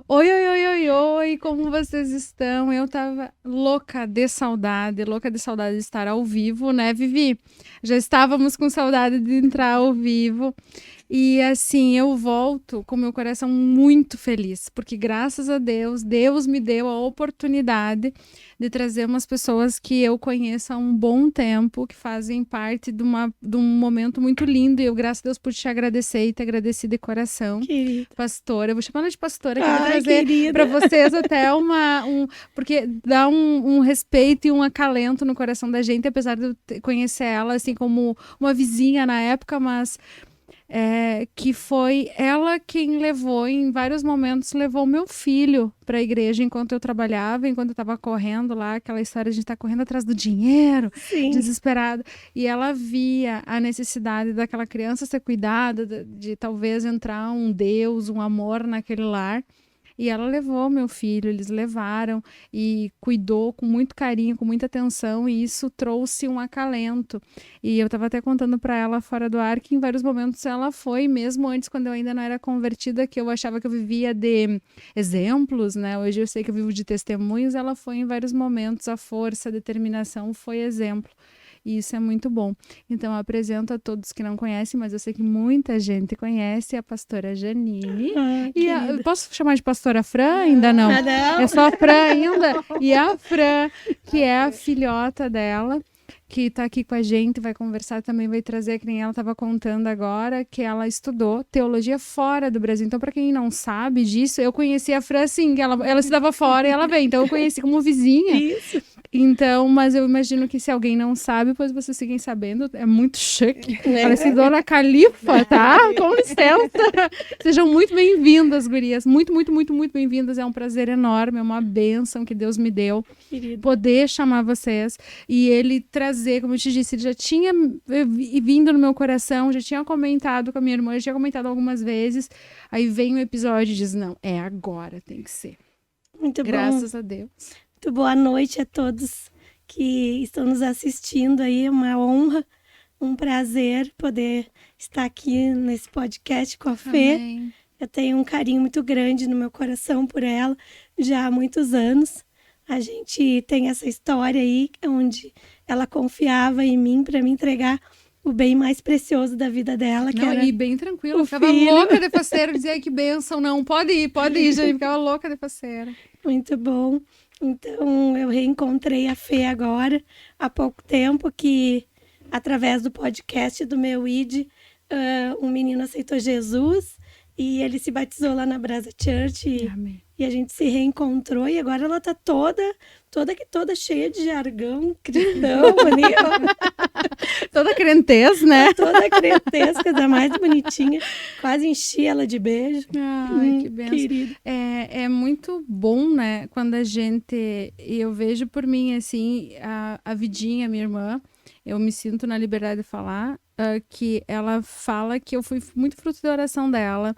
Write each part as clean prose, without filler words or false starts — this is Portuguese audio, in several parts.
Oi, oi, oi, oi, oi, como vocês estão? Eu tava louca de saudade de estar ao vivo, né, Vivi? Já estávamos com saudade de entrar ao vivo. E assim, eu volto com meu coração muito feliz, porque graças a Deus, Deus me deu a oportunidade de trazer umas pessoas que eu conheço há um bom tempo, que fazem parte de um momento muito lindo. E eu, graças a Deus, por te agradecer e te agradecer de coração. Querida. Pastora, eu vou chamar ela de pastora, que eu vou Ai, trazer querida. para vocês até porque dá um respeito e um acalento no coração da gente, apesar de eu conhecer ela assim como uma vizinha na época, mas que foi ela quem levou, em vários momentos, levou meu filho para a igreja enquanto eu trabalhava, enquanto eu estava correndo lá, aquela história de a gente estar correndo atrás do dinheiro, Sim. desesperado. E ela via a necessidade daquela criança ser cuidada, de talvez entrar um Deus, um amor naquele lar. E ela levou meu filho, eles levaram e cuidou com muito carinho, com muita atenção, e isso trouxe um acalento. E eu estava até contando para ela fora do ar que em vários momentos ela foi, mesmo antes, quando eu ainda não era convertida, que eu achava que eu vivia de exemplos, né? Hoje eu sei que eu vivo de testemunhos, ela foi em vários momentos, a força, a determinação foi exemplo. E isso é muito bom. Então, eu apresento a todos que não conhecem, mas eu sei que muita gente conhece a pastora Janine. Posso chamar de pastora Fran? Ainda não. Não. É só a Fran ainda. E a Fran, que é a filhota dela, que tá aqui com a gente, vai conversar também, vai trazer, que nem ela estava contando agora, que ela estudou teologia fora do Brasil. Então, para quem não sabe disso, eu conheci a Fran assim, que ela estudava fora e ela veio. Então, eu conheci como vizinha. Isso. Então, mas eu imagino que se alguém não sabe, depois vocês fiquem sabendo, é muito chique. Parece Dona Califa, tá? Com licença. Sejam muito bem-vindas, gurias. Muito, muito, muito, muito bem-vindas. É um prazer enorme, é uma bênção que Deus me deu. Querida. Poder chamar vocês e ele trazer, como eu te disse, ele já tinha vindo no meu coração, já tinha comentado com a minha irmã, já tinha comentado algumas vezes. Aí vem o episódio e diz, não, é agora, tem que ser. Muito bom. Graças a Deus. Muito boa noite a todos que estão nos assistindo aí. É uma honra, um prazer poder estar aqui nesse podcast com a Fê. Amém. Eu tenho um carinho muito grande no meu coração por ela já há muitos anos. A gente tem essa história aí onde ela confiava em mim para me entregar o bem mais precioso da vida dela, que era e bem tranquilo, o ficava filho. louca de faceira, dizia que benção, não, pode ir, gente, ficava louca de faceira. Muito bom. Então, eu reencontrei a Fê agora, há pouco tempo, que através do podcast do meu ID, um menino aceitou Jesus e ele se batizou lá na Brasa Church Amém. E a gente se reencontrou e agora ela tá toda cheia de jargão, cristão, ali, ó. Toda crentez, né? Toda crentesca, da mais bonitinha. Quase enchi ela de beijo. Ai, que benção. Querido. É muito bom, né? Quando a gente... Eu vejo por mim, assim, a Vidinha, minha irmã, eu me sinto na liberdade de falar, que ela fala que eu fui muito fruto da oração dela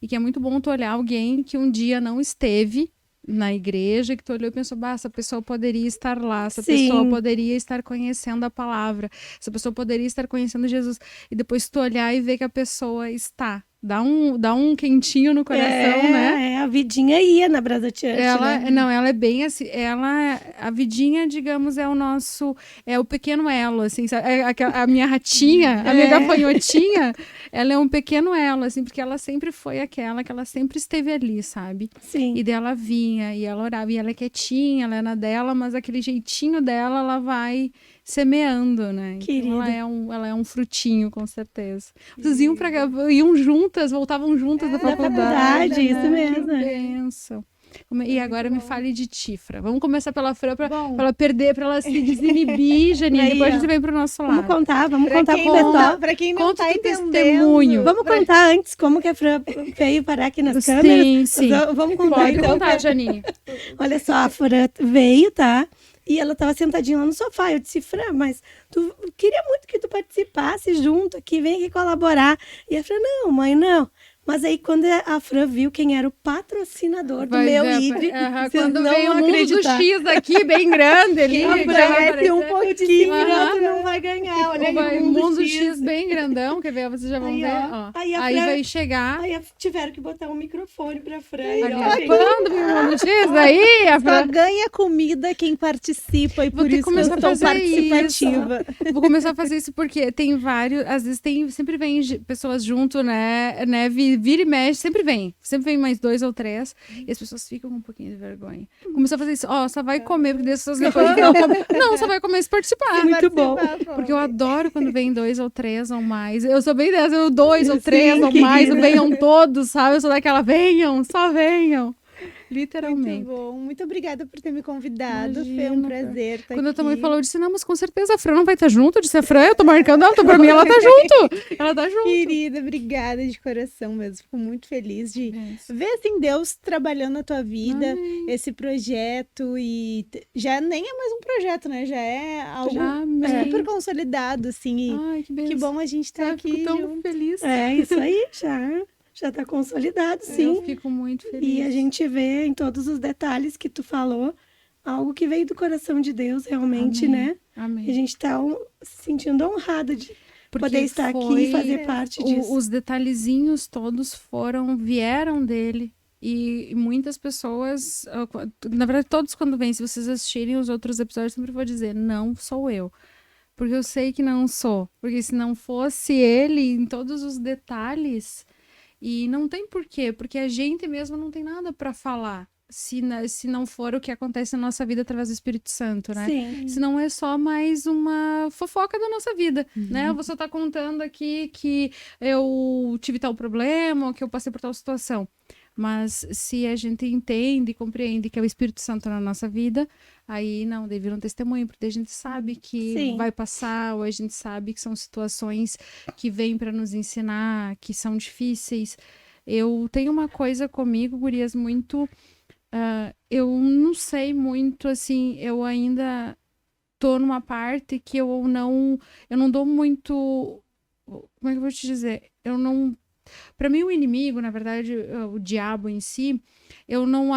e que é muito bom tu olhar alguém que um dia não esteve na igreja, que tu olhou e pensou, essa pessoa poderia estar lá, essa pessoa poderia estar conhecendo a palavra, essa pessoa poderia estar conhecendo Jesus, e depois tu olhar e ver que a pessoa está. Dá um quentinho no coração, né? A Vidinha ia na Brasa Church, né? Não, ela é bem assim, a Vidinha, digamos, é o pequeno elo, assim, sabe? A minha ratinha, a minha gafanhotinha, ela é um pequeno elo, assim, porque ela sempre foi aquela que ela sempre esteve ali, sabe? Sim. E daí ela vinha, e ela orava, e ela é quietinha, ela é na dela, mas aquele jeitinho dela, ela vai semeando, né? Então ela é um frutinho, com certeza. Vocês iam juntas, voltavam juntas da faculdade. Isso mesmo. Que bênção. E agora me fale de Tifra. Vamos começar pela Fran, pra ela perder, pra ela se desinibir, Janine. Depois a gente vem pro nosso lado. Vamos contar pro pessoal. Pra quem não tá entendendo. Testemunho. Vamos contar antes como que a Fran veio parar aqui nas câmeras. Sim. Vamos contar. Pode contar, Janine. Olha só, a Fran veio, tá? E ela tava sentadinha lá no sofá. Eu disse, Fran, mas tu queria muito que tu participasse junto aqui, vem aqui colaborar. E a Fran, não, mãe, não. Mas aí, quando a Fran viu quem era o patrocinador do meu ID, quando veio o mundo do X aqui, bem grande ali, aparece um pouquinho, tu não vai ganhar. Olha aí, o mundo X bem grandão, quer ver? Vocês já vão ver. Ó. Aí vai chegar. Aí tiveram que botar um microfone pra Fran. Quando o mundo X, aí a Fran... Só ganha comida quem participa, e por isso eu estou participativa. Vou começar a fazer isso porque tem vários, às vezes sempre vem pessoas junto, né, vira e mexe, sempre vem mais 2 ou 3, e as pessoas ficam com um pouquinho de vergonha. Começou a fazer isso, só vai comer, porque dessas depois não, só vai comer se participar. Muito bom. Porque eu adoro quando vem 2 ou 3 ou mais, eu sou bem dessa, 2 ou 3 ou mais, venham todos, sabe, eu sou daquela, só venham. Literalmente. Muito bom. Muito obrigada por ter me convidado. Foi um prazer estar Quando aqui. a tua mãe falou, eu disse, não, mas com certeza a Fran não vai estar junto. Eu disse, a Fran, eu tô marcando ela, pra mim ela tá junto. Ela tá junto. Querida, obrigada de coração mesmo. Fico muito feliz de ver, assim, Deus trabalhando na tua vida, esse projeto, e já nem é mais um projeto, né? Já é algo super consolidado, assim. Ai, que bom a gente estar aqui tão junto. feliz. É, isso aí, já tá consolidado, sim. Eu fico muito feliz. E a gente vê em todos os detalhes que tu falou, algo que veio do coração de Deus, realmente, Amém. né? Amém. E a gente tá se sentindo honrada de poder estar aqui e fazer parte disso. Os detalhezinhos todos vieram dele. E muitas pessoas, na verdade, todos quando vêm, se vocês assistirem os outros episódios, sempre vou dizer, não sou eu. Porque eu sei que não sou. Porque se não fosse ele, em todos os detalhes... E não tem porquê, porque a gente mesmo não tem nada para falar, se não for o que acontece na nossa vida através do Espírito Santo, né? Sim. Senão é só mais uma fofoca da nossa vida, né? Eu vou só estar contando aqui que eu tive tal problema, que eu passei por tal situação. Mas se a gente entende e compreende que é o Espírito Santo na nossa vida, aí não, daí vira um testemunho, porque a gente sabe que vai passar, ou a gente sabe que são situações que vêm para nos ensinar, que são difíceis. Eu tenho uma coisa comigo, gurias, muito... eu não sei muito, assim, eu ainda tô numa parte que eu não dou muito... Como é que eu vou te dizer? Para mim, o inimigo, na verdade, o diabo em si, eu não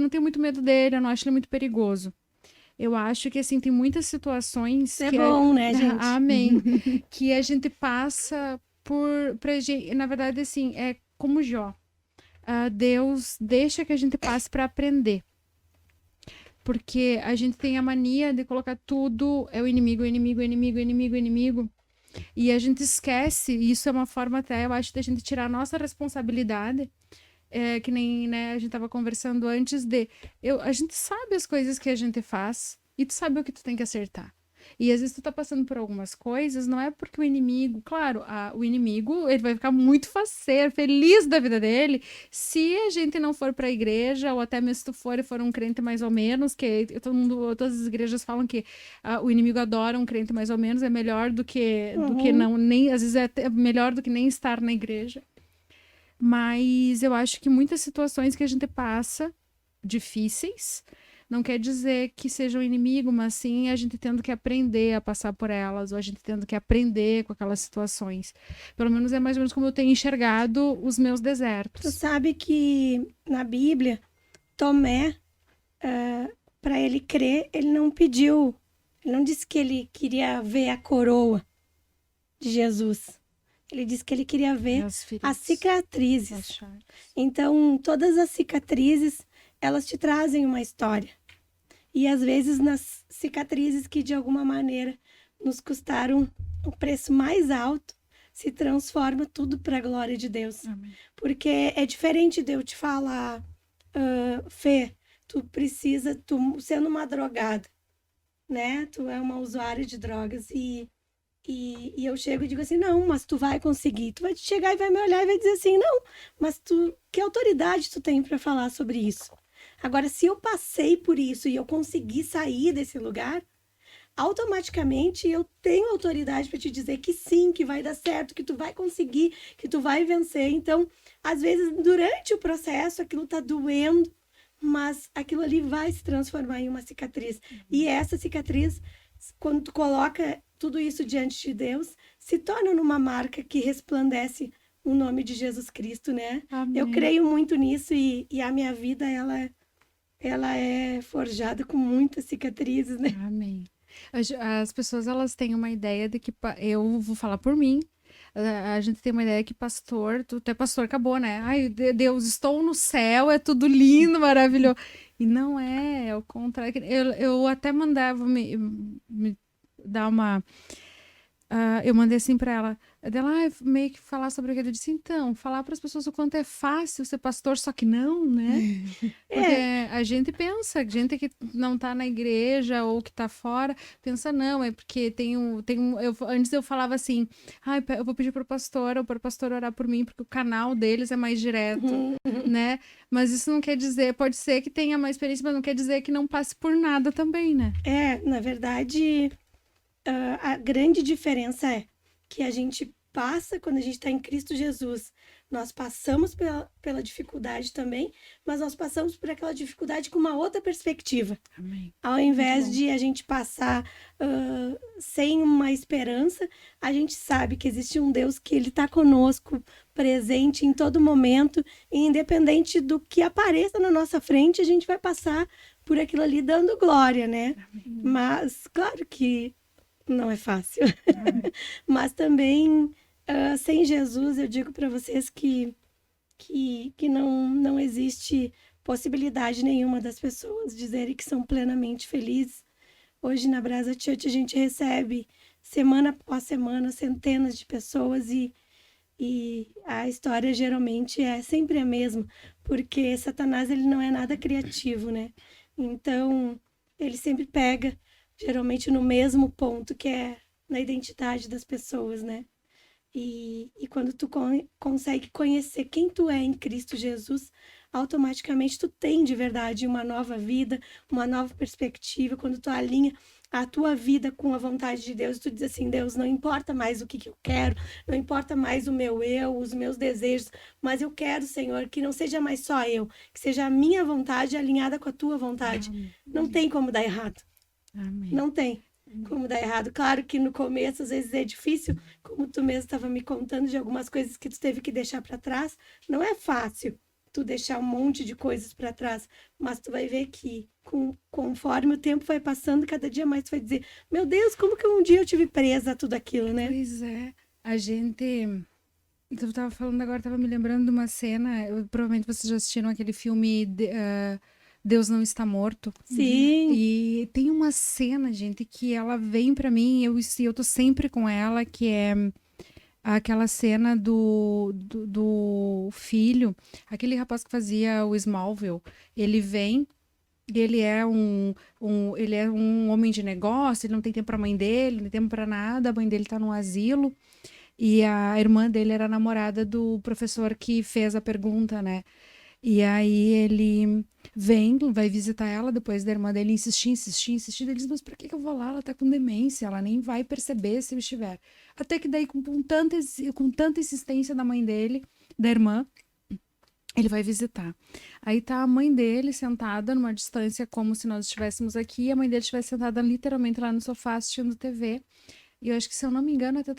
tenho muito medo dele, eu não acho ele muito perigoso. Eu acho que, assim, tem muitas situações... É bom, né, gente? Amém. Que a gente passa na verdade, assim, é como Jó. Deus deixa que a gente passe para aprender. Porque a gente tem a mania de colocar tudo, é o inimigo, inimigo, inimigo, inimigo, inimigo. E a gente esquece, e isso é uma forma até, eu acho, da gente tirar a nossa responsabilidade, que nem, né, a gente tava conversando antes a gente sabe as coisas que a gente faz, e tu sabe o que tu tem que acertar. E às vezes tu tá passando por algumas coisas, não é porque o inimigo, claro, o inimigo, ele vai ficar muito faceiro, feliz da vida dele, se a gente não for pra igreja, ou até mesmo se tu for um crente mais ou menos, que todas as igrejas falam que o inimigo adora um crente mais ou menos, é melhor do que não, nem, às vezes é melhor do que nem estar na igreja. Mas eu acho que muitas situações que a gente passa, difíceis, não quer dizer que seja um inimigo, mas sim a gente tendo que aprender a passar por elas, ou a gente tendo que aprender com aquelas situações. Pelo menos é mais ou menos como eu tenho enxergado os meus desertos. Tu sabe que na Bíblia, Tomé, para ele crer, ele não disse que ele queria ver a coroa de Jesus. Ele disse que ele queria ver as cicatrizes. Então, todas as cicatrizes, elas te trazem uma história. E às vezes nas cicatrizes que de alguma maneira nos custaram o preço mais alto, se transforma tudo para a glória de Deus. Amém. Porque é diferente de eu te falar, Fê, tu sendo uma drogada, né? Tu é uma usuária de drogas e eu chego e digo assim, não, mas tu vai conseguir. Tu vai chegar e vai me olhar e vai dizer assim, não, mas que autoridade tu tem para falar sobre isso? Agora, se eu passei por isso e eu consegui sair desse lugar, automaticamente eu tenho autoridade para te dizer que sim, que vai dar certo, que tu vai conseguir, que tu vai vencer. Então, às vezes, durante o processo, aquilo tá doendo, mas aquilo ali vai se transformar em uma cicatriz. E essa cicatriz, quando tu coloca tudo isso diante de Deus, se torna numa marca que resplandece o nome de Jesus Cristo, né? Amém. Eu creio muito nisso e a minha vida, ela é forjada com muitas cicatrizes, né? Amém. As pessoas, elas têm uma ideia de que, eu vou falar por mim, a gente tem uma ideia que pastor, tu é pastor, acabou, né? Ai, Deus, estou no céu, é tudo lindo, maravilhoso. E não é o contrário. Eu até mandava me dar uma... eu mandei assim pra ela, meio que falar sobre o que eu disse, então, falar para as pessoas o quanto é fácil ser pastor, só que não, né? Porque a gente pensa, gente que não tá na igreja ou que tá fora, pensa, não, é porque antes eu falava assim, eu vou pedir pro pastor ou pro pastor orar por mim, porque o canal deles é mais direto, né? Mas isso não quer dizer, pode ser que tenha mais experiência, mas não quer dizer que não passe por nada também, né? Na verdade... a grande diferença é que a gente passa quando a gente está em Cristo Jesus. Nós passamos pela dificuldade também, mas nós passamos por aquela dificuldade com uma outra perspectiva. Amém. Ao invés de a gente passar sem uma esperança, a gente sabe que existe um Deus que ele está conosco, presente em todo momento, e independente do que apareça na nossa frente, a gente vai passar por aquilo ali dando glória, né? Amém. Mas, claro que não é fácil. Mas também, sem Jesus, eu digo para vocês que não existe possibilidade nenhuma das pessoas dizerem que são plenamente felizes. Hoje na Brasa Church a gente recebe, semana após semana, centenas de pessoas e a história geralmente é sempre a mesma, porque Satanás ele não é nada criativo, né? Então, ele sempre pega geralmente no mesmo ponto, que é na identidade das pessoas, né? E quando tu consegue conhecer quem tu é em Cristo Jesus, automaticamente tu tem de verdade uma nova vida, uma nova perspectiva. Quando tu alinha a tua vida com a vontade de Deus, tu diz assim, Deus, não importa mais o que eu quero, não importa mais o meu eu, os meus desejos, mas eu quero, Senhor, que não seja mais só eu, que seja a minha vontade alinhada com a tua vontade. Amém. Não tem como dar errado. Amém. Não tem como dar errado. Claro que no começo, às vezes, é difícil, como tu mesmo estava me contando de algumas coisas que tu teve que deixar para trás. Não é fácil tu deixar um monte de coisas para trás, mas tu vai ver que conforme o tempo vai passando, cada dia mais tu vai dizer, meu Deus, como que um dia eu tive presa a tudo aquilo, né? Pois é, a gente... Eu tava falando agora, tava me lembrando de uma cena, provavelmente vocês já assistiram aquele filme Deus Não Está Morto. Sim. E tem uma cena, gente, que ela vem pra mim, eu tô sempre com ela, que é aquela cena do filho, aquele rapaz que fazia o Smallville, ele vem, ele é ele é um homem de negócio, ele não tem tempo pra mãe dele, não tem tempo pra nada, a mãe dele tá num asilo, e a irmã dele era a namorada do professor que fez a pergunta, né? E aí ele vai visitar ela depois da irmã dele insistir. Ele diz, mas por que eu vou lá? Ela tá com demência, ela nem vai perceber se eu estiver. Até que daí, com tanta insistência da mãe dele, da irmã, ele vai visitar. Aí tá a mãe dele sentada numa distância como se nós estivéssemos aqui, e a mãe dele estivesse sentada literalmente lá no sofá assistindo TV. E eu acho que, se eu não me engano, até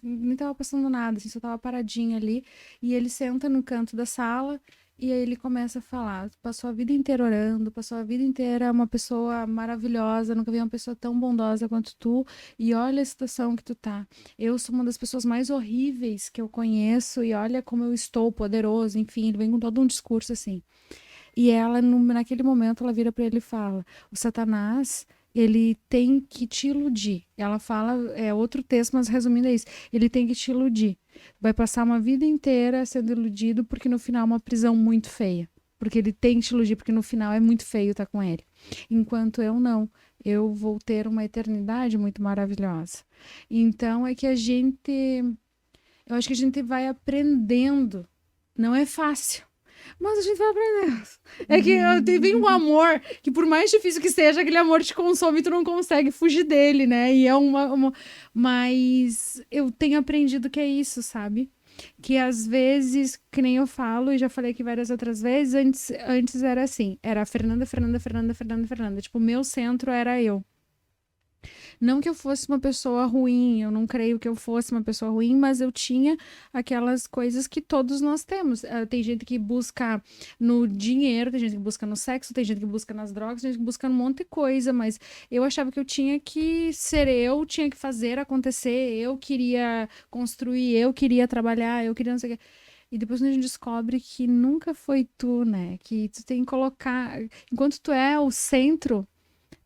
nem tava passando nada, assim, só tava paradinha ali. E ele senta no canto da sala e aí ele começa a falar. Passou a vida inteira orando, passou a vida inteira uma pessoa maravilhosa, nunca vi uma pessoa tão bondosa quanto tu. E olha a situação que tu tá. Eu sou uma das pessoas mais horríveis que eu conheço e olha como eu estou poderoso. Enfim, ele vem com todo um discurso assim. E ela, naquele momento, ela vira pra ele e fala, o Satanás... ele tem que te iludir. Ela fala, é outro texto, mas resumindo é isso. Ele tem que te iludir. Vai passar uma vida inteira sendo iludido, porque no final é uma prisão muito feia. Porque ele tem que te iludir, porque no final é muito feio estar com ele. Enquanto eu não. Eu vou ter uma eternidade muito maravilhosa. Então é que eu acho que a gente vai aprendendo. Não é fácil. Mas a gente vai aprendendo. É que vem um amor que, por mais difícil que seja, aquele amor te consome e tu não consegue fugir dele, né? E é mas eu tenho aprendido que é isso, sabe? Que às vezes, que nem eu falo, e já falei aqui várias outras vezes, antes era assim. Era Fernanda. Tipo, o meu centro era eu. Não que eu fosse uma pessoa ruim, eu não creio que eu fosse uma pessoa ruim, mas eu tinha aquelas coisas que todos nós temos. Tem gente que busca no dinheiro, tem gente que busca no sexo, tem gente que busca nas drogas, tem gente que busca num monte de coisa, mas eu achava que eu tinha que ser eu, tinha que fazer acontecer, eu queria construir, eu queria trabalhar, eu queria não sei o quê. E depois a gente descobre que nunca foi tu, né? Que tu tem que colocar... Enquanto tu é o centro,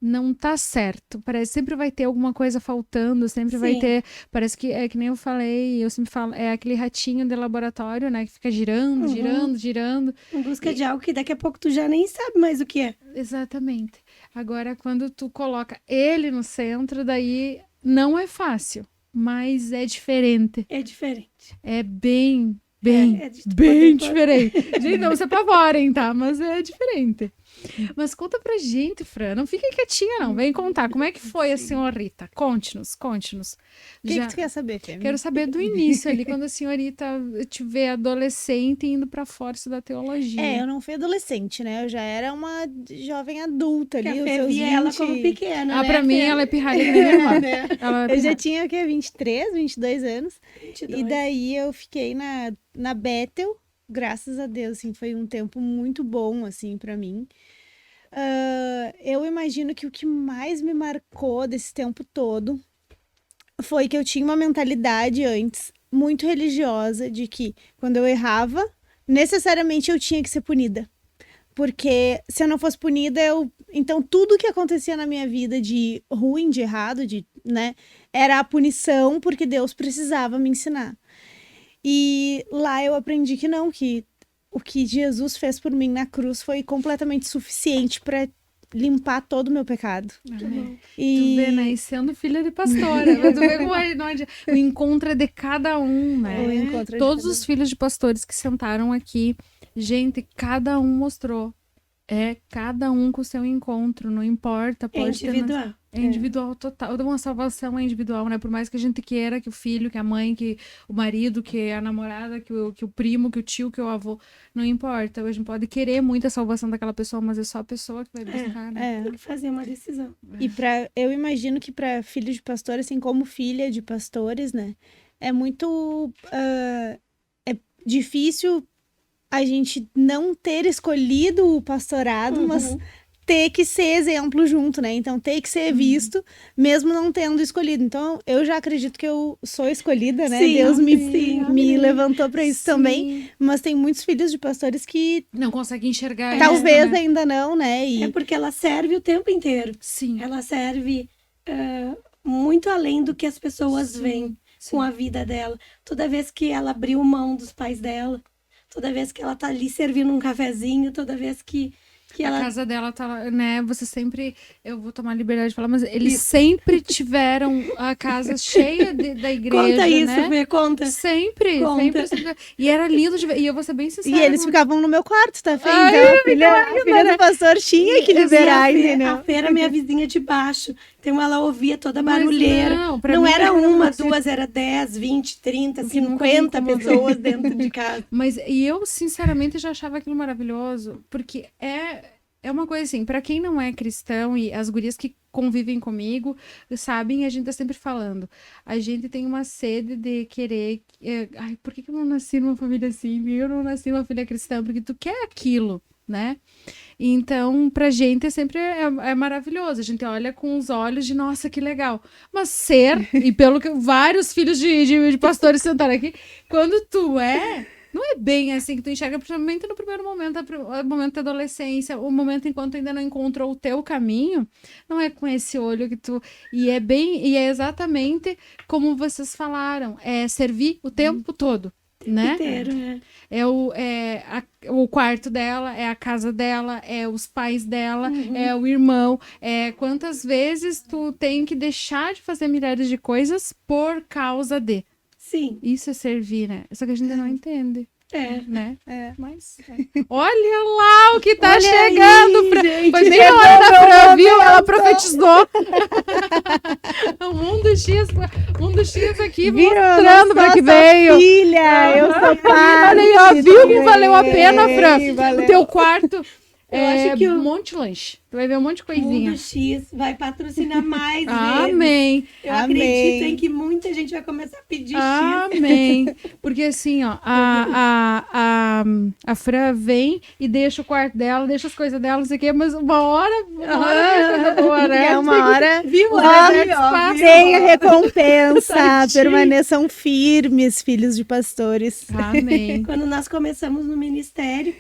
não tá certo. Parece que sempre vai ter alguma coisa faltando, sempre vai ter... Parece que é que nem eu falei, eu sempre falo, é aquele ratinho de laboratório, né? Que fica girando, girando. Em busca de algo que daqui a pouco tu já nem sabe mais o que é. Exatamente. Agora, quando tu coloca ele no centro, daí não é fácil, mas é diferente. É diferente. É bem bem diferente. Gente, não se apavorem, tá? Mas é diferente. Mas conta pra gente, Fran. Não fica quietinha, não. Vem contar. Como é que foi a senhorita? Conte-nos. O que tu quer saber, Fê? Quero saber do início ali, quando a senhorita te vê adolescente indo pra fora estudar teologia. Eu não fui adolescente, né? Eu já era uma jovem adulta ali. Que a Fê via ela como pequena, né? Pra mim, ela é pirralha que nem minha irmã. Eu já tinha, 23, 22 anos. 22. E daí eu fiquei na Bethel. Graças a Deus, assim, foi um tempo muito bom, assim, pra mim. Eu imagino que o que mais me marcou desse tempo todo foi que eu tinha uma mentalidade antes muito religiosa de que quando eu errava, necessariamente eu tinha que ser punida. Porque se eu não fosse punida, então tudo que acontecia na minha vida de ruim, de errado, né, era a punição porque Deus precisava me ensinar. E lá eu aprendi que não, que o que Jesus fez por mim na cruz foi completamente suficiente para limpar todo o meu pecado. E... Tu vê, né? E sendo filha de pastora. Tu vê como o encontro é de cada um, né? Todos os filhos de pastores que sentaram aqui, gente, cada um mostrou. Cada um com o seu encontro, não importa. Pode individual. É individual, total. Uma salvação é individual, né? Por mais que a gente queira que o filho, que a mãe, que o marido, que a namorada, que o primo, que o tio, que o avô, não importa. A gente pode querer muito a salvação daquela pessoa, mas é só a pessoa que vai buscar, né? Tem que fazer uma decisão. E eu imagino que para filho de pastor, assim como filha de pastores, né? É muito é difícil a gente não ter escolhido o pastorado, mas ter que ser exemplo junto, né? Então, ter que ser visto, mesmo não tendo escolhido. Então, eu já acredito que eu sou escolhida, né? Sim, Deus me levantou para isso também. Mas tem muitos filhos de pastores que... não conseguem enxergar talvez isso, né? ainda não, né? É porque ela serve o tempo inteiro. Sim. Ela serve muito além do que as pessoas veem com a vida dela. Toda vez que ela abriu mão dos pais dela, toda vez que ela tá ali servindo um cafezinho, toda vez que ela... A casa dela tá, né, você sempre... Eu vou tomar liberdade de falar, mas eles sempre tiveram a casa cheia da igreja, Conta isso, né? Fê, conta. Sempre. E era lindo de ver. E eu vou ser bem sincera. E eles ficavam no meu quarto, tá? Então, a filha do pastor tinha que liberar, entendeu? A Fê era minha vizinha de baixo. Então ela ouvia toda a barulheira. Não era uma, duas, era 10, 20, 30, 50 pessoas dentro de casa. Mas e eu, sinceramente, já achava aquilo maravilhoso. Porque é uma coisa assim, pra quem não é cristão e as gurias que convivem comigo, sabem, a gente tá sempre falando. A gente tem uma sede de querer... por que eu não nasci numa família assim? Eu não nasci numa família cristã? Porque tu quer aquilo, né? Então, pra gente é sempre maravilhoso. A gente olha com os olhos de, nossa, que legal. Mas e pelo que vários filhos de pastores sentaram aqui, quando tu não é bem assim que tu enxerga, principalmente no primeiro momento, o momento da adolescência, o momento enquanto ainda não encontrou o teu caminho, não é com esse olho que tu... E é exatamente como vocês falaram, é servir o tempo todo. Né? Inteiro, né? O quarto dela, é a casa dela, é os pais dela, é o irmão. Quantas vezes tu tem que deixar de fazer milhares de coisas por causa de. Sim. Isso é servir, né? Só que a gente não entende. Né? Mas... Olha lá o que tá chegando. Aí, foi bem a hora da Fran, viu? Ela profetizou. Um dos X aqui mostrando pra que veio. Filha, eu sou pai. Olha aí, ó, viu que valeu a pena, Fran? O teu quarto. acho que um monte de lanche. Tu vai ver um monte de coisinha. Mundo X vai patrocinar mais vezes. Amém. Eu acredito em que muita gente vai começar a pedir X. Amém. Porque assim, ó, a Fran vem e deixa o quarto dela, deixa as coisas dela, não sei o quê, mas uma hora é coisa boa, né? É uma hora. Viu? Tenha recompensa. Certinho. Permaneçam firmes, filhos de pastores. Amém. Quando nós começamos no ministério,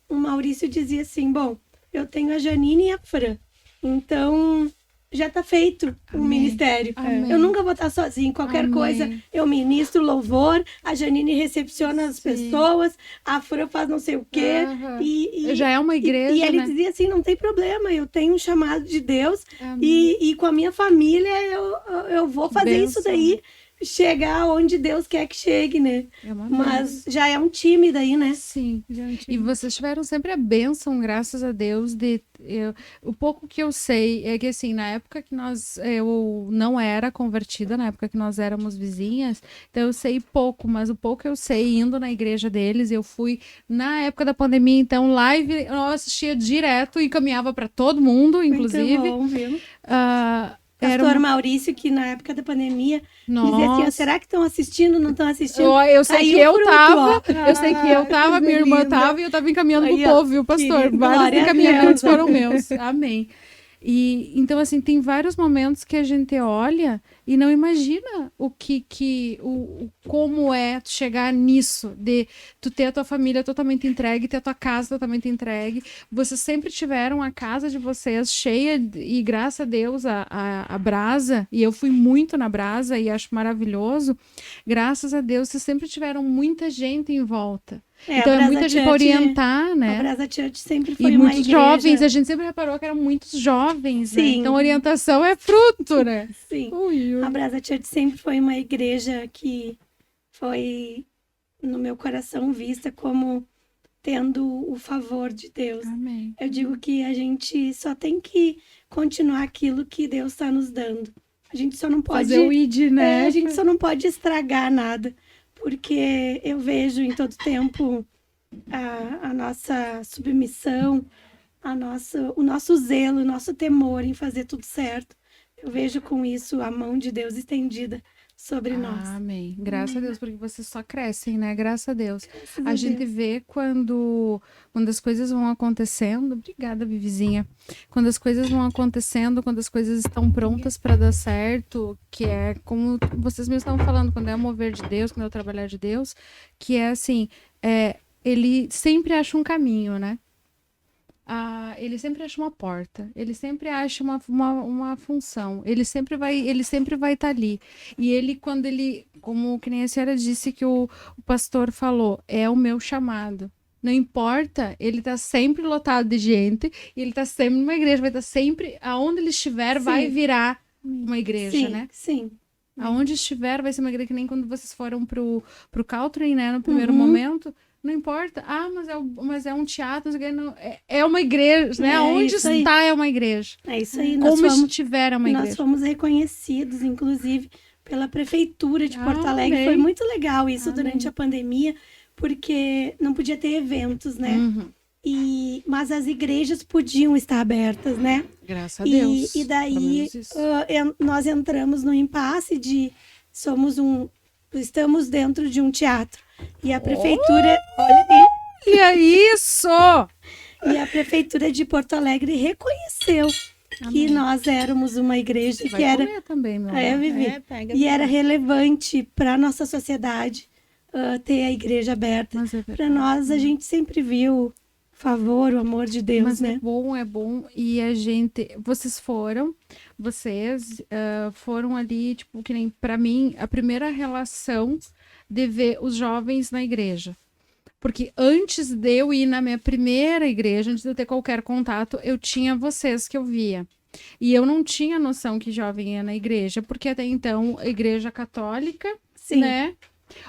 o Maurício dizia assim, bom, eu tenho a Janine e a Fran, então já tá feito o Amém. ministério. Amém. Eu nunca vou estar sozinho, qualquer Amém. coisa eu ministro louvor, a Janine recepciona as pessoas, a Fran faz não sei o quê. Aham. E Já é uma igreja, e ele né? dizia assim, não tem problema, eu tenho um chamado de Deus Amém. e com a minha família eu vou fazer Bênção. isso daí, chegar onde Deus quer que chegue, né? É uma Mas já é um time daí, né? Sim, e vocês tiveram sempre a bênção, graças a Deus, o pouco que eu sei é que, assim, na época que eu não era convertida, na época que nós éramos vizinhas, então eu sei pouco, mas o pouco que eu sei, indo na igreja deles, eu fui na época da pandemia, então live eu assistia direto e encaminhava para todo mundo, inclusive. Muito bom, viu? Era Pastor Maurício, que na época da pandemia dizia assim, Nossa. será que estão assistindo, não estão assistindo? Eu sei Aí que o eu fruto, tava, ó. eu sei que eu tava, minha irmã linda. tava e eu tava encaminhando Aí, pro ó, povo, viu, pastor? querido, Vários glória a encaminhamentos Deus. foram meus. Amém. E então, assim, tem vários momentos que a gente olha e não imagina como é tu chegar nisso, de tu ter a tua família totalmente entregue, ter a tua casa totalmente entregue. Vocês sempre tiveram a casa de vocês cheia, e graças a Deus, a Brasa, e eu fui muito na Brasa e acho maravilhoso, graças a Deus, vocês sempre tiveram muita gente em volta. Então a é Brasa muita gente Church- para orientar, A né? Brasa Church sempre foi E uma muitos igreja... jovens, a gente sempre reparou que eram muitos jovens, né? Sim. Então orientação é fruto, né? Sim. Ui, ui. A Brasa Church sempre foi uma igreja que foi, no meu coração, vista como tendo o favor de Deus. Amém. Eu digo que a gente só tem que continuar aquilo que Deus está nos dando. A gente só não pode... Fazer o ID, né? a gente só não pode estragar nada, porque eu vejo em todo tempo a nossa submissão, o nosso zelo, o nosso temor em fazer tudo certo. Eu vejo com isso a mão de Deus estendida sobre nós. Amém. Graças a Deus, porque vocês só crescem, né? Graças a Deus. Graças A gente Deus. vê quando as coisas vão acontecendo. Obrigada, Vivizinha. Quando as coisas vão acontecendo, quando as coisas estão prontas para dar certo, que é como vocês mesmos estavam falando, quando é o mover de Deus, quando é o trabalhar de Deus, que é assim, ele sempre acha um caminho, né? Ele sempre acha uma porta, ele sempre acha uma função, ele sempre vai estar ali. E ele, como que nem a senhora disse que o pastor falou, é o meu chamado. Não importa, ele tá sempre lotado de gente, e ele tá sempre numa igreja, vai estar sempre, aonde ele estiver, Sim. vai virar uma igreja, Sim, né? sim. Aonde estiver, vai ser uma igreja, que nem quando vocês foram pro Caltrim, né, no primeiro Uhum. momento. Não importa. Mas é um teatro, é uma igreja, né? É Onde isso aí. está é uma igreja. É isso aí. Como estiver é uma Nós igreja. fomos reconhecidos, inclusive, pela Prefeitura de Porto Alegre. Amém. Foi muito legal isso Amém. durante a pandemia, porque não podia ter eventos, né? Uhum. Mas as igrejas podiam estar abertas, né? Graças a Deus. E daí Pelo menos isso. nós entramos no impasse de estamos dentro de um teatro. E a prefeitura, Olha isso! e a prefeitura de Porto Alegre reconheceu que Amém. nós éramos uma igreja Vai que era comer também, meu É, amor. Vivi. Pega E era relevante para nossa sociedade ter a igreja aberta. Mas é Para verdade. nós, a gente sempre viu o favor, o amor de Deus, Mas né? é bom. E vocês foram ali, tipo, que nem pra mim, a primeira relação de ver os jovens na igreja. Porque antes de eu ir na minha primeira igreja, antes de eu ter qualquer contato, eu tinha vocês que eu via. E eu não tinha noção que jovem ia na igreja, porque até então, a igreja católica, Sim. né?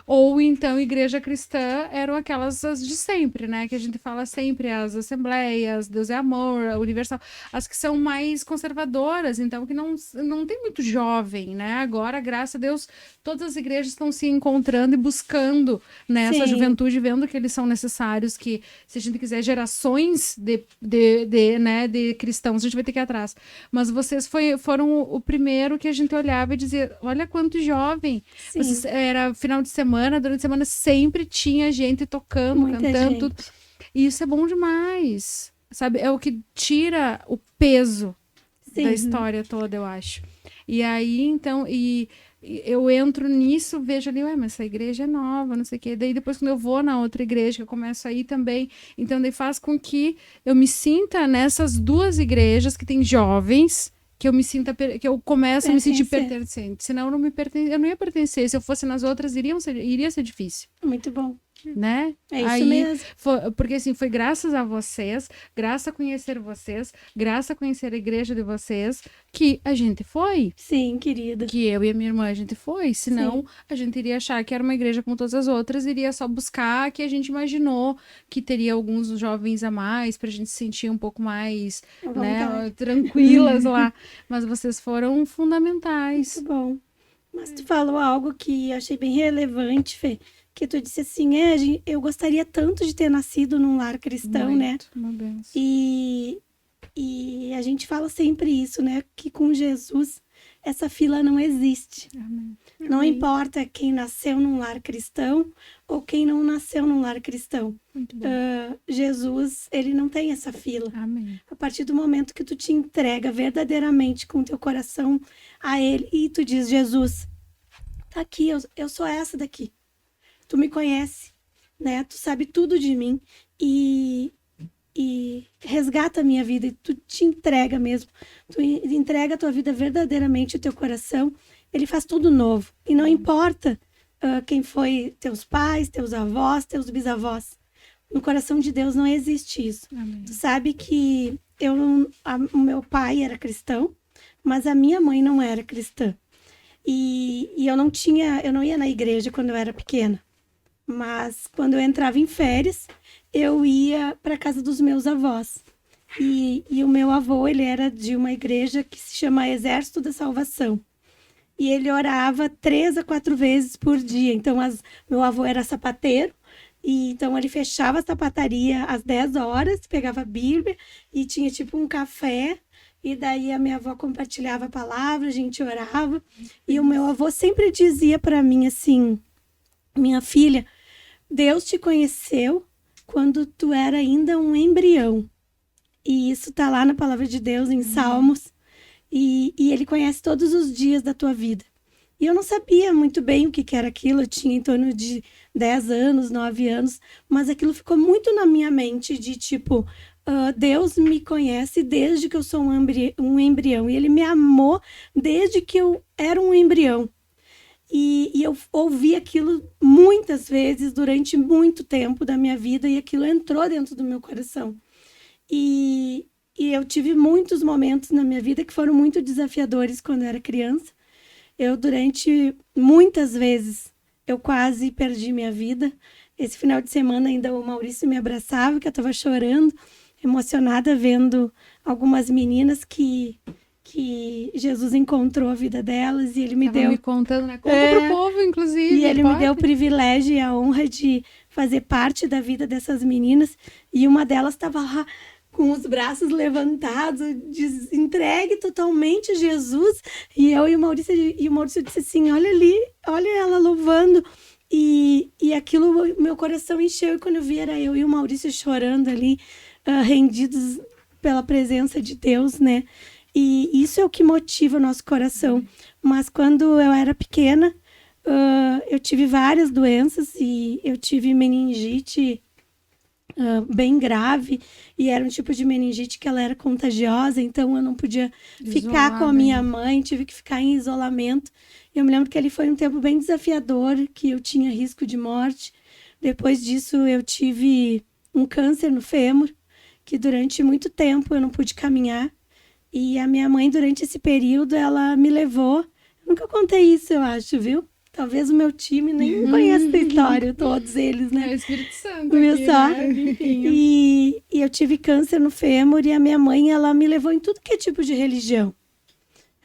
Ou então, igreja cristã eram aquelas as de sempre, né? Que a gente fala sempre, as assembleias, Deus é amor, a universal, as que são mais conservadoras, então que não tem muito jovem, né? Agora, graças a Deus, todas as igrejas estão se encontrando e buscando, né, essa juventude, vendo que eles são necessários, que se a gente quiser gerações de cristãos, a gente vai ter que ir atrás. Mas vocês foram o primeiro que a gente olhava e dizia, olha quanto jovem. Vocês, era final de semana, durante a semana sempre tinha gente tocando, muita cantando. Gente. E isso é bom demais, sabe? É o que tira o peso da história toda, eu acho. E aí, então, eu entro nisso, vejo ali, mas essa igreja é nova, não sei o quê. Daí depois, quando eu vou na outra igreja, que eu começo a ir também, então daí faz com que eu me sinta nessas duas igrejas que tem jovens, que eu me sinta, que eu começo a me sentir pertencente. Senão eu não ia pertencer. Se eu fosse nas outras, iria ser difícil. Muito bom. Né? É isso mesmo. Porque assim, foi graças a vocês, graças a conhecer vocês, graças a conhecer a igreja de vocês, que a gente foi. Sim, querida. Que eu e a minha irmã, a gente foi. Senão, a gente iria achar que era uma igreja como todas as outras, iria só buscar que a gente imaginou que teria alguns jovens a mais, pra gente se sentir um pouco mais, né, tranquilas lá. Mas vocês foram fundamentais. Muito bom. Mas tu falou algo que eu achei bem relevante, Fê. Que tu disse assim, eu gostaria tanto de ter nascido num lar cristão, muito, né? Uma benção. E a gente fala sempre isso, né? Que com Jesus essa fila não existe. Amém. Não importa quem nasceu num lar cristão ou quem não nasceu num lar cristão. Muito bom. Jesus, ele não tem essa fila. Amém. A partir do momento que tu te entrega verdadeiramente com teu coração a ele e tu diz, Jesus, tá aqui, eu sou essa daqui. Tu me conhece, né? Tu sabe tudo de mim e resgata a minha vida e tu te entrega mesmo. Tu entrega a tua vida verdadeiramente, o teu coração. Ele faz tudo novo. E não importa quem foi teus pais, teus avós, teus bisavós. No coração de Deus não existe isso. Amém. Tu sabe que o meu pai era cristão, mas a minha mãe não era cristã. E eu não ia na igreja quando eu era pequena. Mas quando eu entrava em férias, eu ia para casa dos meus avós. E o meu avô, ele era de uma igreja que se chama Exército da Salvação. E ele orava 3 a 4 vezes por dia. Então, meu avô era sapateiro. E então, ele fechava a sapataria às 10 horas, pegava a Bíblia e tinha tipo um café. E daí a minha avó compartilhava a palavra, a gente orava. E o meu avô sempre dizia para mim assim, minha filha, Deus te conheceu quando tu era ainda um embrião. E isso tá lá na palavra de Deus, em Salmos. E ele conhece todos os dias da tua vida. E eu não sabia muito bem o que era aquilo. Eu tinha em torno de 10 anos, 9 anos. Mas aquilo ficou muito na minha mente de tipo... Deus me conhece desde que eu sou um embrião. E ele me amou desde que eu era um embrião. E eu ouvi aquilo muitas vezes durante muito tempo da minha vida e aquilo entrou dentro do meu coração. E eu tive muitos momentos na minha vida que foram muito desafiadores quando eu era criança. Durante muitas vezes, eu quase perdi minha vida. Esse final de semana ainda o Maurício me abraçava, que eu estava chorando, emocionada vendo algumas meninas que Jesus encontrou a vida delas e ele me deu... me contando, né? Conta pro povo, inclusive. E ele me deu o privilégio e a honra de fazer parte da vida dessas meninas. E uma delas estava lá com os braços levantados, entregue totalmente a Jesus. E eu e o Maurício disse assim, olha ali, olha ela louvando. E aquilo, meu coração encheu. E quando eu vi, era eu e o Maurício chorando ali, rendidos pela presença de Deus, né? E isso é o que motiva o nosso coração. Mas quando eu era pequena, eu tive várias doenças e eu tive meningite bem grave. E era um tipo de meningite que ela era contagiosa, então eu não podia ficar com a minha mãe, tive que ficar em isolamento. Eu me lembro que ali foi um tempo bem desafiador, que eu tinha risco de morte. Depois disso, eu tive um câncer no fêmur, que durante muito tempo eu não pude caminhar. E a minha mãe, durante esse período, ela me levou... Eu nunca contei isso, eu acho, viu? Talvez o meu time nem conheça essa história, todos eles, né? É o Espírito Santo aqui, né? E eu tive câncer no fêmur e a minha mãe, ela me levou em tudo que é tipo de religião.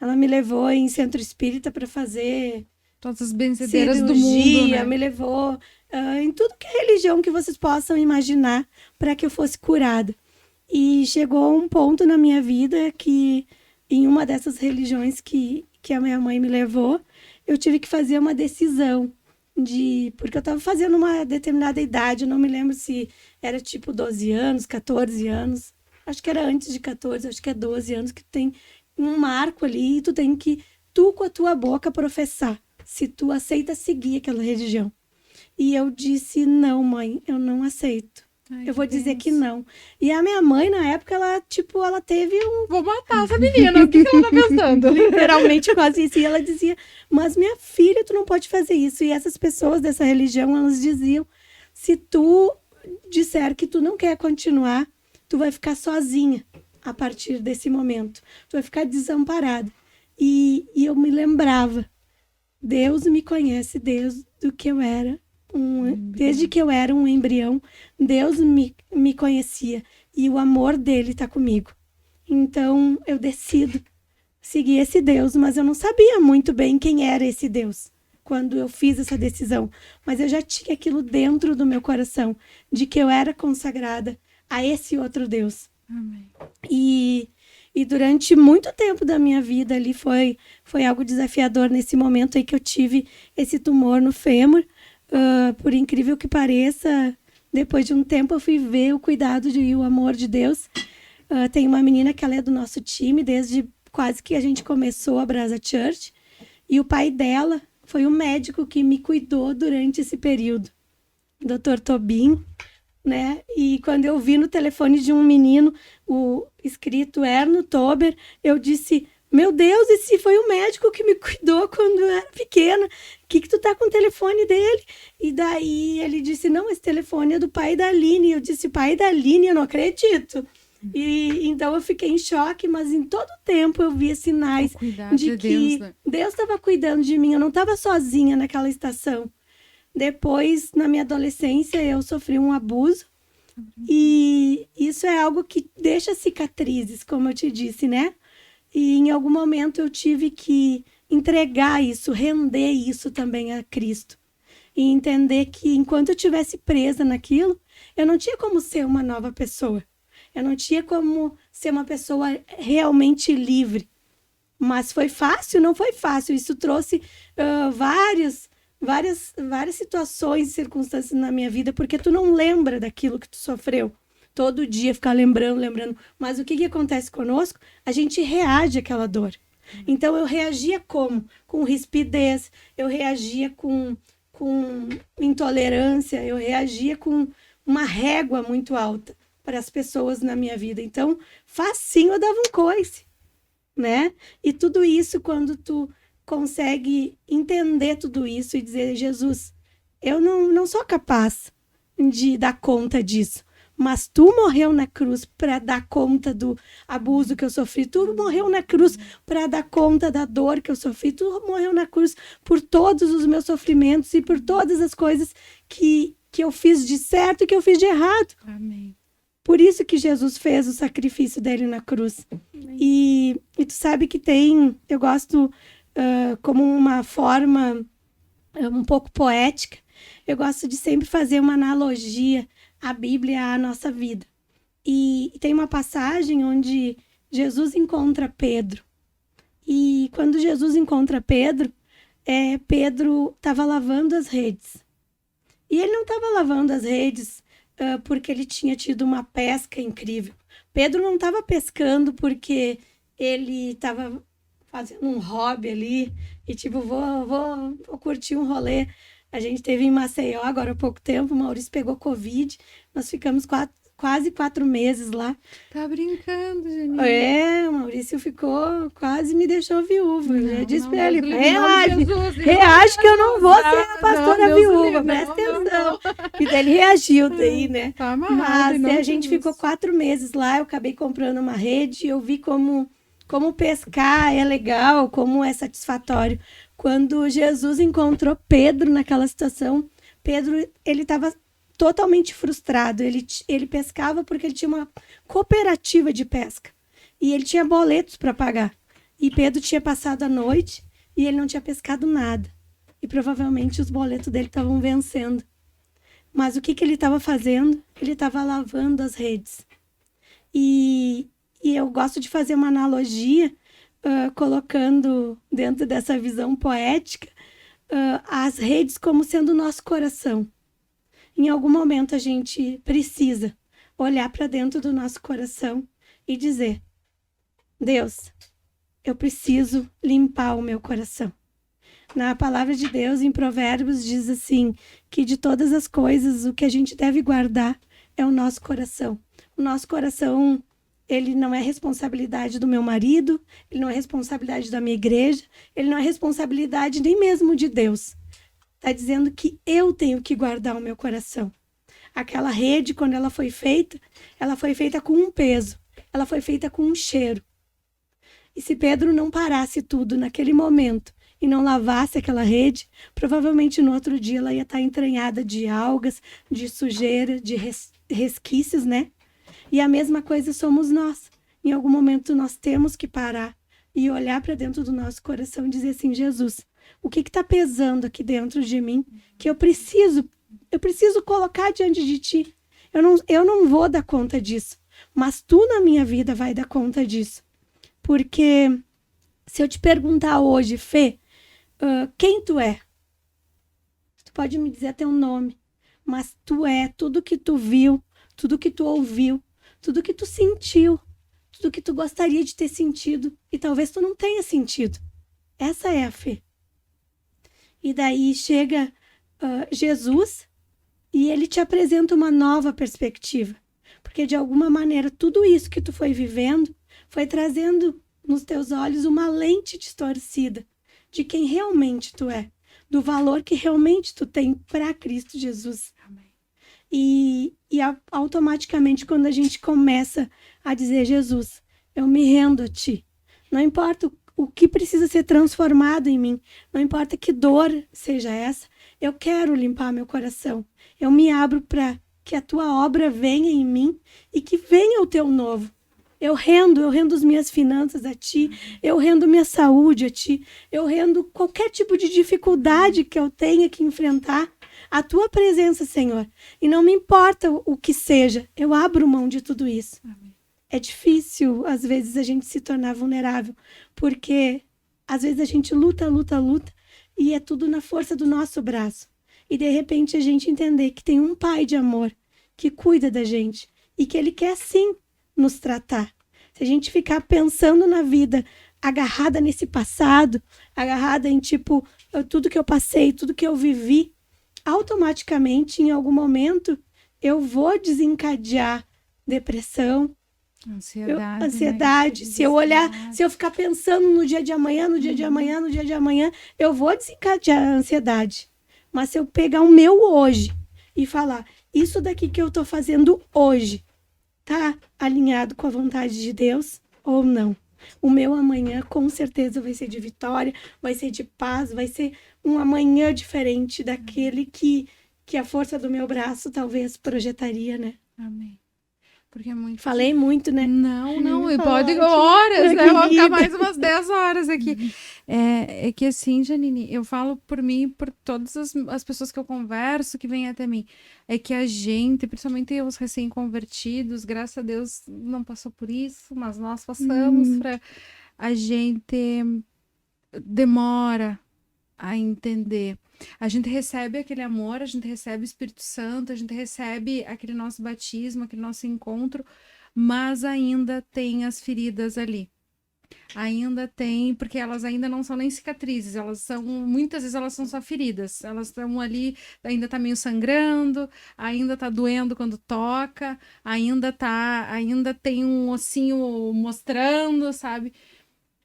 Ela me levou em centro espírita para fazer todas as benzedeiras cirurgia, do mundo, né? Me levou em tudo que é religião que vocês possam imaginar para que eu fosse curada. E chegou um ponto na minha vida que, em uma dessas religiões que a minha mãe me levou, eu tive que fazer uma decisão porque eu estava fazendo uma determinada idade, eu não me lembro se era tipo 12 anos, 14 anos, acho que era antes de 14, acho que é 12 anos, que tem um marco ali e tu tem que, com a tua boca, professar se tu aceita seguir aquela religião. E eu disse, não, mãe, eu não aceito. Eu vou dizer que não. E a minha mãe, na época, ela teve um... Vou matar essa menina, o que ela tá pensando? Literalmente quase isso. E ela dizia, mas minha filha, tu não pode fazer isso. E essas pessoas dessa religião, elas diziam, se tu disser que tu não quer continuar, tu vai ficar sozinha a partir desse momento. Tu vai ficar desamparada. E eu me lembrava, Deus me conhece desde que eu era desde que eu era um embrião, Deus me conhecia e o amor dele está comigo. Então, eu decido seguir esse Deus, mas eu não sabia muito bem quem era esse Deus quando eu fiz essa decisão. Mas eu já tinha aquilo dentro do meu coração, de que eu era consagrada a esse outro Deus. Amém. E durante muito tempo da minha vida ali foi algo desafiador nesse momento aí que eu tive esse tumor no fêmur. Por incrível que pareça, depois de um tempo eu fui ver o cuidado e o amor de Deus. Tem uma menina que ela é do nosso time, desde quase que a gente começou a Brasa Church. E o pai dela foi o médico que me cuidou durante esse período, Dr. Tobin, né? E quando eu vi no telefone de um menino, o escrito Erno Tober, eu disse... Meu Deus, esse foi o médico que me cuidou quando eu era pequena. O que tu tá com o telefone dele? E daí ele disse, não, esse telefone é do pai da Aline. Eu disse, pai da Aline, eu não acredito. E então eu fiquei em choque, mas em todo tempo eu via sinais de que Deus estava cuidando de mim. Eu não estava sozinha naquela estação. Depois, na minha adolescência, eu sofri um abuso. E isso é algo que deixa cicatrizes, como eu te disse, né? E em algum momento eu tive que entregar isso, render isso também a Cristo. E entender que enquanto eu estivesse presa naquilo, eu não tinha como ser uma nova pessoa. Eu não tinha como ser uma pessoa realmente livre. Mas foi fácil? Não foi fácil. Isso trouxe várias situações e circunstâncias na minha vida, porque tu não lembra daquilo que tu sofreu. Todo dia ficar lembrando. Mas o que acontece conosco? A gente reage àquela dor. Então, eu reagia como? Com rispidez, eu reagia com intolerância, eu reagia com uma régua muito alta para as pessoas na minha vida. Então, facinho eu dava um coice, né? E tudo isso, quando tu consegue entender tudo isso e dizer, Jesus, eu não sou capaz de dar conta disso. Mas tu morreu na cruz para dar conta do abuso que eu sofri. Tu morreu na cruz para dar conta da dor que eu sofri. Tu morreu na cruz por todos os meus sofrimentos e por todas as coisas que eu fiz de certo e que eu fiz de errado. Amém. Por isso que Jesus fez o sacrifício dele na cruz. E tu sabe que eu gosto como uma forma um pouco poética, eu gosto de sempre fazer uma analogia a Bíblia à nossa vida. E tem uma passagem onde Jesus encontra Pedro. E quando Jesus encontra Pedro, Pedro estava lavando as redes. E ele não estava lavando as redes porque ele tinha tido uma pesca incrível. Pedro não estava pescando porque ele estava fazendo um hobby ali e tipo, vou curtir um rolê. A gente teve em Maceió agora há pouco tempo, o Maurício pegou Covid, nós ficamos quase 4 meses lá. Tá brincando, Janine? O Maurício ficou, quase me deixou viúva. Eu já disse pra ele, reage que eu não vou ser a pastora viúva, presta atenção. E daí ele reagiu daí, né? Tá amarrado, mas a gente ficou 4 meses lá, eu acabei comprando uma rede, eu vi como como pescar é legal, como é satisfatório. Quando Jesus encontrou Pedro naquela situação, Pedro, ele estava totalmente frustrado. Ele pescava porque ele tinha uma cooperativa de pesca. E ele tinha boletos para pagar. E Pedro tinha passado a noite e ele não tinha pescado nada. E provavelmente os boletos dele estavam vencendo. Mas o que ele estava fazendo? Ele estava lavando as redes. E eu gosto de fazer uma analogia, colocando dentro dessa visão poética, as redes como sendo o nosso coração. Em algum momento a gente precisa olhar para dentro do nosso coração e dizer: Deus, eu preciso limpar o meu coração. Na palavra de Deus, em Provérbios, diz assim, que de todas as coisas, o que a gente deve guardar é o nosso coração. O nosso coração, ele não é responsabilidade do meu marido, ele não é responsabilidade da minha igreja, ele não é responsabilidade nem mesmo de Deus. Está dizendo que eu tenho que guardar o meu coração. Aquela rede, quando ela foi feita com um peso, ela foi feita com um cheiro. E se Pedro não parasse tudo naquele momento e não lavasse aquela rede, provavelmente no outro dia ela ia estar entranhada de algas, de sujeira, de resquícios, né? E a mesma coisa somos nós. Em algum momento nós temos que parar e olhar para dentro do nosso coração e dizer assim: Jesus, o que está pesando aqui dentro de mim que eu preciso colocar diante de ti? Eu não vou dar conta disso, mas tu na minha vida vai dar conta disso. Porque se eu te perguntar hoje, Fê, quem tu é? Tu pode me dizer teu nome, mas tu é tudo que tu viu, tudo que tu ouviu, tudo que tu sentiu, tudo que tu gostaria de ter sentido e talvez tu não tenha sentido. Essa é a Fê. E daí chega Jesus e ele te apresenta uma nova perspectiva. Porque de alguma maneira tudo isso que tu foi vivendo foi trazendo nos teus olhos uma lente distorcida de quem realmente tu é, do valor que realmente tu tem para Cristo Jesus. Amém. E automaticamente quando a gente começa a dizer: Jesus, eu me rendo a ti. Não importa o que precisa ser transformado em mim, não importa que dor seja essa, eu quero limpar meu coração. Eu me abro para que a tua obra venha em mim e que venha o teu novo. Eu rendo as minhas finanças a ti, eu rendo minha saúde a ti, eu rendo qualquer tipo de dificuldade que eu tenha que enfrentar, a tua presença, Senhor. E não me importa o que seja, eu abro mão de tudo isso. Amém. É difícil, às vezes, a gente se tornar vulnerável, porque às vezes a gente luta e é tudo na força do nosso braço. E de repente a gente entender que tem um Pai de amor que cuida da gente e que Ele quer sim nos tratar. Se a gente ficar pensando na vida, agarrada nesse passado, agarrada em tudo que eu passei, tudo que eu vivi, automaticamente, em algum momento, eu vou desencadear depressão, ansiedade. Se eu olhar, se eu ficar pensando no dia de amanhã, eu vou desencadear a ansiedade. Mas se eu pegar o meu hoje e falar: isso daqui que eu tô fazendo hoje tá alinhado com a vontade de Deus ou não? O meu amanhã com certeza vai ser de vitória, vai ser de paz, vai ser um amanhã diferente daquele que a força do meu braço talvez projetaria, né? Amém. Porque é muito... Falei muito, né? Não, e pode horas, né? Eu vou ficar mais umas 10 horas aqui. É que assim, Janine, eu falo por mim e por todas as pessoas que eu converso, que vêm até mim, é que a gente, principalmente os recém-convertidos, graças a Deus não passou por isso, mas nós passamos, a gente demora a entender. A gente recebe aquele amor, a gente recebe o Espírito Santo, a gente recebe aquele nosso batismo, aquele nosso encontro, mas ainda tem as feridas ali. Ainda tem, porque elas ainda não são nem cicatrizes, muitas vezes elas são só feridas, elas estão ali, ainda tá meio sangrando, ainda tá doendo quando toca, ainda tem um ossinho mostrando, sabe?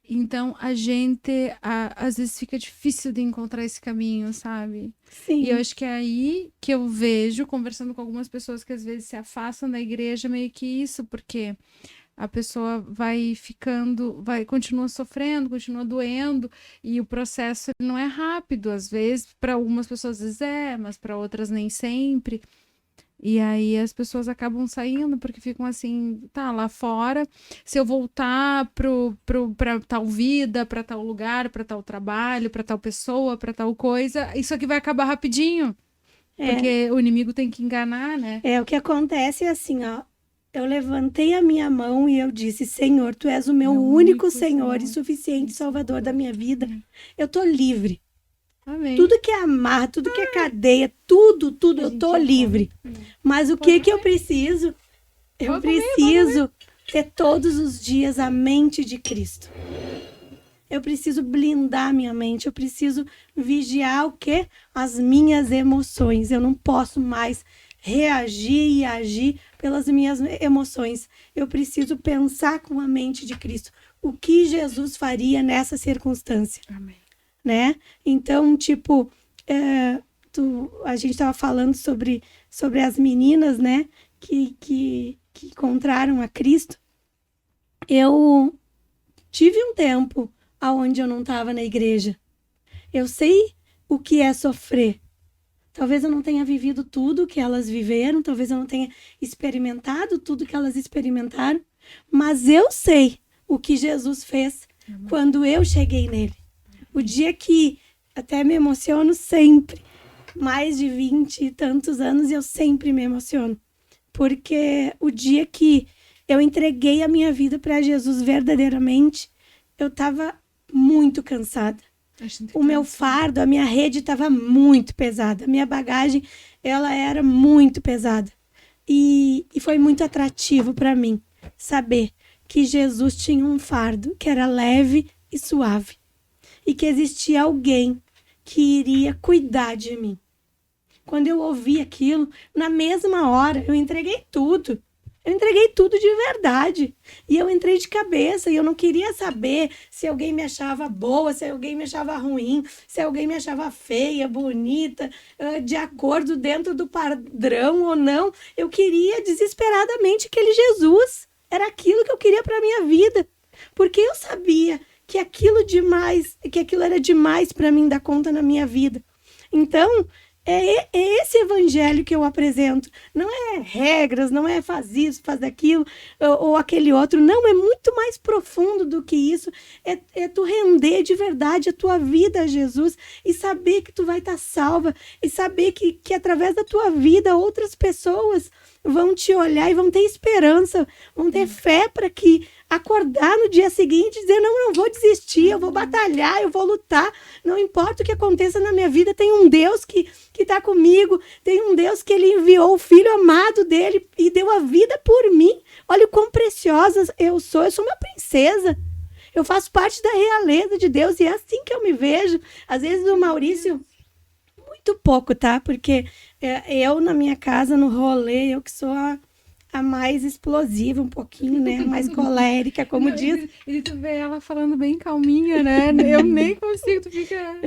Então, a gente, às vezes fica difícil de encontrar esse caminho, sabe? Sim. E eu acho que é aí que eu vejo, conversando com algumas pessoas que às vezes se afastam da igreja, meio que isso, porque a pessoa vai ficando, continua sofrendo, continua doendo, e o processo não é rápido, às vezes, para algumas pessoas mas para outras nem sempre. E aí as pessoas acabam saindo porque ficam assim, tá, lá fora, se eu voltar pra tal vida, pra tal lugar, pra tal trabalho, pra tal pessoa, pra tal coisa, isso aqui vai acabar rapidinho. Porque o inimigo tem que enganar, né? O que acontece é assim, ó. Eu levantei a minha mão e eu disse, Senhor, Tu és o meu único Senhor e suficiente Salvador da minha vida. Eu tô livre. Amém. Tudo que é amarra, tudo que é cadeia, tudo, eu tô livre. Mas o que eu preciso? Eu preciso ter todos os dias a mente de Cristo. Eu preciso blindar minha mente, eu preciso vigiar o quê? As minhas emoções. Eu não posso mais reagir e agir pelas minhas emoções. Eu preciso pensar com a mente de Cristo. O que Jesus faria nessa circunstância? Amém. Né? Então, tipo, a gente estava falando sobre as meninas, né? Que encontraram a Cristo. Eu tive um tempo onde eu não estava na igreja. Eu sei o que é sofrer. Talvez eu não tenha vivido tudo que elas viveram, talvez eu não tenha experimentado tudo que elas experimentaram, mas eu sei o que Jesus fez quando eu cheguei nele. O dia que até me emociono sempre, mais de 20 e tantos anos, eu sempre me emociono. Porque o dia que eu entreguei a minha vida para Jesus verdadeiramente, eu estava muito cansada. O meu fardo, a minha rede estava muito pesada. A minha bagagem, ela era muito pesada. E foi muito atrativo para mim saber que Jesus tinha um fardo que era leve e suave. E que existia alguém que iria cuidar de mim. Quando eu ouvi aquilo, na mesma hora, eu entreguei tudo. Eu entreguei tudo de verdade. E eu entrei de cabeça. E eu não queria saber se alguém me achava boa, se alguém me achava ruim, se alguém me achava feia, bonita, de acordo dentro do padrão ou não. Eu queria desesperadamente aquele Jesus. Era aquilo que eu queria para minha vida. Porque eu sabia que aquilo era demais para mim dar conta na minha vida. Então, é esse evangelho que eu apresento. Não é regras, não é faz isso, faz aquilo, ou aquele outro. Não, é muito mais profundo do que isso. É tu render de verdade a tua vida a Jesus e saber que tu vai estar salva e saber que através da tua vida outras pessoas vão te olhar e vão ter esperança, vão ter fé para que acordar no dia seguinte e dizer, não vou desistir, eu vou batalhar, eu vou lutar, não importa o que aconteça na minha vida, tem um Deus que está comigo, tem um Deus que ele enviou o Filho amado dele e deu a vida por mim. Olha o quão preciosa eu sou uma princesa, eu faço parte da realeza de Deus e é assim que eu me vejo. Às vezes o Maurício, muito pouco, tá? Porque eu na minha casa, no rolê, eu que sou a mais explosiva um pouquinho, né? A mais colérica, como diz. E tu vê ela falando bem calminha, né? Eu nem consigo, tu fica...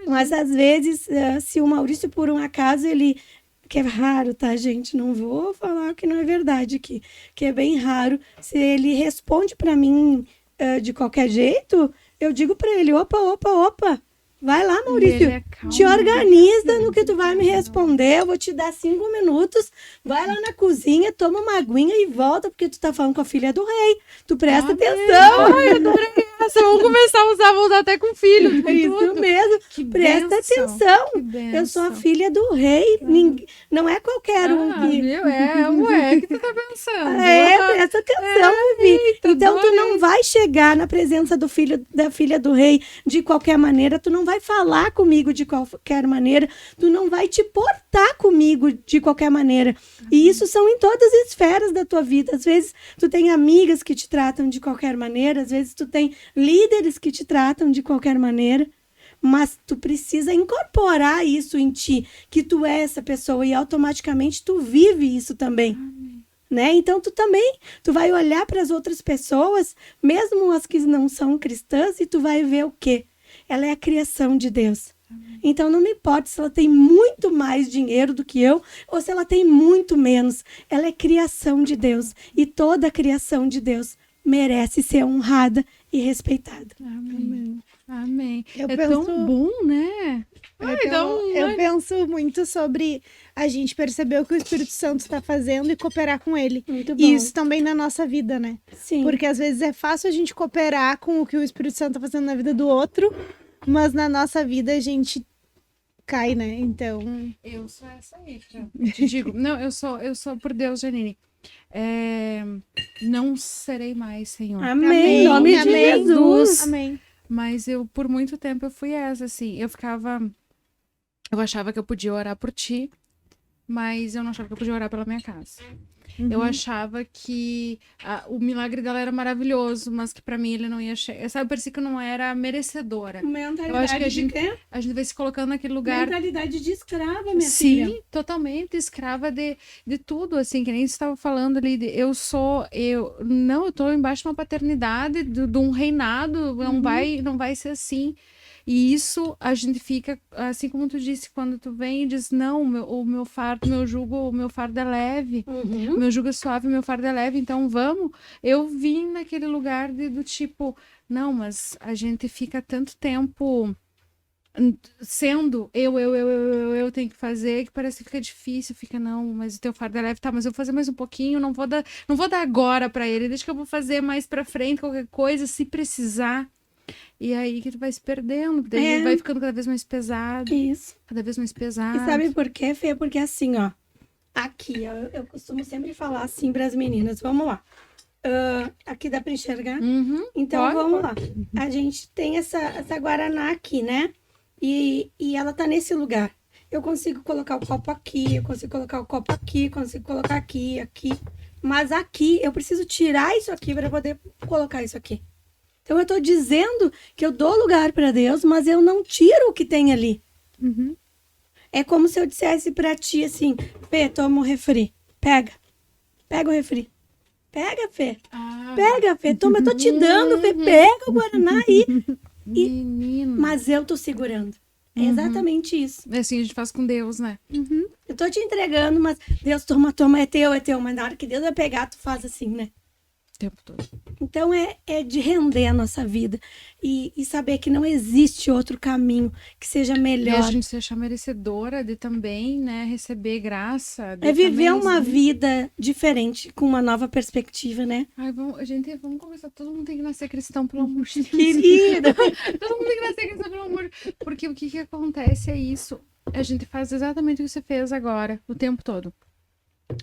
mas às vezes, se o Maurício, por um acaso, ele... Que é raro, tá, gente? Não vou falar que não é verdade aqui. Que é bem raro. Se ele responde pra mim de qualquer jeito, eu digo pra ele, opa. Vai lá, Maurício, te organiza no que tu vai me responder, eu vou te dar 5 minutos, vai lá na cozinha, toma uma aguinha e volta, porque tu tá falando com a filha do rei, tu presta atenção. Ai, eu adorei essa, vamos começar a voltar até com filho. Isso mesmo, presta atenção, eu sou a filha do rei, não é qualquer um que... que tu tá pensando? Presta atenção, Vivi. Então tu não vai chegar na presença da filha do rei de qualquer maneira, tu não vai falar comigo de qualquer maneira, tu não vai te portar comigo de qualquer maneira. E isso são em todas as esferas da tua vida. Às vezes tu tem amigas que te tratam de qualquer maneira, às vezes tu tem líderes que te tratam de qualquer maneira, mas tu precisa incorporar isso em ti, que tu é essa pessoa e automaticamente tu vive isso também. Né? Então tu vai olhar para as outras pessoas, mesmo as que não são cristãs, e tu vai ver o quê? Ela é a criação de Deus. Então, não me importa se ela tem muito mais dinheiro do que eu ou se ela tem muito menos. Ela é criação de Deus. E toda a criação de Deus merece ser honrada e respeitada. Amém. Amém. Eu É penso- tão bom, né? Eu penso muito sobre a gente perceber o que o Espírito Santo está fazendo e cooperar com ele. Muito bom. E isso também na nossa vida, né? Sim. Porque às vezes é fácil a gente cooperar com o que o Espírito Santo está fazendo na vida do outro, mas na nossa vida a gente cai, né? Então, Eu sou essa aí, Fran. Te digo. Não, eu sou por Deus, Janine. Não serei mais, Senhor. Amém. Em nome de Jesus. Amém. Mas por muito tempo eu fui essa, assim. Eu achava que eu podia orar por ti, mas eu não achava que eu podia orar pela minha casa. Eu achava que o milagre dela era maravilhoso, mas que pra mim ele não ia chegar. Sabe, eu parecia que eu não era merecedora. Mentalidade Eu acho que de quê? a gente vai se colocando naquele lugar. Mentalidade de escrava, minha Sim, filha. totalmente escrava de tudo, assim, que nem você estava falando ali, eu tô embaixo de uma paternidade, de um reinado, não vai ser assim. E isso a gente fica, assim como tu disse, quando tu vem e diz, não, o meu fardo é leve, o meu jugo é suave, o meu fardo é leve, então vamos. Eu vim naquele lugar do tipo, não, mas a gente fica tanto tempo sendo eu tenho que fazer, que parece que fica difícil, não, mas o teu fardo é leve, tá, mas eu vou fazer mais um pouquinho, não vou dar agora pra ele, deixa que eu vou fazer mais pra frente, qualquer coisa, se precisar. E aí que tu vai se perdendo, daí vai ficando cada vez mais pesado. Isso. Cada vez mais pesado. E sabe por quê, Fê? Porque assim, ó. Aqui, ó, eu costumo sempre falar assim para as meninas. Vamos lá. Aqui dá para enxergar? Então, vamos lá. A gente tem essa Guaraná aqui, né? E ela tá nesse lugar. Eu consigo colocar o copo aqui, eu consigo colocar o copo aqui, consigo colocar aqui. Mas aqui, eu preciso tirar isso aqui para poder colocar isso aqui. Então, eu tô dizendo que eu dou lugar para Deus, mas eu não tiro o que tem ali. É como se eu dissesse pra ti assim, Fê, toma o refri. Pega o refri. Pega, Fê. Pega, Fê. Toma, eu tô te dando, Fê. Pega o Guaraná aí. Menino. Mas eu tô segurando. É exatamente isso. É assim a gente faz com Deus, né? Eu tô te entregando, mas Deus, toma, é teu. Mas na hora que Deus vai pegar, tu faz assim, né? O tempo todo. Então é de render a nossa vida e saber que não existe outro caminho que seja E melhor. a gente se achar merecedora de também, né, receber graça. É viver uma vida diferente, com uma nova perspectiva, né? Ai, vamos começar. Todo mundo tem que nascer cristão, pelo amor de Deus. Querida! Todo mundo tem que nascer cristão, pelo amor de Deus. Porque o que acontece é isso. A gente faz exatamente o que você fez agora, o tempo todo.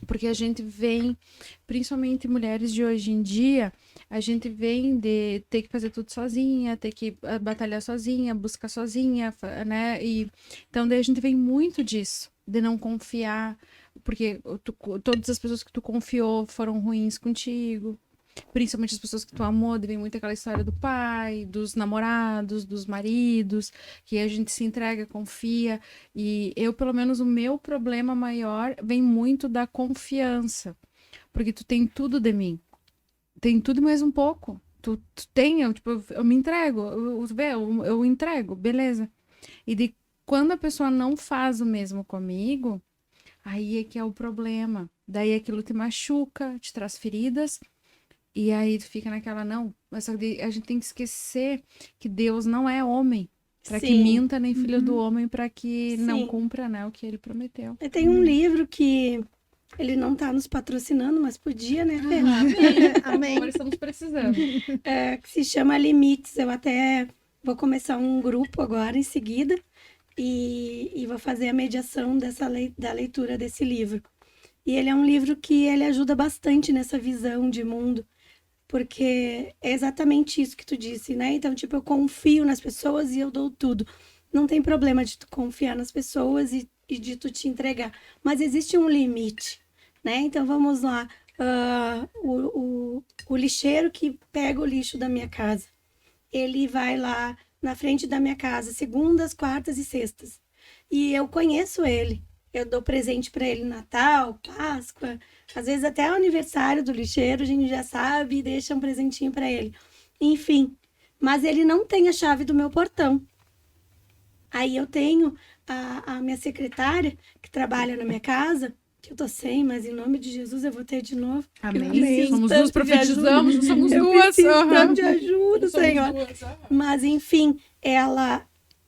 Porque a gente vem, principalmente mulheres de hoje em dia, a gente vem de ter que fazer tudo sozinha, ter que batalhar sozinha, buscar sozinha, né? E então daí a gente vem muito disso, de não confiar, porque todas as pessoas que tu confiou foram ruins contigo. Principalmente as pessoas que tu amou, vem muito aquela história do pai, dos namorados, dos maridos, que a gente se entrega, confia. E eu, pelo menos, o meu problema maior vem muito da confiança. Porque tu tem tudo de mim. Tem tudo mais um pouco. Tu tem, eu me entrego. Eu entrego, beleza. E quando a pessoa não faz o mesmo comigo, aí é que é o problema. Daí aquilo te machuca, te traz feridas. E aí tu fica naquela, não, mas só que a gente tem que esquecer que Deus não é homem, para que minta, nem filho do homem, para que não cumpra, né, o que ele prometeu. Tem um livro que ele não tá nos patrocinando, mas podia, né, Fê? Amém. Agora estamos precisando. Que se chama Limites. Eu até vou começar um grupo agora em seguida e vou fazer a mediação da leitura desse livro. E ele é um livro que ele ajuda bastante nessa visão de mundo. Porque é exatamente isso que tu disse, né? Então, eu confio nas pessoas e eu dou tudo. Não tem problema de tu confiar nas pessoas e de tu te entregar. Mas existe um limite, né? Então, vamos lá. O lixeiro que pega o lixo da minha casa, ele vai lá na frente da minha casa, segundas, quartas e sextas. E eu conheço ele. Eu dou presente para ele Natal, Páscoa, às vezes até o aniversário do lixeiro, a gente já sabe e deixa um presentinho para ele. Enfim, mas ele não tem a chave do meu portão. Aí eu tenho a minha secretária, que trabalha na minha casa, que eu tô sem, mas em nome de Jesus eu vou ter de novo. Amém. Somos duas, profetizamos, somos duas. Tanto de ajuda, Senhor. Mas, enfim, ela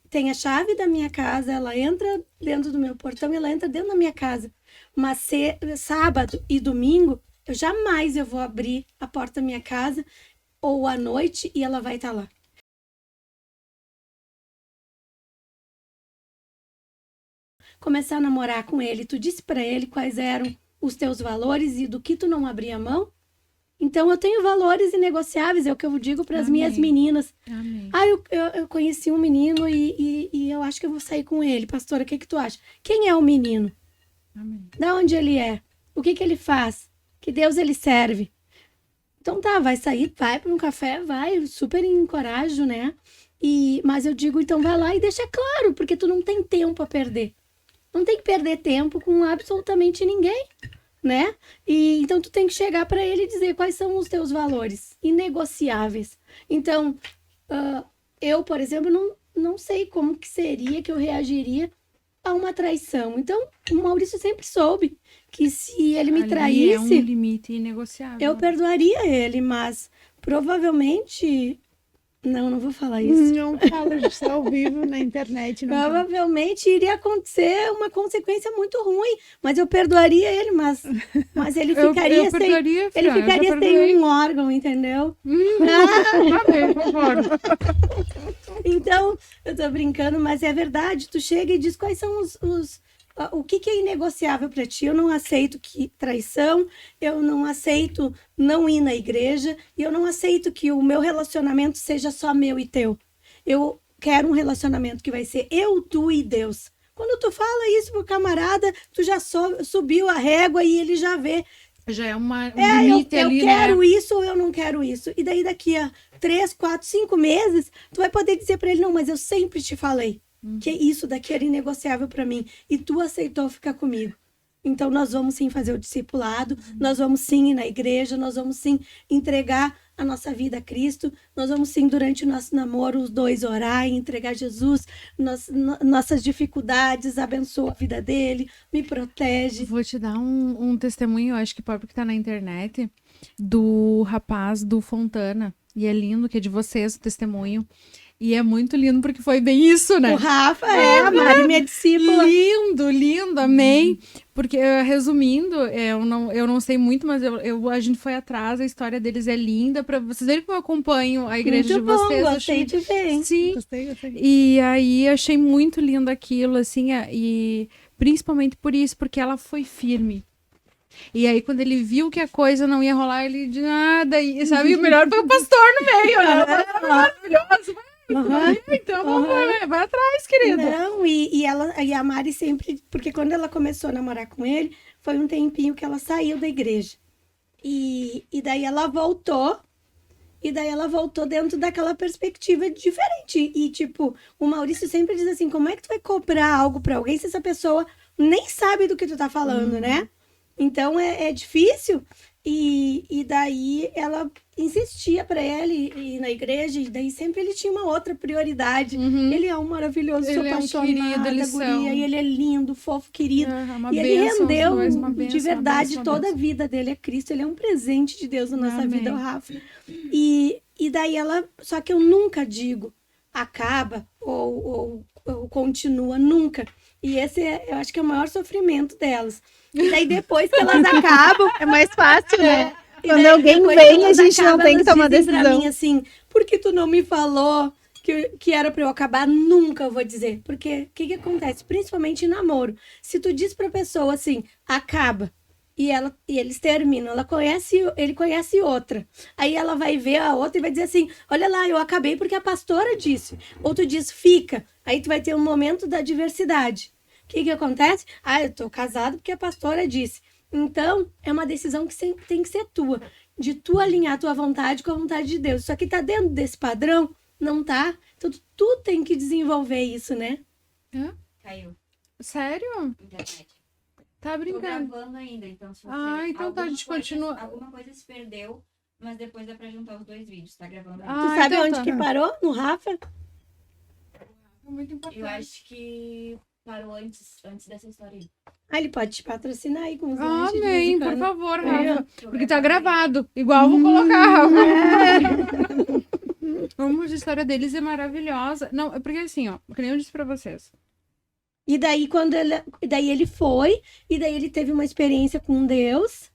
tem a chave da minha casa, ela entra dentro do meu portão, ela entra dentro da minha casa. Mas sábado e domingo, eu vou abrir a porta da minha casa, ou à noite, e ela vai estar lá. Começar a namorar com ele, tu disse para ele quais eram os teus valores e do que tu não abria mão? Então, eu tenho valores inegociáveis, é o que eu digo para as minhas meninas. Amém. Eu conheci um menino e eu acho que eu vou sair com ele. Pastora, o que tu acha? Quem é o menino? Amém. Da onde ele é? O que ele faz? Que Deus ele serve? Então tá, vai sair, vai para um café, vai, super encorajo, né? Mas eu digo, então vai lá e deixa claro, porque tu não tem tempo a perder. Não tem que perder tempo com absolutamente ninguém, né? E então tu tem que chegar para ele e dizer quais são os teus valores inegociáveis. Então, eu, por exemplo, não sei como que seria que eu reagiria a uma traição. Então, o Maurício sempre soube que se ele me traísse, é um limite inegociável. Eu perdoaria ele, mas provavelmente não vou falar isso. Não fala disso ao vivo na internet. Provavelmente iria acontecer uma consequência muito ruim, mas eu perdoaria ele, mas ele ficaria sem um órgão, entendeu? Concordo. Então, eu tô brincando, mas é verdade, tu chega e diz quais são o que é inegociável para ti. Eu não aceito traição, eu não aceito não ir na igreja, e eu não aceito que o meu relacionamento seja só meu e teu. Eu quero um relacionamento que vai ser eu, tu e Deus. Quando tu fala isso pro camarada, tu já subiu a régua e ele já vê. Já é um limite ali, eu quero isso ou eu não quero isso. E daí daqui a 3, 4, 5 meses, tu vai poder dizer para ele, não, mas eu sempre te falei. Que isso daqui era inegociável para mim. E tu aceitou ficar comigo. Então, nós vamos sim fazer o discipulado, nós vamos sim ir na igreja, nós vamos sim entregar a nossa vida a Cristo, nós vamos sim, durante o nosso namoro, os dois orar e entregar a Jesus nossas dificuldades, abençoa a vida dele, me protege. Vou te dar um testemunho, eu acho que próprio que tá na internet, do rapaz do Fontana. E é lindo, que é de vocês o testemunho. E é muito lindo, porque foi bem isso, né? O Rafa, a Mari, minha discípula. Lindo, amei. Porque, resumindo, eu não sei muito, mas a gente foi atrás, a história deles é linda. Pra vocês verem como eu acompanho a igreja muito de vocês. Bom, gostei de ver. Sim. Gostei. E aí, achei muito lindo aquilo, assim, e principalmente por isso, porque ela foi firme. E aí, quando ele viu que a coisa não ia rolar, ele de nada, e sabe, o melhor foi o pastor no meio, né? Maravilhoso. Então, vai atrás, querida. Não, e a Mari sempre, porque quando ela começou a namorar com ele, foi um tempinho que ela saiu da igreja. E daí ela voltou, dentro daquela perspectiva diferente. E, tipo, o Maurício sempre diz assim, como é que tu vai cobrar algo pra alguém se essa pessoa nem sabe do que tu tá falando, né? Então, é difícil. E daí ela insistia para ele ir na igreja, e daí sempre ele tinha uma outra prioridade. Ele é um maravilhoso, sou apaixonada, guria, e ele é lindo, fofo, querido. E ele rendeu de verdade toda a vida dele a Cristo. Ele é um presente de Deus na nossa vida, o Rafa. E daí só que eu nunca digo acaba ou continua, nunca. E esse eu acho que é o maior sofrimento delas. E daí depois que elas acabam, é mais fácil, né? Quando alguém vem, a gente não tem que tomar decisão. Pra mim, assim, por que tu não me falou que era pra eu acabar? Nunca eu vou dizer. Porque o que acontece? Principalmente em namoro. Se tu diz pra pessoa assim, acaba, e eles terminam, ele conhece outra. Aí ela vai ver a outra e vai dizer assim, olha lá, eu acabei porque a pastora disse. Ou tu diz, fica. Aí tu vai ter um momento da diversidade. O que acontece? Eu tô casado porque a pastora disse. Então, é uma decisão que sempre tem que ser tua. De tu alinhar a tua vontade com a vontade de Deus. Isso aqui tá dentro desse padrão? Não tá? Então, tu tem que desenvolver isso, né? Caiu. Sério? Internet. Tá brincando. Tô gravando ainda, então se você... então tá, a gente continua. Alguma coisa se perdeu, mas depois dá pra juntar os dois vídeos. Tá gravando ainda. Tu sabe onde que parou? No Rafa? É muito importante. Eu acho que parou antes dessa história aí. Ele pode te patrocinar aí com os lanches de vez Amém, em por quando. favor, É. Rafa. Porque tá gravado. Igual eu vou colocar, Rafa. Vamos, a história deles é maravilhosa. Não, é porque assim, ó, que nem eu disse pra vocês. E daí, daí ele foi, e daí ele teve uma experiência com Deus,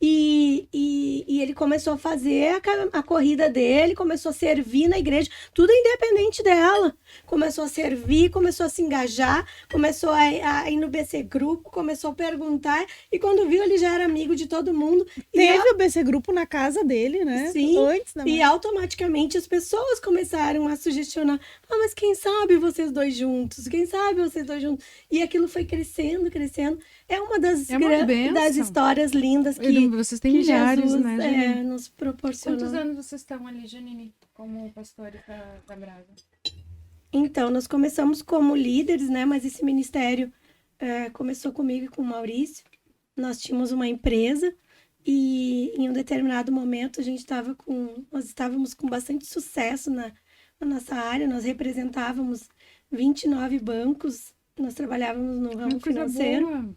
e ele começou a fazer a corrida dele, começou a servir na igreja, tudo independente dela. Começou a servir, começou a se engajar, começou a ir no BC Grupo, começou a perguntar, e quando viu, ele já era amigo de todo mundo. Teve o BC Grupo na casa dele, né? Sim, Antes, né? e automaticamente as pessoas começaram a sugestionar. Mas quem sabe vocês dois juntos? Quem sabe vocês dois juntos? E aquilo foi crescendo, crescendo. É uma das, das histórias lindas que vocês têm que milhares, Jesus né, Janine? nos proporcionou. Quantos anos vocês estão ali, Janine, como pastores da Brasa? Então, nós começamos como líderes, né? Mas esse ministério começou comigo e com o Maurício. Nós tínhamos uma empresa e em um determinado momento nós estávamos com bastante sucesso na nossa área. Nós representávamos 29 bancos, nós trabalhávamos no ramo financeiro. Boa.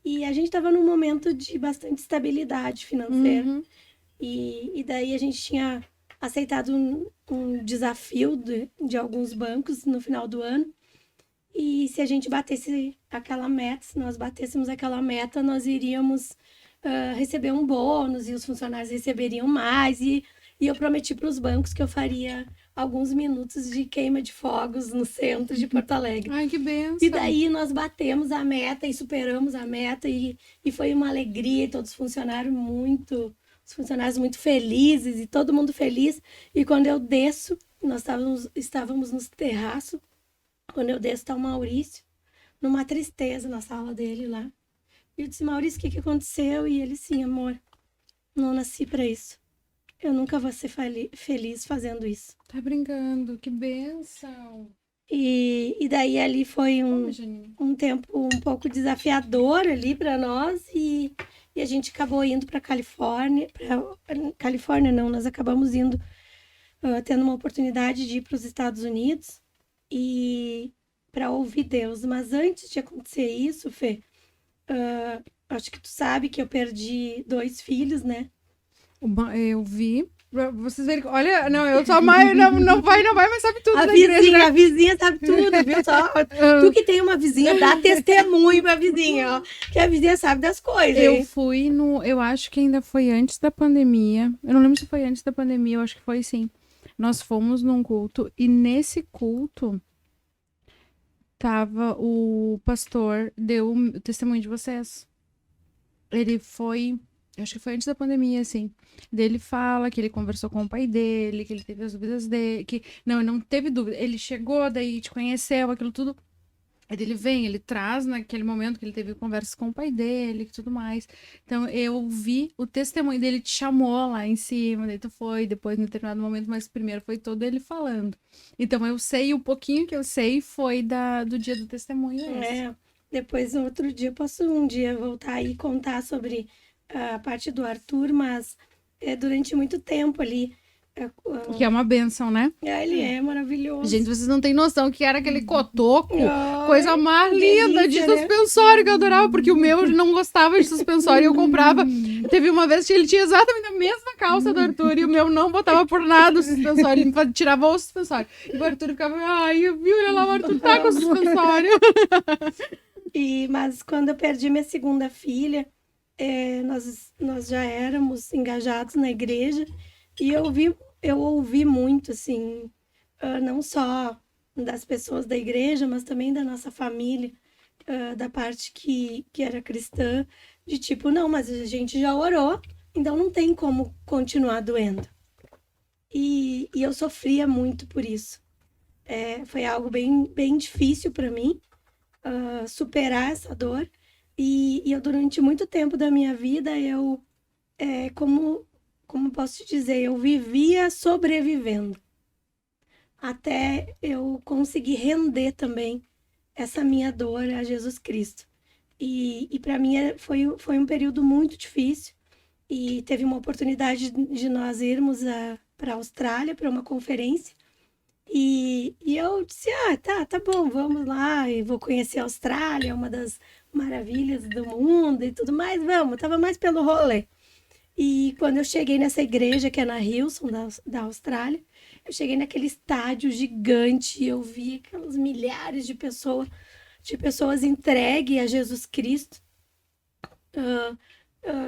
E a gente estava num momento de bastante estabilidade financeira. Uhum. E daí a gente tinha aceitado um desafio de alguns bancos no final do ano. E se a gente batesse aquela meta, se nós batêssemos aquela meta, nós iríamos receber um bônus e os funcionários receberiam mais. E eu prometi para os bancos que eu faria alguns minutos de queima de fogos no centro de Porto Alegre. Ai, que benção. E daí nós batemos a meta e superamos a meta e foi uma alegria, e todos os funcionários muito felizes e todo mundo feliz. E quando eu desço, nós estávamos no terraço, quando eu desço está o Maurício, numa tristeza na sala dele lá. E eu disse, Maurício, o que aconteceu? E ele, sim, amor, não nasci para isso. Eu nunca vou ser feliz fazendo isso. Tá brincando, que benção. E daí ali foi um tempo um pouco desafiador ali para nós e a gente acabou indo para Califórnia. Califórnia não, nós acabamos indo, tendo uma oportunidade de ir para os Estados Unidos e para ouvir Deus. Mas antes de acontecer isso, Fê, acho que tu sabe que eu perdi 2 filhos, né? Eu vi. Vocês verem. Olha, não, eu sou mais. Não vai, mas sabe tudo. A vizinha sabe tudo, viu? Só, tu que tem uma vizinha, dá testemunho pra vizinha, ó. Que a vizinha sabe das coisas. Eu fui no. Eu acho que ainda foi antes da pandemia. Eu não lembro se foi antes da pandemia, eu acho que foi sim. Nós fomos num culto e nesse culto tava o pastor, deu o testemunho de vocês. Ele foi. Eu acho que foi antes da pandemia, assim. Dele fala que ele conversou com o pai dele, que ele teve as dúvidas dele, que não teve dúvida. Ele chegou, daí te conheceu, aquilo tudo. Aí ele vem, ele traz naquele momento que ele teve conversas com o pai dele e tudo mais. Então eu vi o testemunho dele, te chamou lá em cima, daí tu foi, depois em determinado momento, mas primeiro foi todo ele falando. Então eu sei, o pouquinho que eu sei foi do dia do testemunho. Depois, outro dia, eu posso um dia voltar aí e contar sobre a parte do Arthur, mas durante muito tempo ali. Que é uma bênção, né? Ele é maravilhoso. Gente, vocês não têm noção que era aquele cotoco, coisa mais linda de suspensório, que eu adorava, porque o meu não gostava de suspensório e eu comprava. Teve uma vez que ele tinha exatamente a mesma calça do Arthur e o meu não botava por nada o suspensório, ele tirava o suspensório. E o Arthur ficava, viu, olha lá, o Arthur tá com o suspensório. Mas quando eu perdi minha segunda filha, nós já éramos engajados na igreja e eu ouvi muito, assim, não só das pessoas da igreja, mas também da nossa família, da parte que era cristã, de tipo, não, mas a gente já orou, então não tem como continuar doendo. E eu sofria muito por isso. Foi algo bem, bem difícil para mim, superar essa dor. E eu, durante muito tempo da minha vida, como posso te dizer, eu vivia sobrevivendo. Até eu conseguir render também essa minha dor a Jesus Cristo. E para mim foi um período muito difícil. E teve uma oportunidade de nós irmos para a Austrália, para uma conferência. E eu disse, tá bom, vamos lá, e vou conhecer a Austrália, uma das maravilhas do mundo e tudo mais, vamos, tava mais pelo rolê. E quando eu cheguei nessa igreja, que é na Hillsong, da Austrália, eu cheguei naquele estádio gigante, eu vi aquelas milhares de pessoas entregues a Jesus Cristo,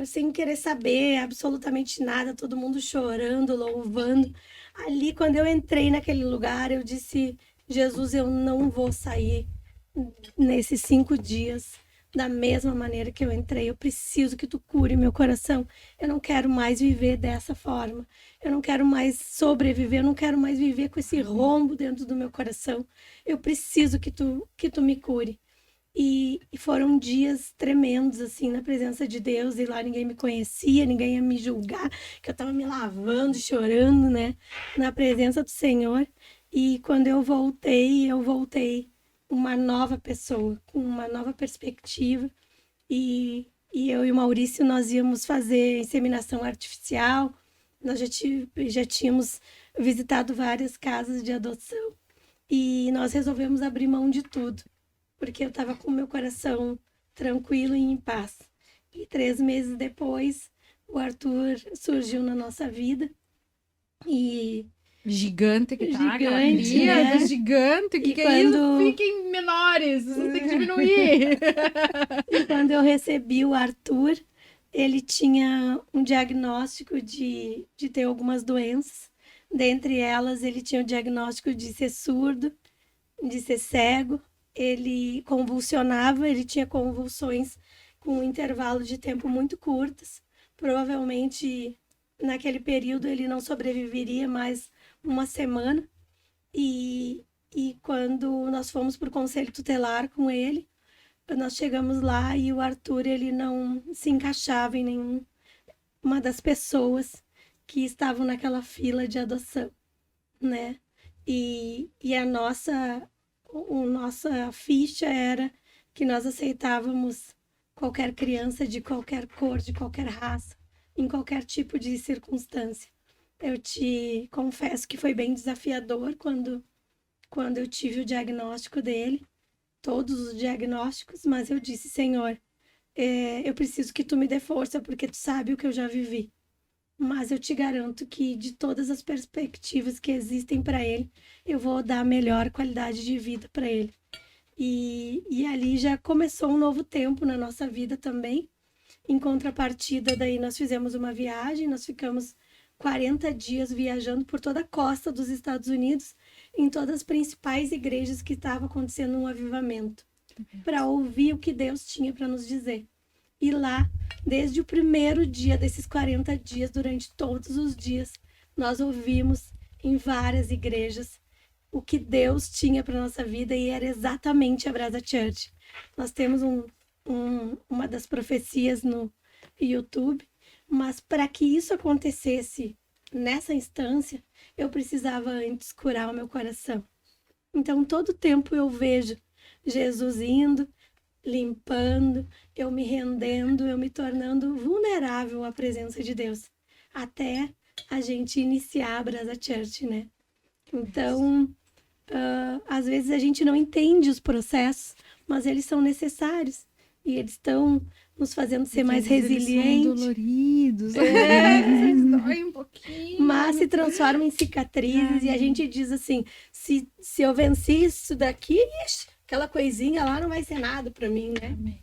sem querer saber absolutamente nada, todo mundo chorando, louvando. Ali, quando eu entrei naquele lugar, eu disse, Jesus, eu não vou sair nesses 5 dias da mesma maneira que eu entrei. Eu preciso que tu cure meu coração. Eu não quero mais viver dessa forma. Eu não quero mais sobreviver. Eu não quero mais viver com esse rombo dentro do meu coração. Eu preciso que tu me cure. E foram dias tremendos, assim, na presença de Deus. E lá ninguém me conhecia, ninguém ia me julgar, que eu estava me lavando, chorando, né? Na presença do Senhor. E quando eu voltei uma nova pessoa, com uma nova perspectiva. E eu e o Maurício, nós íamos fazer inseminação artificial. Nós já tínhamos visitado várias casas de adoção. E nós resolvemos abrir mão de tudo, porque eu estava com o meu coração tranquilo e em paz. E 3 meses depois, o Arthur surgiu na nossa vida. E gigante que tá, gigante, né? Gigante, que é isso? Fiquem menores, vocês têm que diminuir. E quando eu recebi o Arthur, ele tinha um diagnóstico de ter algumas doenças. Dentre elas, ele tinha o diagnóstico de ser surdo, de ser cego. Ele convulsionava, ele tinha convulsões com um intervalo de tempo muito curtos. Provavelmente, naquele período, ele não sobreviveria mais 1 semana. E quando nós fomos para o conselho tutelar com ele, nós chegamos lá e o Arthur, ele não se encaixava em nenhuma das pessoas que estavam naquela fila de adoção, né? E a nossa ficha era que nós aceitávamos qualquer criança de qualquer cor, de qualquer raça, em qualquer tipo de circunstância. Eu te confesso que foi bem desafiador quando eu tive o diagnóstico dele, todos os diagnósticos, mas eu disse, Senhor, eu preciso que tu me dê força, porque tu sabe o que eu já vivi. Mas eu te garanto que de todas as perspectivas que existem para ele, eu vou dar a melhor qualidade de vida para ele. E ali já começou um novo tempo na nossa vida também. Em contrapartida, daí nós fizemos uma viagem, nós ficamos 40 dias viajando por toda a costa dos Estados Unidos, em todas as principais igrejas que estava acontecendo um avivamento, para ouvir o que Deus tinha para nos dizer. E lá, desde o primeiro dia desses 40 dias, durante todos os dias, nós ouvimos em várias igrejas o que Deus tinha para nossa vida, e era exatamente a Brasa Church. Nós temos uma das profecias no YouTube, mas para que isso acontecesse nessa instância, eu precisava antes curar o meu coração. Então, todo tempo eu vejo Jesus indo, limpando, eu me rendendo, eu me tornando vulnerável à presença de Deus, até a gente iniciar a Brasa Church, né? Então, às vezes a gente não entende os processos, mas eles são necessários e eles estão nos fazendo ser mais resilientes. Eles são doloridos, dói um pouquinho, mas se transformam em cicatrizes. E a gente diz assim, se eu venci isso daqui, aquela coisinha lá não vai ser nada para mim, né?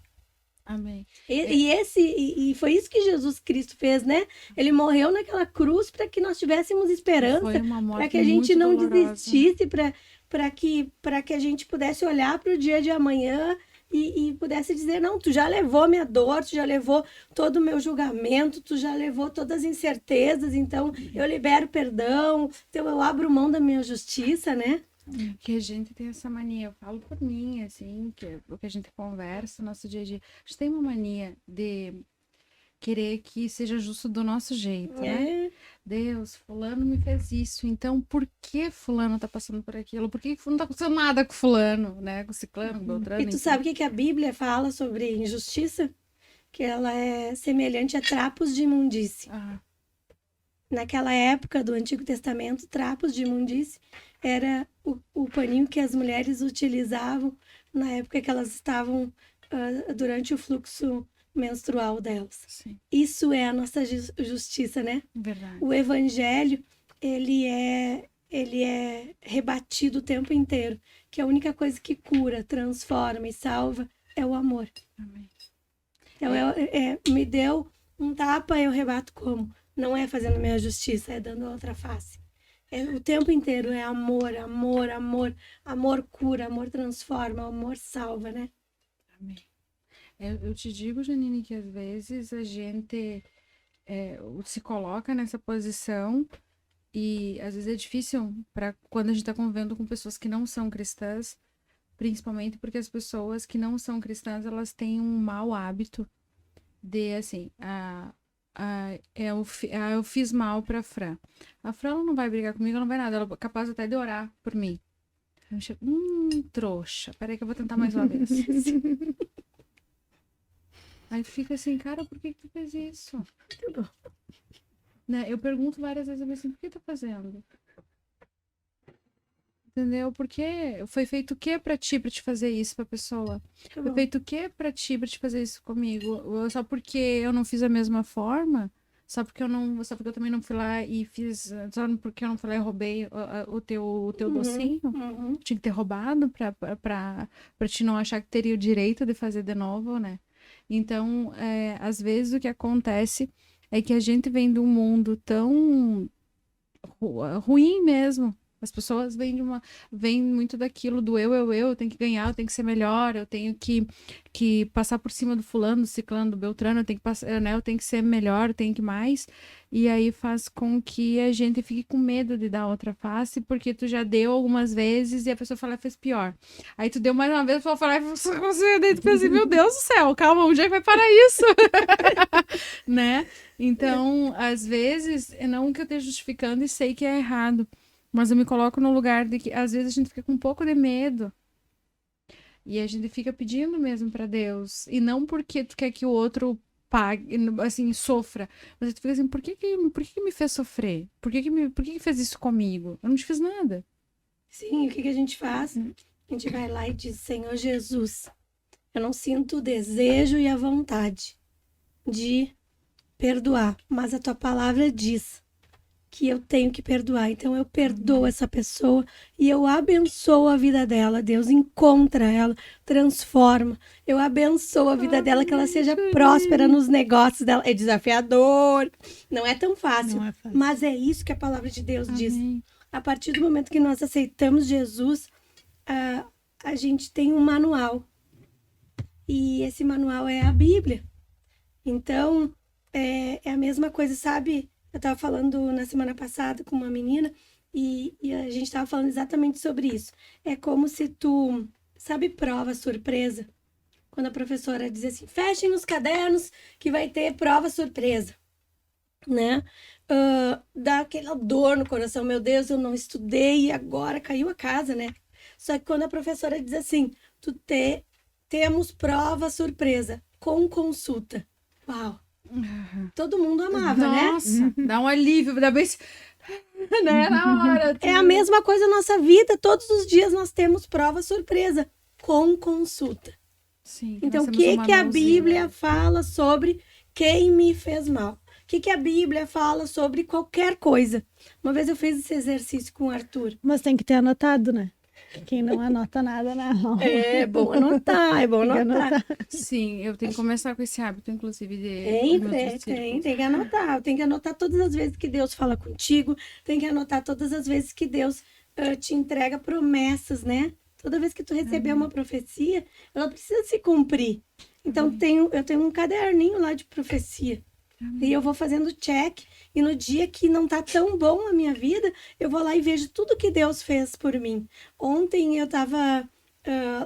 Amém. E foi isso que Jesus Cristo fez, né? Ele morreu naquela cruz para que nós tivéssemos esperança, para que a gente não desistisse, para que a gente pudesse olhar para o dia de amanhã e pudesse dizer, não, tu já levou minha dor, tu já levou todo o meu julgamento, tu já levou todas as incertezas, então eu libero perdão, então eu abro mão da minha justiça, né? Que a gente tem essa mania, eu falo por mim, assim, que o que a gente conversa no nosso dia a dia, a gente tem uma mania de querer que seja justo do nosso jeito, né? Deus, fulano me fez isso, então por que fulano tá passando por aquilo? Por que não tá acontecendo nada com fulano, né? Com ciclano, com beltrano? E tu sabe o que a Bíblia fala sobre injustiça? Que ela é semelhante a trapos de imundície. naquela época do Antigo Testamento, trapos de imundície era o paninho que as mulheres utilizavam na época que elas estavam durante o fluxo menstrual delas. Sim. Isso é a nossa justiça, né? Verdade. O evangelho, ele é rebatido o tempo inteiro, que a única coisa que cura, transforma e salva é o amor. Amém. Então, me deu um tapa, eu rebato como? Não é fazendo minha justiça, é dando a outra face. O tempo inteiro é amor, amor, amor. Amor cura, amor transforma, amor salva, né? Amém. Eu te digo, Janine, que às vezes a gente se coloca nessa posição e às vezes é difícil para quando a gente está convivendo com pessoas que não são cristãs, principalmente porque as pessoas que não são cristãs, elas têm um mau hábito de, assim, eu fiz mal pra Fran. A Fran ela não vai brigar comigo, ela não vai nada, ela é capaz até de orar por mim. Eu chego, trouxa, peraí que eu vou tentar mais uma vez. Aí fica assim, cara, por que tu fez isso? Né? Eu pergunto várias vezes assim, por que tá fazendo? Entendeu? Porque foi feito o que pra te fazer isso pra pessoa? Foi feito o que pra te fazer isso comigo? Só porque eu não fiz a mesma forma? Só porque eu também não fui lá e fiz, só porque eu não fui lá e roubei o teu docinho? Tinha que ter roubado pra te não achar que teria o direito de fazer de novo, né? Então, às vezes o que acontece é que a gente vem de um mundo tão ruim mesmo. As pessoas vêm muito daquilo do eu tenho que ganhar, eu tenho que ser melhor, eu tenho que passar por cima do fulano, do ciclano, do beltrano, eu tenho que passar, né, eu tenho que ser melhor, eu tenho que mais. E aí faz com que a gente fique com medo de dar outra face, porque tu já deu algumas vezes e a pessoa fala, fez pior. Aí tu deu mais uma vez, a pessoa fala, daí tu pensa assim, meu Deus do céu, calma, onde é que vai parar isso? Né? Então, às vezes, não que eu esteja justificando e sei que é errado, mas eu me coloco no lugar de que às vezes a gente fica com um pouco de medo e a gente fica pedindo mesmo pra Deus, e não porque tu quer que o outro pague, assim, sofra, mas tu fica assim, por que me fez sofrer? Por que fez isso comigo? Eu não te fiz nada. Sim, o que a gente faz? A gente vai lá e diz, Senhor Jesus, eu não sinto o desejo e a vontade de perdoar, mas a tua palavra diz que eu tenho que perdoar. Então eu perdoo essa pessoa e eu abençoo a vida dela. Deus encontra ela, transforma. Eu abençoo a vida dela, que ela seja próspera nos negócios dela. É desafiador, não é tão fácil, Não é fácil. mas é isso que a palavra de Deus diz. Amém. A partir do momento que nós aceitamos Jesus, a gente tem um manual. E esse manual é a Bíblia. Então, é a mesma coisa, sabe? Eu estava falando na semana passada com uma menina e a gente estava falando exatamente sobre isso. É como se tu, sabe, prova surpresa? Quando a professora diz assim, fechem os cadernos que vai ter prova surpresa, né? Dá aquela dor no coração, meu Deus, eu não estudei e agora caiu a casa, né? Só que quando a professora diz assim, temos prova surpresa com consulta. Uau! Todo mundo amava, Nossa, né? dá um alívio, dá bem... né? Na hora. É a mesma coisa na nossa vida. Todos os dias nós temos prova surpresa com consulta. Sim, então, o que a Bíblia fala sobre quem me fez mal? O que a Bíblia fala sobre qualquer coisa? Uma vez eu fiz esse exercício com o Arthur. Mas tem que ter anotado, né? Quem não anota nada, não. É bom anotar, é bom anotar. Sim, eu tenho que começar com esse hábito, inclusive, de... Tem que anotar. Tem que anotar todas as vezes que Deus fala contigo. Tem que anotar todas as vezes que Deus te entrega promessas, né? Toda vez que tu receber uma profecia, ela precisa se cumprir. Então, eu tenho um caderninho lá de profecia. E eu vou fazendo check. E no dia que não tá tão bom a minha vida, eu vou lá e vejo tudo que Deus fez por mim. Ontem eu tava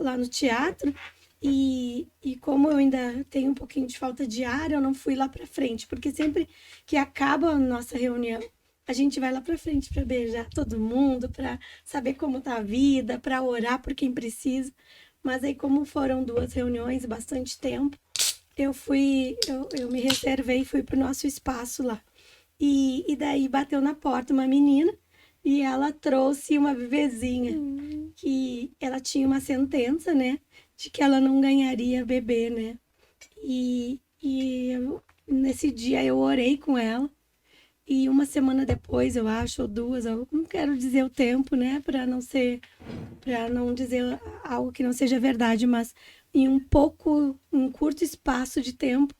lá no teatro e como eu ainda tenho um pouquinho de falta de ar, eu não fui lá pra frente. Porque sempre que acaba a nossa reunião, a gente vai lá pra frente pra beijar todo mundo, pra saber como tá a vida, pra orar por quem precisa. Mas aí, como foram 2 reuniões, bastante tempo, eu me reservei e fui pro nosso espaço lá. E daí bateu na porta uma menina e ela trouxe uma bebezinha que ela tinha uma sentença, né, de que ela não ganharia bebê, né? Nesse dia eu orei com ela e uma semana depois, eu acho, ou duas, eu não quero dizer o tempo, né, para não dizer algo que não seja verdade, mas em um curto espaço de tempo,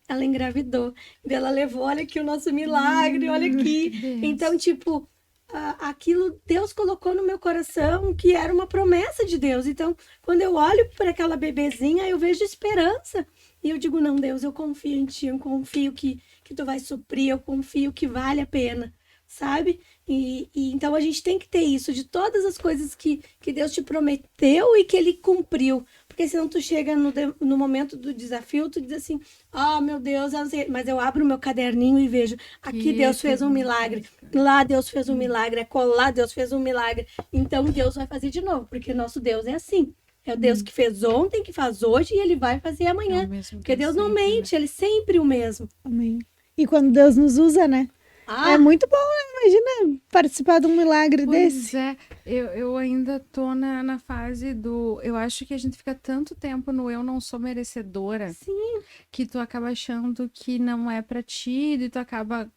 ela engravidou. E ela levou, olha aqui o nosso milagre, olha aqui. Deus. Então, tipo, aquilo Deus colocou no meu coração que era uma promessa de Deus. Então, quando eu olho para aquela bebezinha, eu vejo esperança. E eu digo, não, Deus, eu confio em Ti, eu confio que Tu vai suprir, eu confio que vale a pena, sabe? E então a gente tem que ter isso, de todas as coisas que Deus te prometeu e que Ele cumpriu. Porque senão tu chega no momento do desafio, tu diz assim, meu Deus, eu não sei. Mas eu abro o meu caderninho e vejo, aqui Deus fez um milagre, lá Deus fez um milagre, acolá Deus fez um milagre. Então Deus vai fazer de novo, porque nosso Deus é assim. É o Deus que fez ontem, que faz hoje e Ele vai fazer amanhã. Porque Deus não mente, Ele é sempre o mesmo. Amém. E quando Deus nos usa, né? É muito bom, né? Imagina participar de um milagre desse. Pois é, eu ainda tô na fase do... Eu acho que a gente fica tanto tempo no eu não sou merecedora. Sim. Que tu acaba achando que não é pra ti, e tu acaba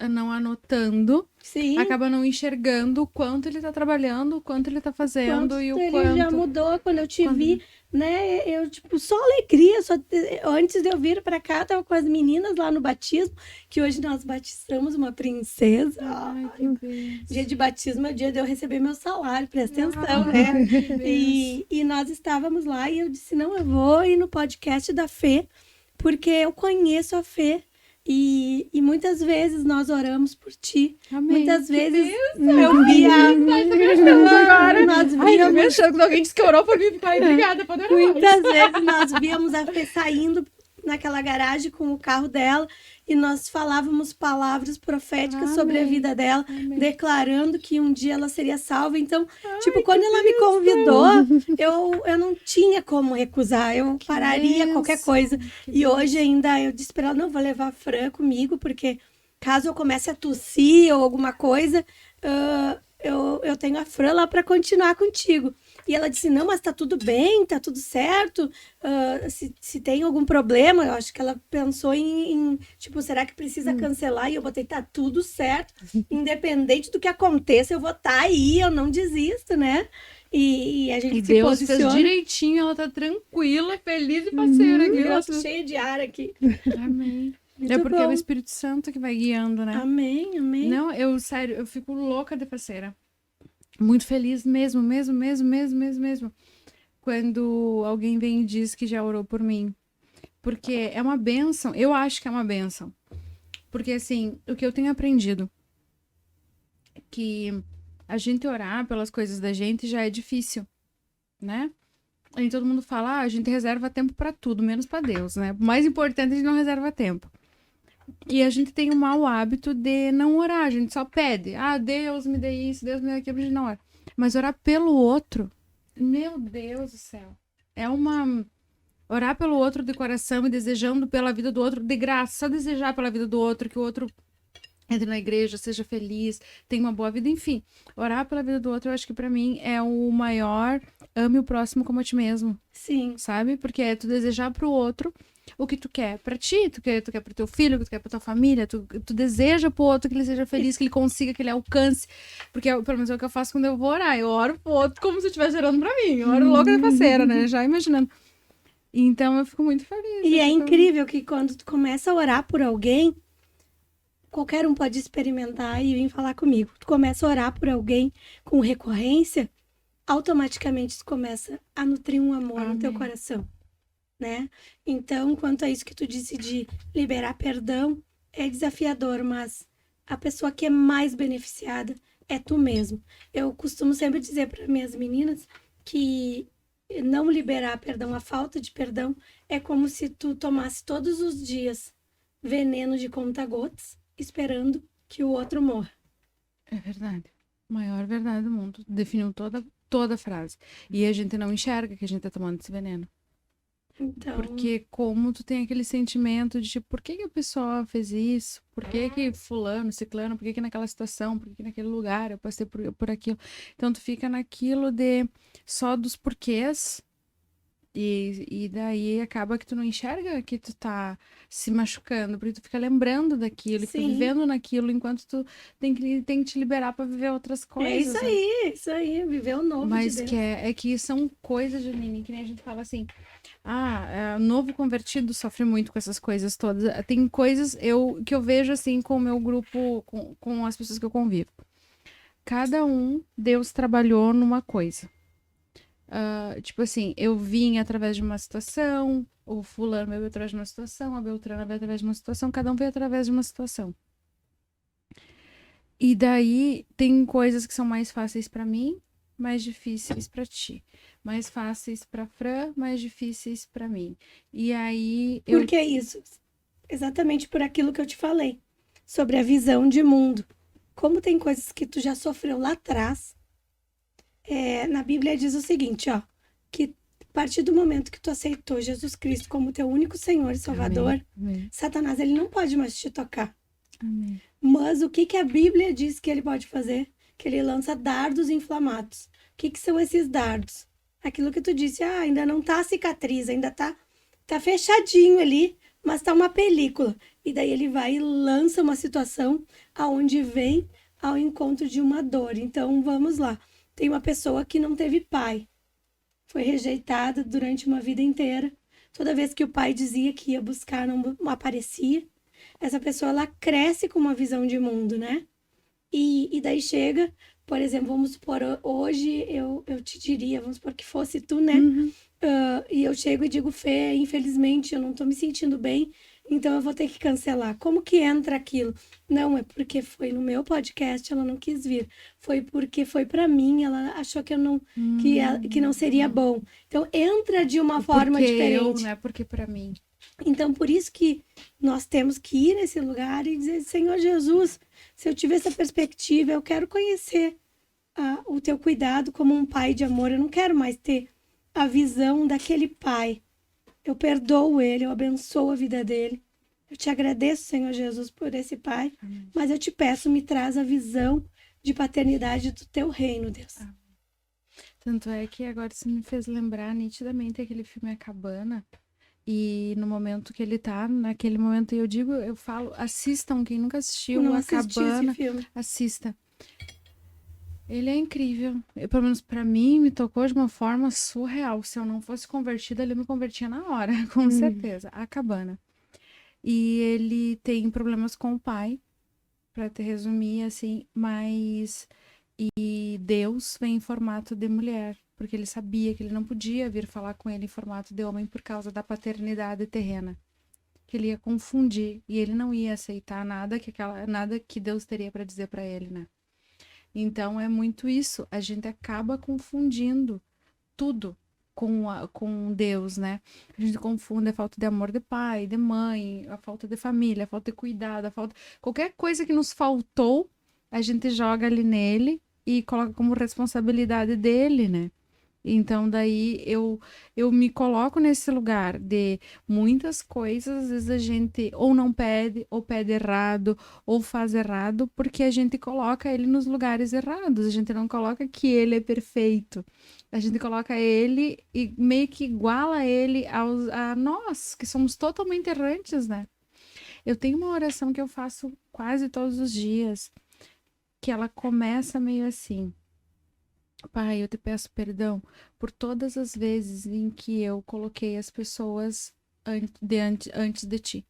não anotando. Sim. Acaba não enxergando o quanto ele tá trabalhando, o quanto ele tá fazendo e o ele quanto... já mudou quando eu te vi, né? Eu, tipo, só alegria. Antes de eu vir pra cá, eu tava com as meninas lá no batismo, que hoje nós batizamos uma princesa. Ai, que bem. Dia de batismo é o dia de eu receber meu salário, presta atenção, né? E nós estávamos lá e eu disse, não, eu vou ir no podcast da Fê, porque eu conheço a Fê. E muitas vezes nós oramos por ti. Amém. Muitas vezes eu via... Nós víamos... Quando alguém disse que orou por mim, ficou obrigada, pode orar. Muitas vezes nós víamos a Fê saindo naquela garagem com o carro dela e nós falávamos palavras proféticas sobre a vida dela, declarando que um dia ela seria salva. Então, quando ela me convidou, eu não tinha como recusar, eu pararia qualquer coisa. E hoje ainda eu disse para ela, não, vou levar a Fran comigo, porque caso eu comece a tossir ou alguma coisa, eu tenho a Fran lá para continuar contigo. E ela disse, não, mas tá tudo bem, tá tudo certo. Se tem algum problema, eu acho que ela pensou em será que precisa cancelar? E eu botei, tá tudo certo. Independente do que aconteça, eu vou estar aí, eu não desisto, né? E a gente se posiciona. Deus fez direitinho, ela tá tranquila, feliz e parceira. Eu tô cheia de ar aqui. Amém. Muito porque bom. é o Espírito Santo que vai guiando, né? Amém, amém. Não, sério, eu fico louca de parceira. Muito feliz mesmo. Quando alguém vem e diz que já orou por mim. Porque é uma bênção. Eu acho que é uma bênção. Porque, assim, o que eu tenho aprendido é que a gente orar pelas coisas da gente já é difícil, né? Aí todo mundo fala, a gente reserva tempo pra tudo, menos pra Deus, né? O mais importante, a gente não reserva tempo. E a gente tem o mau hábito de não orar, a gente só pede. Deus me dê isso, Deus me dê aquilo, a gente não ora. Mas orar pelo outro, meu Deus do céu. Orar pelo outro de coração e desejando pela vida do outro, de graça, só desejar pela vida do outro, que o outro entre na igreja, seja feliz, tenha uma boa vida, enfim. Orar pela vida do outro, eu acho que pra mim é o maior, ame o próximo como a ti mesmo. Sim. Sabe? Porque é tu desejar pro outro o que tu quer pra ti, tu quer pro teu filho, o que tu quer pra tua família, tu deseja pro outro que ele seja feliz, que ele consiga, que ele alcance, porque pelo menos é o que eu faço quando eu vou orar, eu oro pro outro como se eu estivesse orando pra mim, eu oro louca de parceira, né, já imaginando. Então eu fico muito feliz. E é incrível que quando tu começa a orar por alguém, qualquer um pode experimentar e vir falar comigo, tu começa a orar por alguém com recorrência, automaticamente tu começa a nutrir um amor no teu coração. Né? Então, quanto a isso que tu disse de liberar perdão, é desafiador, mas a pessoa que é mais beneficiada é tu mesmo. Eu costumo sempre dizer para minhas meninas que não liberar perdão, a falta de perdão, é como se tu tomasse todos os dias veneno de conta-gotas, esperando que o outro morra. É verdade. Maior verdade do mundo. Definiu toda a frase. E a gente não enxerga que a gente tá tomando esse veneno. Então, Porque como tu tem aquele sentimento de tipo, por que que a pessoa fez isso? Por que que fulano, ciclano, por que que naquela situação, por que que naquele lugar eu passei por aquilo? Então tu fica naquilo de só dos porquês e daí acaba que tu não enxerga que tu tá se machucando, porque tu fica lembrando daquilo, e fica sim. vivendo naquilo, enquanto tu tem que te liberar pra viver outras coisas. É né? isso aí, viver o novo Mas de Deus. que é que são coisas, Janine, que nem a gente fala assim, novo convertido sofre muito com essas coisas todas. Tem coisas que eu vejo assim com o meu grupo, com as pessoas que eu convivo. Cada um, Deus trabalhou numa coisa. Tipo assim, eu vim através de uma situação, o fulano veio através de uma situação, a Beltrana veio através de uma situação, cada um veio através de uma situação. E daí tem coisas que são mais fáceis pra mim, mais difíceis pra ti. Mais fáceis pra Fran, mais difíceis pra mim. E aí eu. Por que isso? Exatamente por aquilo que eu te falei. Sobre a visão de mundo. Como tem coisas que tu já sofreu lá atrás. Na Bíblia diz o seguinte, ó. Que a partir do momento que tu aceitou Jesus Cristo como teu único Senhor e Salvador, Amém. Satanás ele não pode mais te tocar. Amém. Mas o que a Bíblia diz que ele pode fazer? Que ele lança dardos inflamados. O que são esses dardos? Aquilo que tu disse, ainda não tá a cicatriz, ainda tá fechadinho ali, mas tá uma película. E daí ele vai e lança uma situação aonde vem ao encontro de uma dor. Então, vamos lá. Tem uma pessoa que não teve pai. Foi rejeitada durante uma vida inteira. Toda vez que o pai dizia que ia buscar, não aparecia. Essa pessoa, ela cresce com uma visão de mundo, né? E daí chega, por exemplo, vamos supor, hoje eu te diria, vamos supor que fosse tu, né? Uhum. E eu chego e digo, Fê, infelizmente eu não tô me sentindo bem, então eu vou ter que cancelar. Como que entra aquilo? Não, é porque foi no meu podcast, ela não quis vir. Foi porque foi pra mim, ela achou que eu não, que não seria bom. Então entra de uma forma Porque diferente. não é porque pra mim. Então, por isso que nós temos que ir nesse lugar e dizer, Senhor Jesus, se eu tiver essa perspectiva, eu quero conhecer o teu cuidado como um pai de amor. Eu não quero mais ter a visão daquele pai. Eu perdoo ele, eu abençoo a vida dele. Eu te agradeço, Senhor Jesus, por esse pai. Amém. Mas eu te peço, me traz a visão de paternidade do teu reino, Deus. Tanto é que agora você me fez lembrar nitidamente aquele filme A Cabana. E no momento que ele tá, naquele momento, eu falo, assistam, quem nunca assistiu Não A assisti Cabana, esse filme. assista. Ele é incrível. Pelo menos pra mim, me tocou de uma forma surreal. Se eu não fosse convertida, ele me convertia na hora, com certeza. A Cabana. E ele tem problemas com o pai, pra te resumir, assim, mas... E Deus vem em formato de mulher, porque ele sabia que ele não podia vir falar com ele em formato de homem por causa da paternidade terrena. Que ele ia confundir e ele não ia aceitar nada que Deus teria para dizer para ele, né? Então é muito isso, a gente acaba confundindo tudo com Deus, né? A gente confunde a falta de amor de pai, de mãe, a falta de família, a falta de cuidado, qualquer coisa que nos faltou, a gente joga ali nele e coloca como responsabilidade dele, né? Então, daí eu me coloco nesse lugar de muitas coisas, às vezes a gente ou não pede, ou pede errado, ou faz errado, porque a gente coloca ele nos lugares errados, a gente não coloca que ele é perfeito. A gente coloca ele e meio que iguala ele a nós, que somos totalmente errantes, né? Eu tenho uma oração que eu faço quase todos os dias, que ela começa meio assim: Pai, eu te peço perdão por todas as vezes em que eu coloquei as pessoas antes de ti.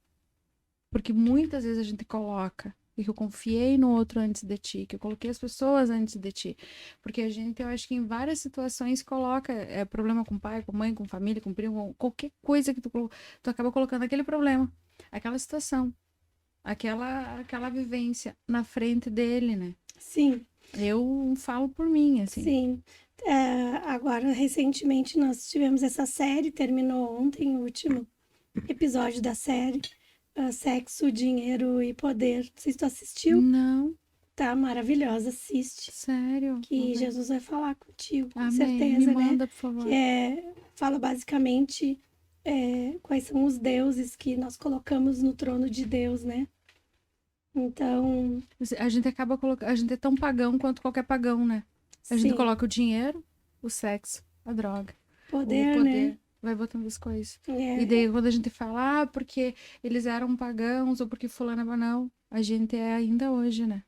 Porque muitas vezes a gente coloca, e que eu confiei no outro antes de ti, que eu coloquei as pessoas antes de ti. Porque a gente, eu acho que em várias situações coloca problema com pai, com mãe, com família, com primo, qualquer coisa que tu acaba colocando aquele problema, aquela situação, aquela vivência na frente dele, né? Sim. Eu falo por mim, assim. Sim. Agora, recentemente, nós tivemos essa série, terminou ontem o último episódio da série, Sexo, Dinheiro e Poder. Não sei se tu assistiu. Não. Tá maravilhosa, assiste. Sério? Que Jesus vai falar contigo, com Amém. certeza, Me manda, né? por favor. Que fala basicamente quais são os deuses que nós colocamos no trono de Deus, né? Então... A gente acaba colocando... A gente é tão pagão quanto qualquer pagão, né? A gente coloca o dinheiro, o sexo, a droga. O poder, né? Vai botando as coisas. E daí quando a gente fala, porque eles eram pagãos ou porque fulano não, a gente é ainda hoje, né?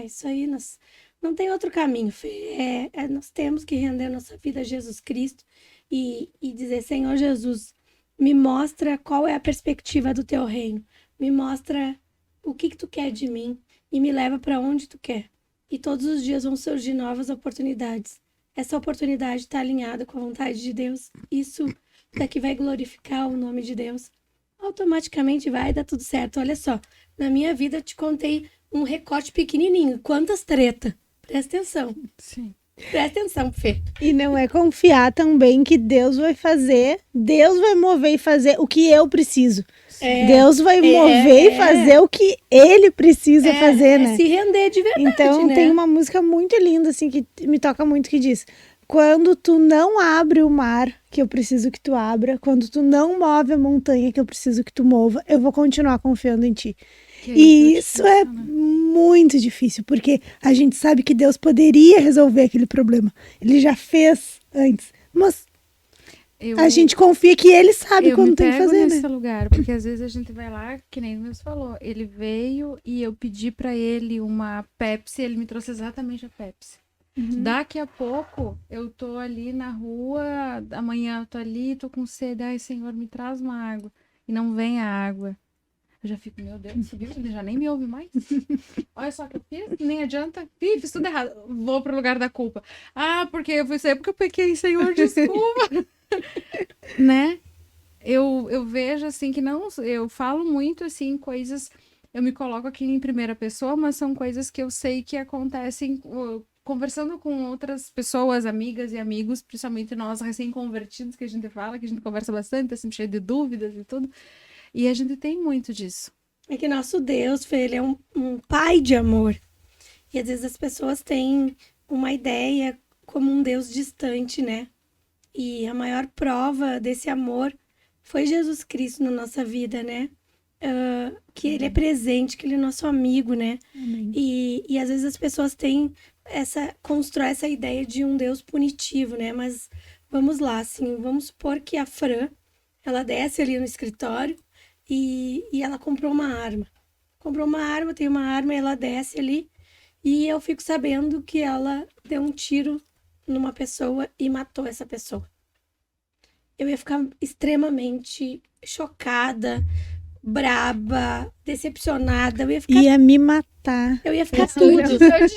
Isso aí, nós não tem outro caminho, Fê. Nós temos que render nossa vida a Jesus Cristo e dizer, Senhor Jesus, me mostra qual é a perspectiva do teu reino, me mostra o que tu quer de mim e me leva para onde tu quer. E todos os dias vão surgir novas oportunidades. Essa oportunidade está alinhada com a vontade de Deus. Isso daqui vai glorificar o nome de Deus. Automaticamente vai dar tudo certo. Olha só, na minha vida eu te contei um recorte pequenininho. Quantas treta. Presta atenção. Sim. Presta atenção, Fê. E não é confiar também que Deus vai fazer, Deus vai mover e fazer o que eu preciso. Deus vai mover e fazer o que ele precisa fazer, né? Se render de verdade, então, né? tem uma música muito linda, assim, que me toca muito, que diz: quando tu não abre o mar que eu preciso que tu abra, quando tu não move a montanha que eu preciso que tu mova, eu vou continuar confiando em ti. E isso é muito difícil, porque a gente sabe que Deus poderia resolver aquele problema. Ele já fez antes, mas a gente confia que ele sabe quando tem que fazer, eu me pego nesse lugar, porque às vezes a gente vai lá, que nem o Deus falou, ele veio e eu pedi pra ele uma Pepsi, ele me trouxe exatamente a Pepsi. Daqui a pouco eu tô ali na rua, amanhã eu tô ali, tô com sede, ai Senhor, me traz uma água, e não vem a água. Eu já fico, meu Deus, viu? Ele já nem me ouve mais. Olha só o que eu fiz, nem adianta. Fiz tudo errado. Vou pro lugar da culpa. Porque eu fui sair porque eu pequei, Senhor, desculpa. Né? Eu vejo assim que não, eu falo muito assim, coisas, eu me coloco aqui em primeira pessoa, mas são coisas que eu sei que acontecem conversando com outras pessoas, amigas e amigos, principalmente nós recém-convertidos, que a gente fala, que a gente conversa bastante, tá sempre cheio de dúvidas e tudo. E a gente tem muito disso. É que nosso Deus, Fê, ele é um pai de amor. E às vezes as pessoas têm uma ideia como um Deus distante, né? E a maior prova desse amor foi Jesus Cristo na nossa vida, né? Que ele é presente, que ele é nosso amigo, né? E às vezes as pessoas constroem essa ideia de um Deus punitivo, né? Mas vamos lá, assim, vamos supor que a Fran, ela desce ali no escritório e ela comprou uma arma. Tem uma arma e ela desce ali e eu fico sabendo que ela deu um tiro numa pessoa e matou essa pessoa. Eu ia ficar extremamente chocada, braba, decepcionada. Eu ia ficar... Ia me matar. Eu ia ficar tudo.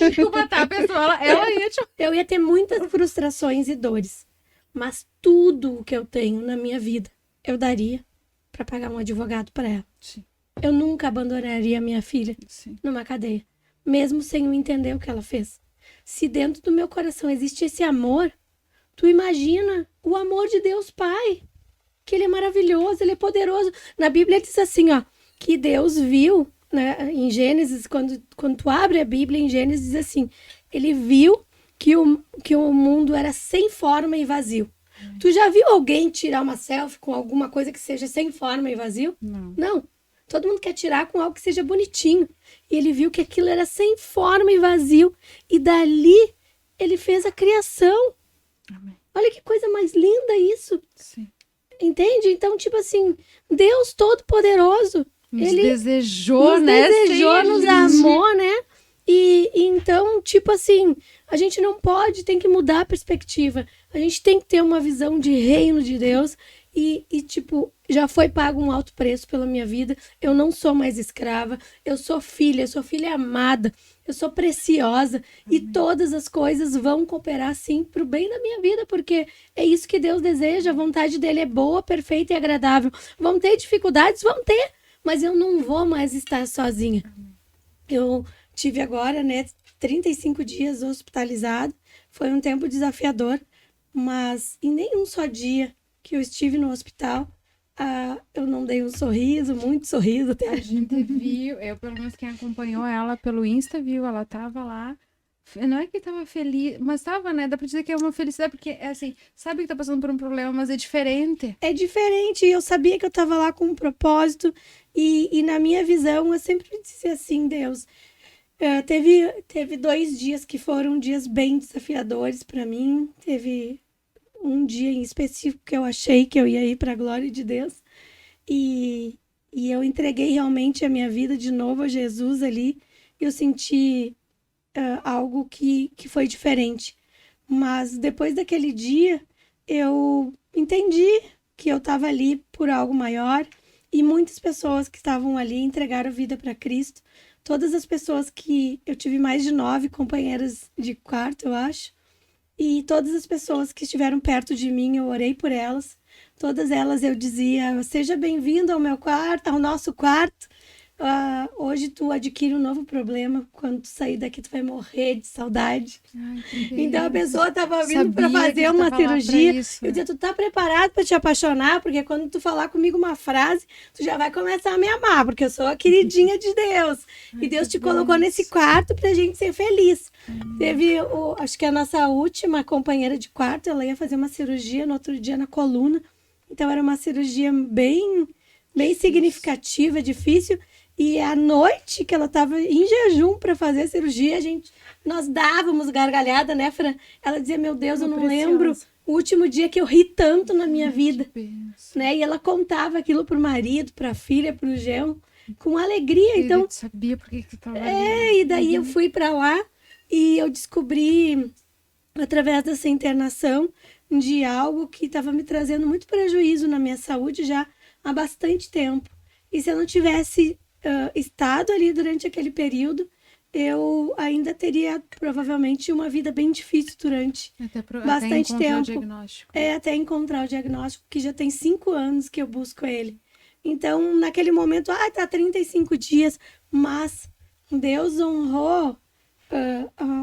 Desculpa, tá, a pessoa, ela ia te... Eu ia ter muitas frustrações e dores. Mas tudo o que eu tenho na minha vida, eu daria para pagar um advogado para ela. Sim. Eu nunca abandonaria a minha filha numa cadeia, mesmo sem eu entender o que ela fez. Se dentro do meu coração existe esse amor, tu imagina o amor de Deus Pai, que ele é maravilhoso, ele é poderoso. Na Bíblia diz assim, que Deus viu, né, em Gênesis, quando tu abre a Bíblia em Gênesis, diz assim, ele viu que o mundo era sem forma e vazio. Tu já viu alguém tirar uma selfie com alguma coisa que seja sem forma e vazio? Não. Todo mundo quer tirar com algo que seja bonitinho. E ele viu que aquilo era sem forma e vazio. E dali, ele fez a criação. Amém. Olha que coisa mais linda isso. Sim. Entende? Então, tipo assim, Deus Todo-Poderoso. Ele desejou, nos amou, né? E então, tipo assim, a gente não pode, tem que mudar a perspectiva. A gente tem que ter uma visão de reino de Deus e tipo, já foi pago um alto preço pela minha vida. Eu não sou mais escrava, eu sou filha amada, eu sou preciosa. Amém. E todas as coisas vão cooperar, sim, pro bem da minha vida, porque é isso que Deus deseja. A vontade dele é boa, perfeita e agradável. Vão ter dificuldades? Vão ter, mas eu não vou mais estar sozinha. Eu tive agora, 35 dias hospitalizado. Foi um tempo desafiador, mas em nenhum só dia que eu estive no hospital, eu não dei um sorriso, muito sorriso até. A gente viu, eu pelo menos quem acompanhou ela pelo Insta viu, ela tava lá Não é que tava feliz, mas tava, né? Dá pra dizer que é uma felicidade, porque é assim, sabe que tá passando por um problema, mas é diferente. É diferente, eu sabia que eu tava lá com um propósito, e na minha visão, eu sempre disse assim, Deus, teve 2 dias que foram dias bem desafiadores para mim, teve um dia em específico que eu achei que eu ia ir para a glória de Deus, e eu entreguei realmente a minha vida de novo a Jesus ali, eu senti algo que foi diferente. Mas depois daquele dia, eu entendi que eu estava ali por algo maior, e muitas pessoas que estavam ali entregaram a vida para Cristo. Todas as pessoas que eu tive mais de 9 companheiras de quarto, eu acho, e todas as pessoas que estiveram perto de mim, eu orei por elas. Todas elas eu dizia: seja bem-vindo ao meu quarto, ao nosso quarto. Hoje tu adquire um novo problema. Quando tu sair daqui, tu vai morrer de saudade. Ai, que Então a beleza. pessoa tava vindo para Sabia que fazer tu uma tava lá pra cirurgia. isso. Eu dizia: tu tá preparado para te apaixonar? Porque quando tu falar comigo uma frase, tu já vai começar a me amar, porque eu sou a queridinha de Deus. E Deus te colocou nesse quarto pra gente ser feliz. Teve, acho que a nossa última companheira de quarto, ela ia fazer uma cirurgia no outro dia na coluna. Então era uma cirurgia bem significativa, difícil. E à noite que ela estava em jejum para fazer a cirurgia, nós dávamos gargalhada, né, Fran? Ela dizia: meu Deus, eu não lembro o último dia que eu ri tanto na minha vida. Né? E ela contava aquilo pro marido, pra filha, pro genro, com alegria. Então, eu sabia por que tu tava ali. e daí eu fui para lá e eu descobri, através dessa internação, de algo que estava me trazendo muito prejuízo na minha saúde já há bastante tempo. E se eu não tivesse estado ali durante aquele período, eu ainda teria provavelmente uma vida bem difícil durante bastante tempo. Até encontrar o diagnóstico, que já tem 5 anos que eu busco ele. Então, naquele momento, tá 35 dias, mas Deus honrou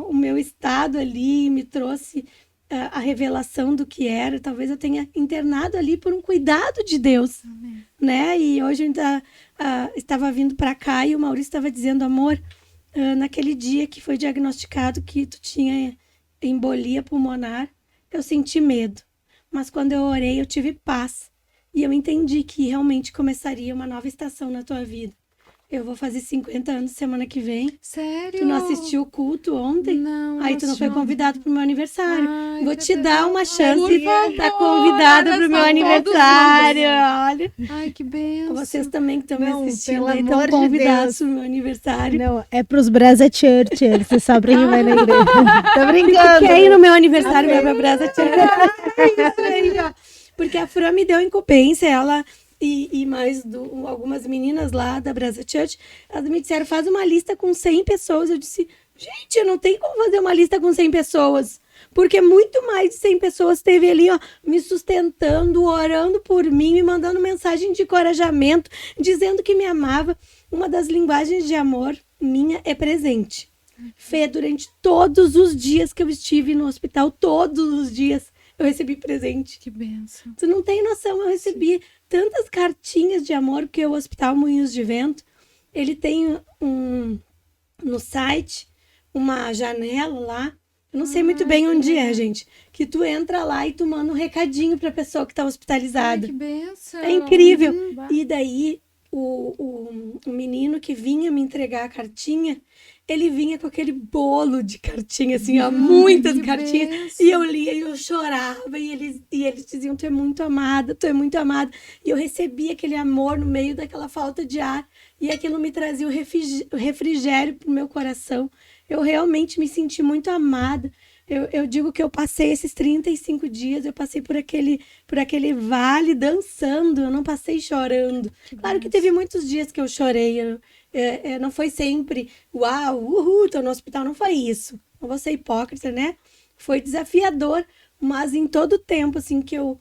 o meu estado ali, me trouxe a revelação do que era. Talvez eu tenha internado ali por um cuidado de Deus. Amém. Né? E hoje eu ainda estava vindo para cá e o Maurício estava dizendo: amor, naquele dia que foi diagnosticado que tu tinha embolia pulmonar, eu senti medo. Mas quando eu orei, eu tive paz. E eu entendi que realmente começaria uma nova estação na tua vida. Eu vou fazer 50 anos semana que vem. Sério? Tu não assistiu o culto ontem? Não. Aí tu não foi convidado pro meu aniversário. Vou te dar uma chance de estar convidada pro meu aniversário. Olha. Ai, que benção. Vocês também que estão me assistindo aí, estão convidados pro meu aniversário. Não, é pros Brasa Church, você só pra quem vai na igreja. Tô brincando. Quem no meu aniversário vai pra Brasa Church? Isso aí, ó. Porque a Fran me deu incumbência, ela e mais algumas meninas lá da Brasa Church, elas me disseram: faz uma lista com 100 pessoas. Eu disse: gente, eu não tenho como fazer uma lista com 100 pessoas, porque muito mais de 100 pessoas esteve ali, ó, me sustentando, orando por mim, me mandando mensagem de encorajamento, dizendo que me amava. Uma das linguagens de amor minha é presente. Fê, durante todos os dias que eu estive no hospital, todos os dias, eu recebi presente. Que benção. Tu não tem noção, eu recebi tantas cartinhas de amor, porque o Hospital Moinhos de Vento, ele tem no site uma janela lá, eu não sei muito bem onde é, gente, que tu entra lá e tu manda um recadinho pra pessoa que tá hospitalizada. Ai, que benção. É incrível. E daí, o menino que vinha me entregar a cartinha, ele vinha com aquele bolo de cartinha, assim, ó, muitas cartinhas. Benção. E eu lia e eu chorava. E eles diziam: tu é muito amada, tu é muito amada. E eu recebia aquele amor no meio daquela falta de ar. E aquilo me trazia o refrigério pro meu coração. Eu realmente me senti muito amada. Eu digo que eu passei esses 35 dias, eu passei por aquele vale dançando, eu não passei chorando. Claro que teve muitos dias que eu chorei, não foi sempre, uau, uhul, tô no hospital, não foi isso. Não vou ser hipócrita, né? Foi desafiador, mas em todo o tempo, assim, que eu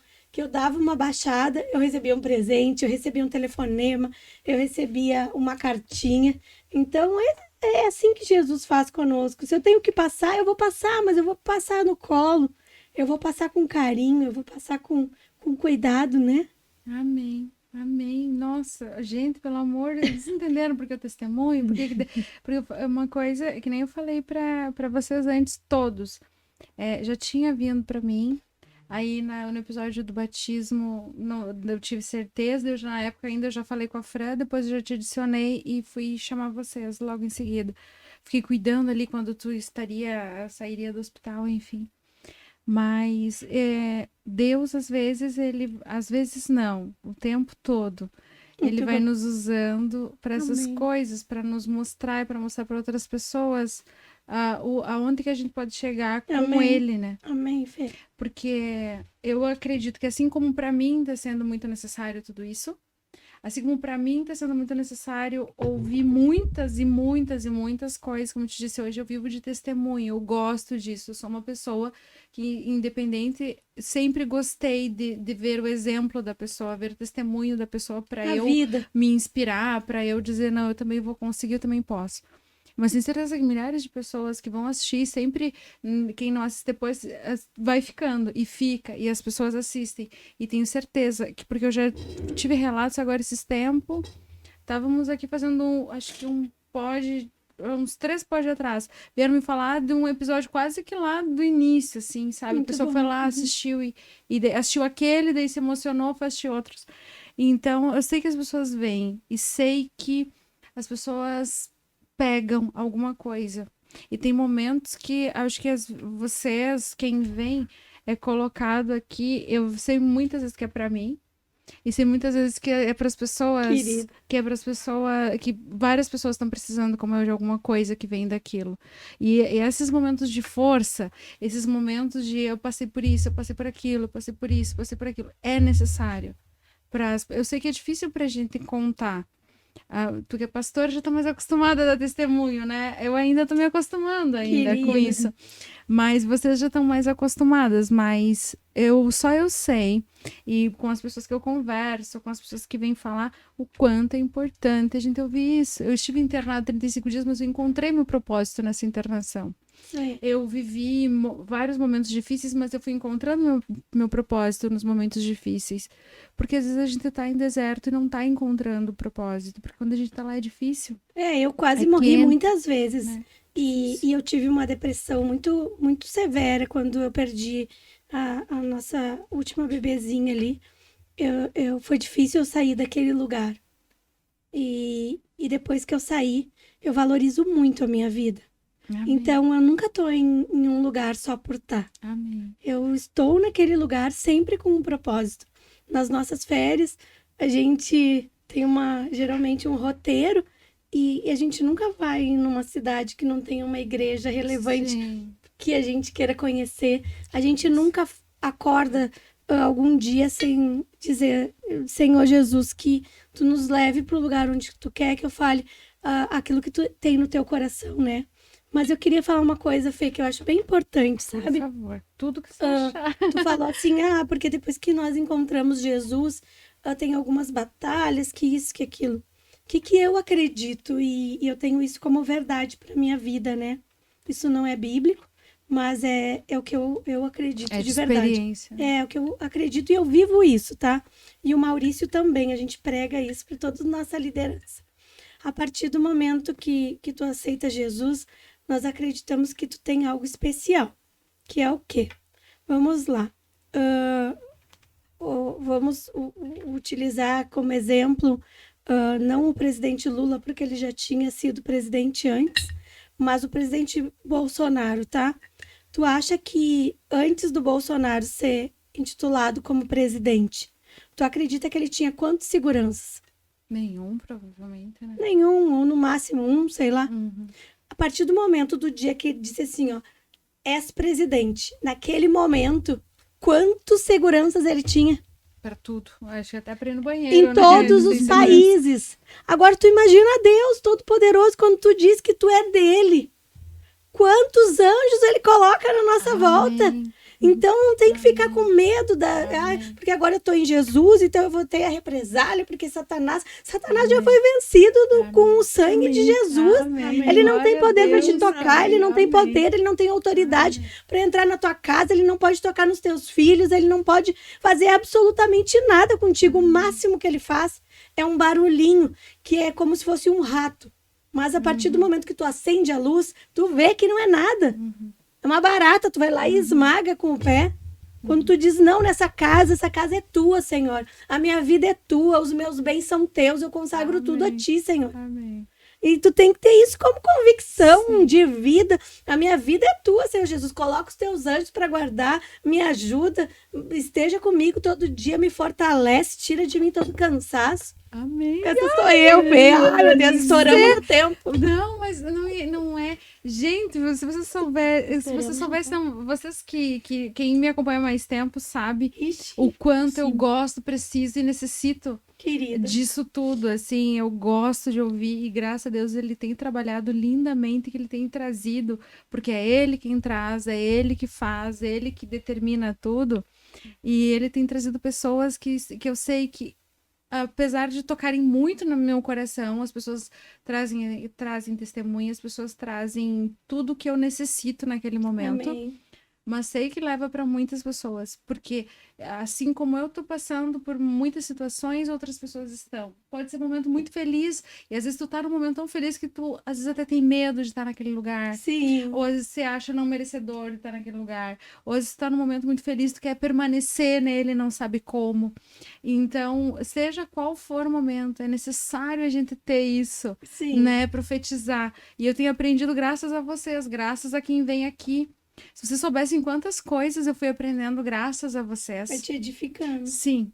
dava uma baixada, eu recebia um presente, eu recebia um telefonema, eu recebia uma cartinha. Então, é assim que Jesus faz conosco. Se eu tenho que passar, eu vou passar, mas eu vou passar no colo, eu vou passar com carinho, eu vou passar com cuidado, né? Amém. Amém. Nossa, gente, pelo amor, vocês entenderam porque eu testemunho? Porque é uma coisa que nem eu falei para vocês antes, todos. Já tinha vindo para mim. Aí no episódio do batismo, eu tive certeza, eu já, na época ainda eu já falei com a Fran, depois eu já te adicionei e fui chamar vocês logo em seguida. Fiquei cuidando ali quando tu sairia do hospital, enfim. Mas Deus, às vezes não, o tempo todo. Ele vai nos usando para essas coisas, para nos mostrar, para mostrar para outras pessoas aonde que a gente pode chegar com ele, né? Amém, Fê. Porque eu acredito que assim como para mim está sendo muito necessário tudo isso, assim como para mim está sendo muito necessário ouvir muitas e muitas e muitas coisas, como eu te disse hoje, eu vivo de testemunho, eu gosto disso, eu sou uma pessoa que, independente, sempre gostei de ver o exemplo da pessoa, ver o testemunho da pessoa para eu me inspirar, para eu dizer, não, eu também vou conseguir, eu também posso. Mas tenho certeza que milhares de pessoas que vão assistir, sempre, quem não assiste depois, vai ficando, e fica, e as pessoas assistem. E tenho certeza que, porque eu já tive relatos agora esses tempos, estávamos aqui fazendo, acho que uns 3 pod atrás, vieram me falar de um episódio quase que lá do início, assim, sabe? Muito a pessoa bom. foi lá, assistiu, e assistiu aquele, daí se emocionou, foi assistir outros. Então, eu sei que as pessoas vêm, e sei que as pessoas pegam alguma coisa. E tem momentos que acho que vocês, quem vem, é colocado aqui, eu sei muitas vezes que é pra mim, e sei muitas vezes que é pras pessoas, Querida. que é pras pessoas, que várias pessoas estão precisando, como eu, de alguma coisa que vem daquilo. E esses momentos de força, esses momentos de eu passei por isso, eu passei por aquilo, eu passei por isso, eu passei por aquilo, é necessário. Eu sei que é difícil pra gente contar, porque a pastora já tá mais acostumada a dar testemunho, né? Eu ainda tô me acostumando com isso. Mas vocês já estão mais acostumadas, mas eu sei, e com as pessoas que eu converso, com as pessoas que vêm falar, o quanto é importante a gente ouvir isso. Eu estive internada 35 dias, mas eu encontrei meu propósito nessa internação. Sim. Eu vivi vários momentos difíceis, mas eu fui encontrando meu propósito nos momentos difíceis. Porque às vezes a gente tá em deserto e não tá encontrando o propósito. Porque quando a gente tá lá é difícil. Eu quase morri muitas vezes. Né? E eu tive uma depressão muito, muito severa quando eu perdi a nossa última bebezinha ali. Foi difícil eu sair daquele lugar. E depois que eu saí, eu valorizo muito a minha vida. Amém. Então, eu nunca tô em um lugar só por estar. Amém. Eu estou naquele lugar sempre com um propósito. Nas nossas férias, a gente tem geralmente um roteiro e a gente nunca vai numa cidade que não tem uma igreja relevante. Sim. Que a gente queira conhecer. A gente nunca acorda algum dia sem dizer, Senhor Jesus, que tu nos leve para o lugar onde tu quer que eu fale aquilo que tu tem no teu coração, né? Mas eu queria falar uma coisa, Fê, que eu acho bem importante, sabe? Por favor, tudo que você achar. Tu falou assim, porque depois que nós encontramos Jesus, tem algumas batalhas, que isso, que aquilo. O que eu acredito, e eu tenho isso como verdade para minha vida, né? Isso não é bíblico, mas é o que eu acredito de verdade. Experiência. É o que eu acredito e eu vivo isso, tá? E o Maurício também, a gente prega isso para toda a nossa liderança. A partir do momento que tu aceita Jesus, nós acreditamos que tu tem algo especial, que é o quê? Vamos lá. Vamos utilizar como exemplo, não o presidente Lula, porque ele já tinha sido presidente antes, mas o presidente Bolsonaro, tá? Tu acha que antes do Bolsonaro ser intitulado como presidente, tu acredita que ele tinha quantos seguranças? Nenhum, provavelmente, né? Nenhum, ou no máximo um, sei lá. Uhum. A partir do momento do dia que ele disse assim, és presidente, naquele momento, quantos seguranças ele tinha? Para tudo, acho que até para ir no banheiro, em todos os países. Agora tu imagina Deus Todo-Poderoso quando tu diz que tu é dele. Quantos anjos ele coloca na nossa volta? Então não tem que ficar com medo porque agora eu tô em Jesus, então eu vou ter a represália, porque Satanás já foi vencido com o sangue de Jesus. Ele não tem poder para te tocar, ele não tem poder, ele não tem autoridade para entrar na tua casa, ele não pode tocar nos teus filhos, ele não pode fazer absolutamente nada contigo. O máximo que ele faz é um barulhinho, que é como se fosse um rato. Mas a partir do momento que tu acende a luz, tu vê que não é nada. É uma barata, tu vai lá e esmaga com o pé. Quando tu diz, não, essa casa é tua, Senhor. A minha vida é tua, os meus bens são teus, eu consagro tudo a ti, Senhor. Amém. E tu tem que ter isso como convicção de vida. A minha vida é tua, Senhor Jesus. Coloca os teus anjos para guardar, me ajuda, esteja comigo todo dia, me fortalece, tira de mim todo cansaço. Amém. Essa sou eu, Fê. Ai, meu Deus, estouramos no tempo. Não, mas não é. Gente, se vocês soubessem, vocês que quem me acompanha há mais tempo sabe o quanto eu gosto, preciso e necessito disso tudo, assim, eu gosto de ouvir e graças a Deus ele tem trabalhado lindamente, que ele tem trazido, porque é ele quem traz, é ele que faz, é ele que determina tudo, e ele tem trazido pessoas que eu sei que apesar de tocarem muito no meu coração, as pessoas trazem testemunhas, as pessoas trazem tudo que eu necessito naquele momento. Amém. Mas sei que leva para muitas pessoas, porque assim como eu tô passando por muitas situações, outras pessoas estão. Pode ser um momento muito feliz, e às vezes tu tá num momento tão feliz que tu às vezes até tem medo de estar naquele lugar. Sim. Ou às vezes você acha não merecedor de estar naquele lugar. Ou às vezes tu tá num momento muito feliz, tu quer permanecer nele e não sabe como. Então, seja qual for o momento, é necessário a gente ter isso, né? Profetizar. E eu tenho aprendido graças a vocês, graças a quem vem aqui. Se vocês soubessem quantas coisas eu fui aprendendo graças a vocês. Vai te edificando. Sim.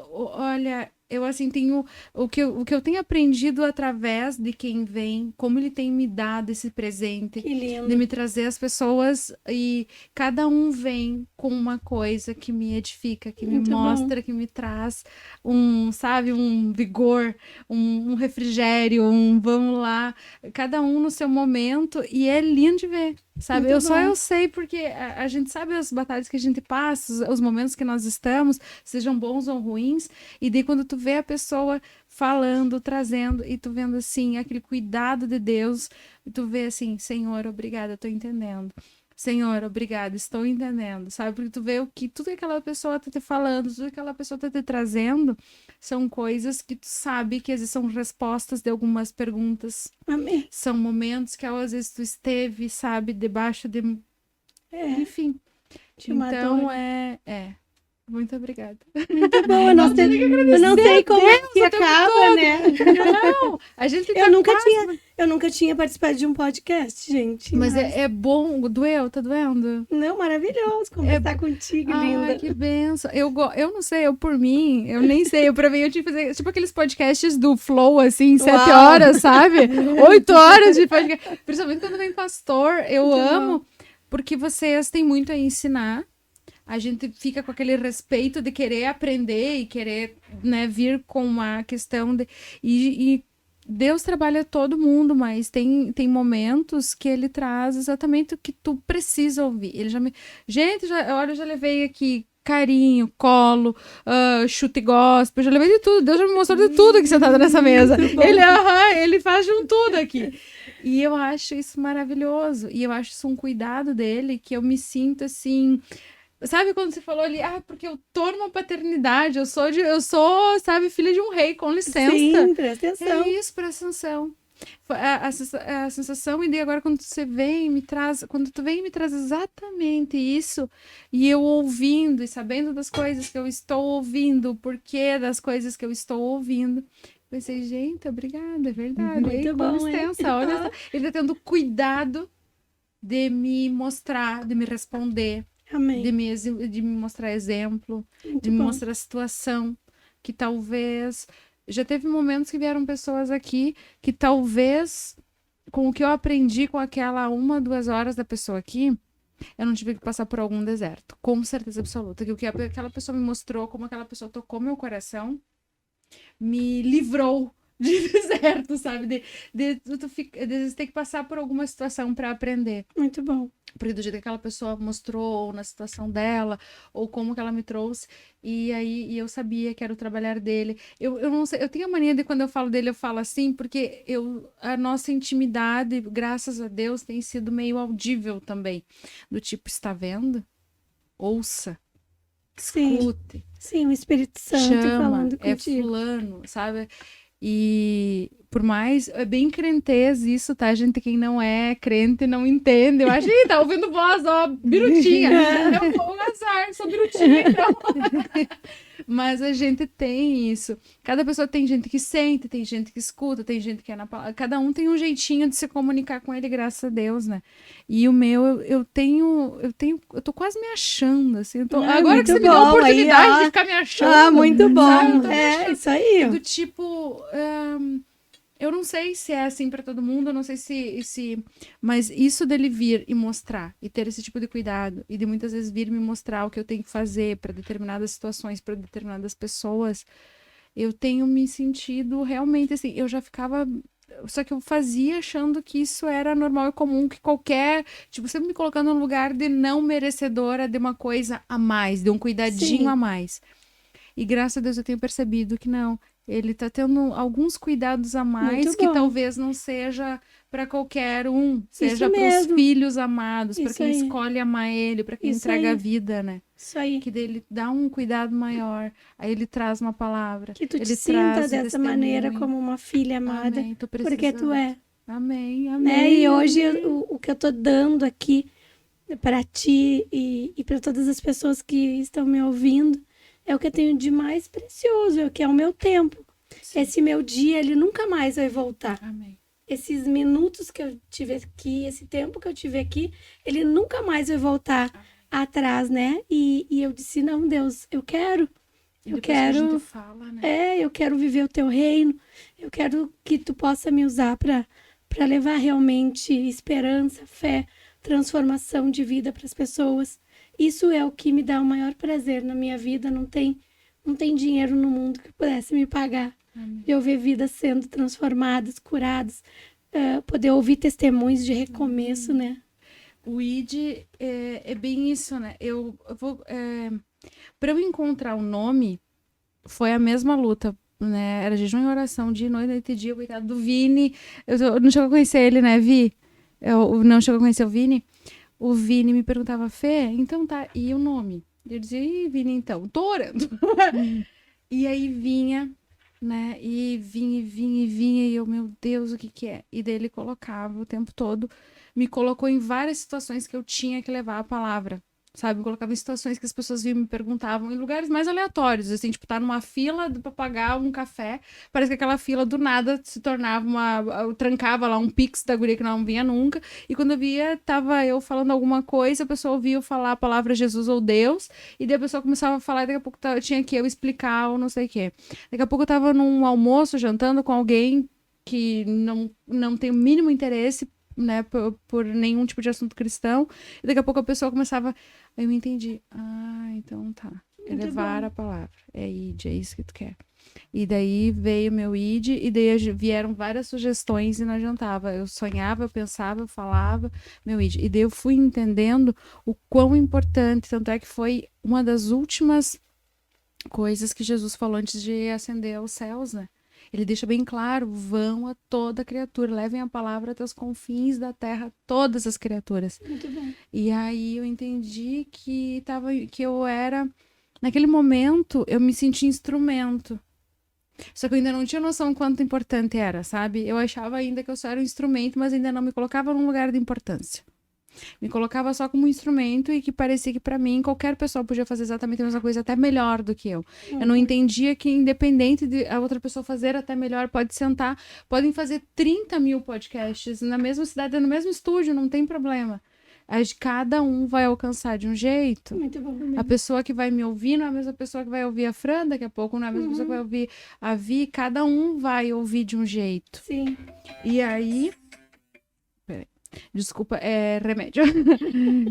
Olha, eu assim tenho o que eu tenho aprendido através de quem vem, como ele tem me dado esse presente, que lindo, de me trazer as pessoas, e cada um vem com uma coisa que me edifica, que muito me mostra, bom, que me traz um vigor, um refrigério, vamos lá, cada um no seu momento, e é lindo de ver. Sabe, eu sei porque a gente sabe as batalhas que a gente passa, os momentos que nós estamos, sejam bons ou ruins, e daí quando tu vê a pessoa falando, trazendo, e tu vendo assim, aquele cuidado de Deus, e tu vê assim, Senhor, obrigada, eu tô entendendo. Senhor, obrigada, estou entendendo, sabe? Porque tu vê tudo que aquela pessoa tá te falando, tudo que aquela pessoa tá te trazendo, são coisas que tu sabe que às vezes são respostas de algumas perguntas. Amém. São momentos que às vezes tu esteve, sabe, debaixo de... Enfim. Então, muito obrigada. Muito bom, eu não sei como é que acaba, né? Não, a gente eu nunca tinha participado de um podcast, gente. Mas é bom, tá doendo? Não, maravilhoso conversar contigo, linda. Que benção. Eu não sei, por mim, eu nem sei, pra mim eu tinha que fazer, tipo aqueles podcasts do Flow, assim, 7 horas, sabe? 8 horas de podcast. Principalmente quando vem pastor, eu amo, porque vocês têm muito a ensinar. A gente fica com aquele respeito de querer aprender e querer, né, vir com uma questão de... E Deus trabalha todo mundo, mas tem momentos que ele traz exatamente o que tu precisa ouvir. Ele eu já levei aqui carinho, colo, chute gospel, já levei de tudo. Deus já me mostrou de tudo aqui sentado nessa mesa. Ele faz de um tudo aqui. E eu acho isso maravilhoso. E eu acho isso um cuidado dele, que eu me sinto assim... Sabe quando você falou ali, porque eu tô numa paternidade, eu sou, sabe, filha de um rei, com licença. Sim, presta atenção. É isso, presta atenção. A sensação, e daí agora quando tu vem e me traz exatamente isso, e eu ouvindo e sabendo das coisas que eu estou ouvindo, o porquê das coisas que eu estou ouvindo, pensei, gente, obrigada, é verdade. Muito bom, com licença, olha, ele tá tendo cuidado de me mostrar, de me responder. Amém. De me mostrar exemplo, de me mostrar situação, que talvez... Já teve momentos que vieram pessoas aqui que talvez, com o que eu aprendi com aquela 1-2 horas da pessoa aqui, eu não tive que passar por algum deserto. Com certeza absoluta. Que o que aquela pessoa me mostrou, como aquela pessoa tocou meu coração, me livrou de deserto, sabe? De ter que passar por alguma situação para aprender. Muito bom. porque do jeito que aquela pessoa mostrou, ou na situação dela, ou como que ela me trouxe, e eu sabia que era o trabalhar dele. Eu não sei, eu tenho a mania de quando eu falo dele, eu falo assim, porque a nossa intimidade, graças a Deus, tem sido meio audível também. Do tipo, está vendo? Ouça, escute. Sim, o Espírito Santo Chama, falando é contigo. fulano, sabe? E por mais, é bem crentez isso, tá, gente? Quem não é crente não entende. Eu acho que tá ouvindo voz, ó, birutinha. É um bom azar, sou birutinha, então. Mas a gente tem isso. Cada pessoa tem gente que sente, tem gente que escuta, tem gente que é na palavra. Cada um tem um jeitinho de se comunicar com ele, graças a Deus, né? E o meu, eu tô quase me achando, assim. Agora que você me deu a oportunidade de ficar me achando. Ah, muito bom. Sabe? Isso aí. Do tipo, eu não sei se é assim pra todo mundo, eu não sei se... Mas isso dele vir e mostrar, e ter esse tipo de cuidado, e de muitas vezes vir me mostrar o que eu tenho que fazer para determinadas situações, para determinadas pessoas, eu tenho me sentido realmente assim, eu já ficava... Só que eu fazia achando que isso era normal e comum, que qualquer... Tipo, sempre me colocando no lugar de não merecedora de uma coisa a mais, de um cuidadinho a mais. E graças a Deus eu tenho percebido que não. Ele tá tendo alguns cuidados a mais que talvez não seja para qualquer um, seja para os filhos amados, para quem escolhe amar ele, para quem entrega a vida, né? Isso aí. Que dele dá um cuidado maior, aí ele traz uma palavra. Que tu ele te sinta dessa maneira como uma filha amada, amém, porque tu é. Amém, amém. Né? E hoje o que eu tô dando aqui para ti e para todas as pessoas que estão me ouvindo é o que eu tenho de mais precioso, é o que é o meu tempo. Sim. Esse meu dia, ele nunca mais vai voltar. Amém. Esses minutos que eu tive aqui, esse tempo que eu tive aqui, ele nunca mais vai voltar atrás, né? E eu disse, não, Deus, eu quero. Eu quero. A gente fala, né? Eu quero viver o teu reino. Eu quero que tu possa me usar para levar realmente esperança, fé, transformação de vida para as pessoas. Isso é o que me dá o maior prazer na minha vida. Não tem dinheiro no mundo que pudesse me pagar. Amém. De eu ver vidas sendo transformadas, curadas, poder ouvir testemunhos de recomeço, né? O ID é bem isso, né? Eu vou... para eu encontrar o nome, foi a mesma luta, né? Era jejum e oração, dia e noite e dia, coitado do Vini. Eu não chegou a conhecer ele, né, Vi? Eu não chegou a conhecer o Vini. O Vini me perguntava, Fê, então tá, e o nome? Eu dizia, ih, Vini, então, tô orando. E aí vinha, né, e vinha, e eu, meu Deus, o que é? E daí ele colocava o tempo todo, me colocou em várias situações que eu tinha que levar a palavra, sabe? Me colocava em situações que as pessoas vinham e me perguntavam, em lugares mais aleatórios, assim, tipo, tá numa fila pra pagar um café, parece que aquela fila do nada se tornava eu trancava lá um pix da guria que não vinha nunca, e quando eu via, tava eu falando alguma coisa, a pessoa ouvia eu falar a palavra Jesus ou Deus, e daí a pessoa começava a falar, e daqui a pouco tinha que eu explicar ou não sei o quê. Daqui a pouco eu tava num almoço, jantando com alguém que não tem o mínimo interesse, né, por nenhum tipo de assunto cristão, e daqui a pouco a pessoa começava, aí eu entendi, então tá, levar a palavra, é id, é isso que tu quer. E daí veio meu id, e daí vieram várias sugestões e não adiantava, eu sonhava, eu pensava, eu falava, meu id, e daí eu fui entendendo o quão importante, tanto é que foi uma das últimas coisas que Jesus falou antes de ascender aos céus, né? Ele deixa bem claro, vão a toda criatura, levem a palavra até os confins da terra, todas as criaturas. Muito bom. E aí eu entendi que eu era, naquele momento, eu me senti instrumento. Só que eu ainda não tinha noção quanto importante era, sabe? Eu achava ainda que eu só era um instrumento, mas ainda não me colocava num lugar de importância. Me colocava só como um instrumento e que parecia que pra mim qualquer pessoa podia fazer exatamente a mesma coisa, até melhor do que eu. Eu não entendia que independente de a outra pessoa fazer até melhor, podem fazer 30 mil podcasts na mesma cidade, no mesmo estúdio, não tem problema. Cada um vai alcançar de um jeito. Muito bom. A pessoa que vai me ouvir não é a mesma pessoa que vai ouvir a Fran, daqui a pouco não é a mesma pessoa que vai ouvir a Vi, cada um vai ouvir de um jeito. Sim. E aí... Desculpa, é remédio.